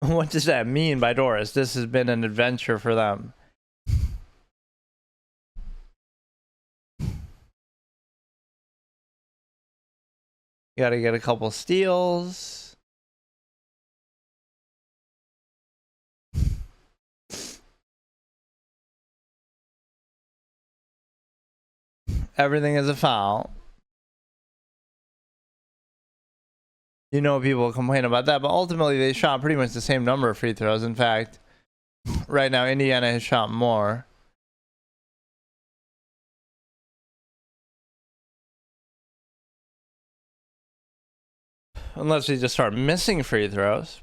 What does that mean by Doris? This has been an adventure for them. Gotta get a couple steals. Everything is a foul. You know, people complain about that, but ultimately they shot pretty much the same number of free throws. In fact, right now Indiana has shot more. Unless we just start missing free throws.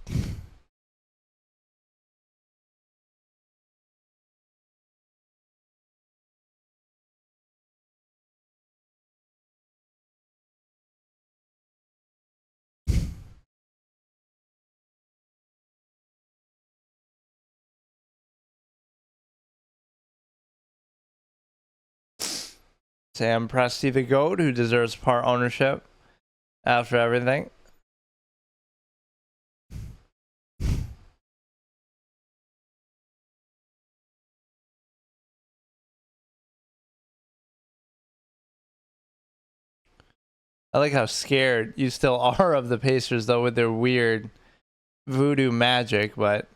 Sam Presti the GOAT, who deserves part ownership after everything. I like how scared you still are of the Pacers, though, with their weird voodoo magic, but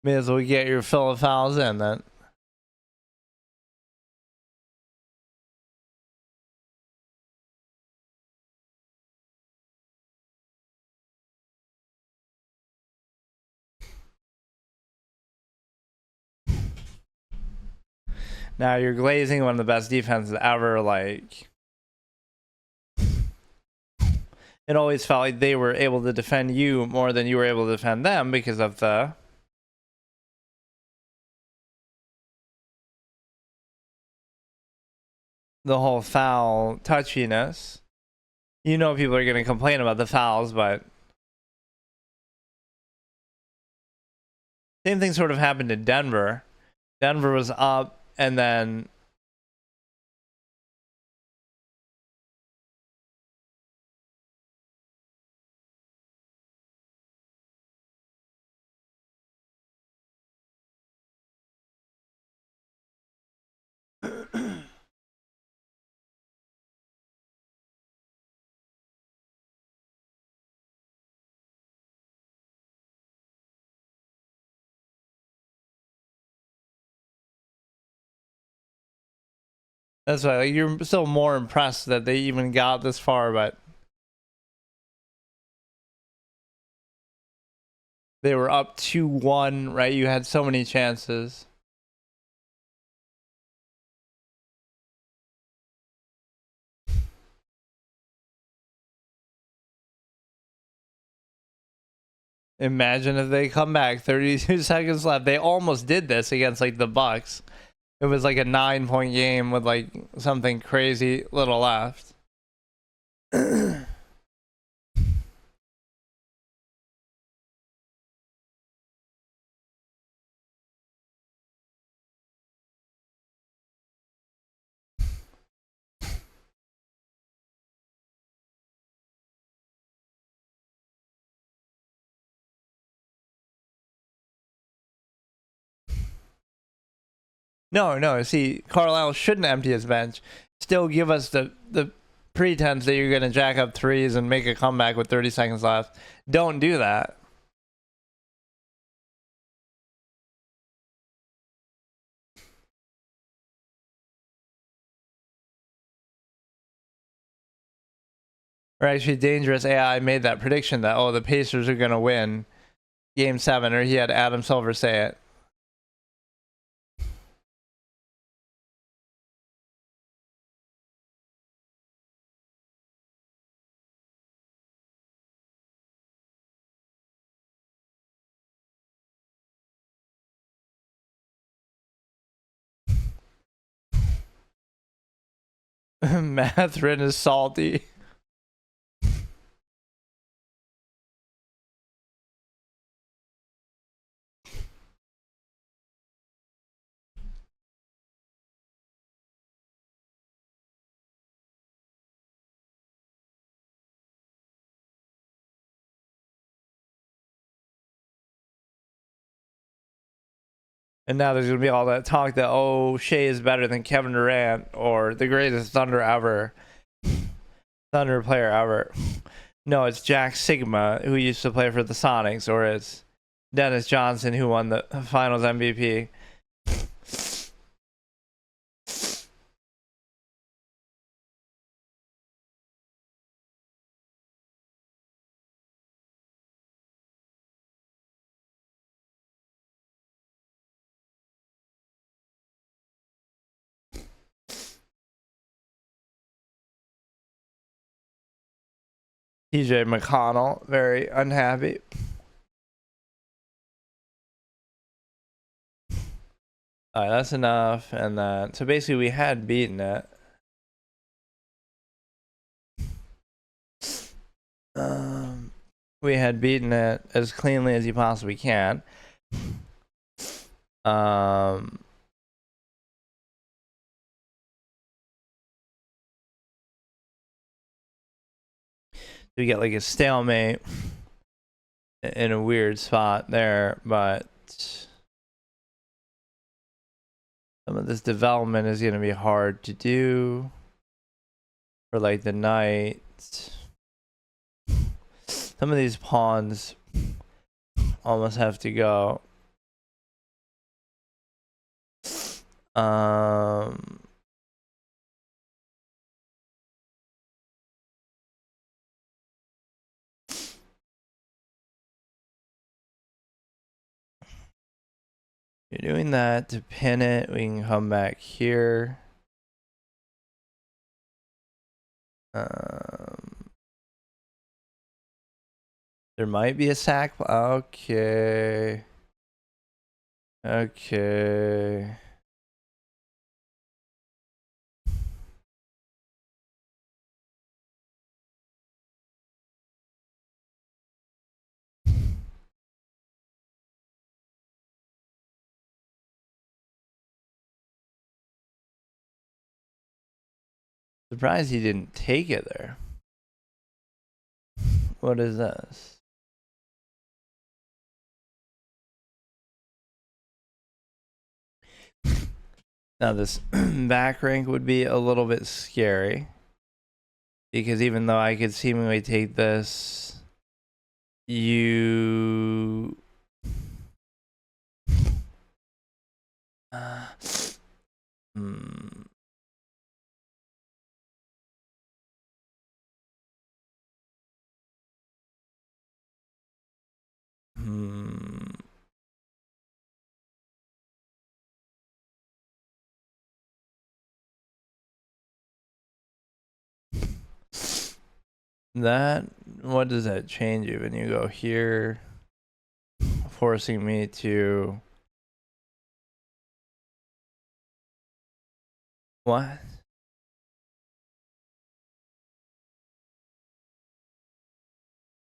may as well get your fill of fouls in then. Now you're glazing one of the best defenses ever. Like, it always felt like they were able to defend you more than you were able to defend them because of the whole foul touchiness. You know, people are going to complain about the fouls, but same thing sort of happened in Denver. Denver was up, and then that's why, like, you're still more impressed that they even got this far, but they were up 2-1, right? You had so many chances. Imagine if they come back, 32 seconds left. They almost did this against like the Bucks. It was like a 9-point game with like something crazy little left. No. See, Carlisle shouldn't empty his bench. Still give us the pretense that you're going to jack up threes and make a comeback with 30 seconds left. Don't do that. Or actually, Dangerous AI made that prediction that, oh, the Pacers are going to win Game 7, or he had Adam Silver say it. Matherin is salty. And now there's going to be all that talk that, oh, Shea is better than Kevin Durant or the greatest Thunder player ever. No, it's Jack Sigma, who used to play for the Sonics, or it's Dennis Johnson, who won the Finals MVP. TJ McConnell, very unhappy. All right, that's enough. And then, so basically, we had beaten it. We had beaten it as cleanly as you possibly can. We get like a stalemate in a weird spot there, but some of this development is going to be hard to do for like the knight. Some of these pawns almost have to go. You're doing that to pin it. We can come back here. There might be a sack. Okay. Okay. Surprised he didn't take it there. What is this? Now this back rank would be a little bit scary, because even though I could seemingly take this, you that, what does that change you when you go here, forcing me to what?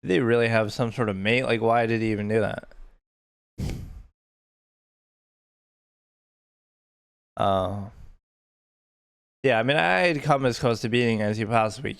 Did they really have some sort of mate? Like, why did he even do that? Yeah, I mean, I'd come as close to beating as you possibly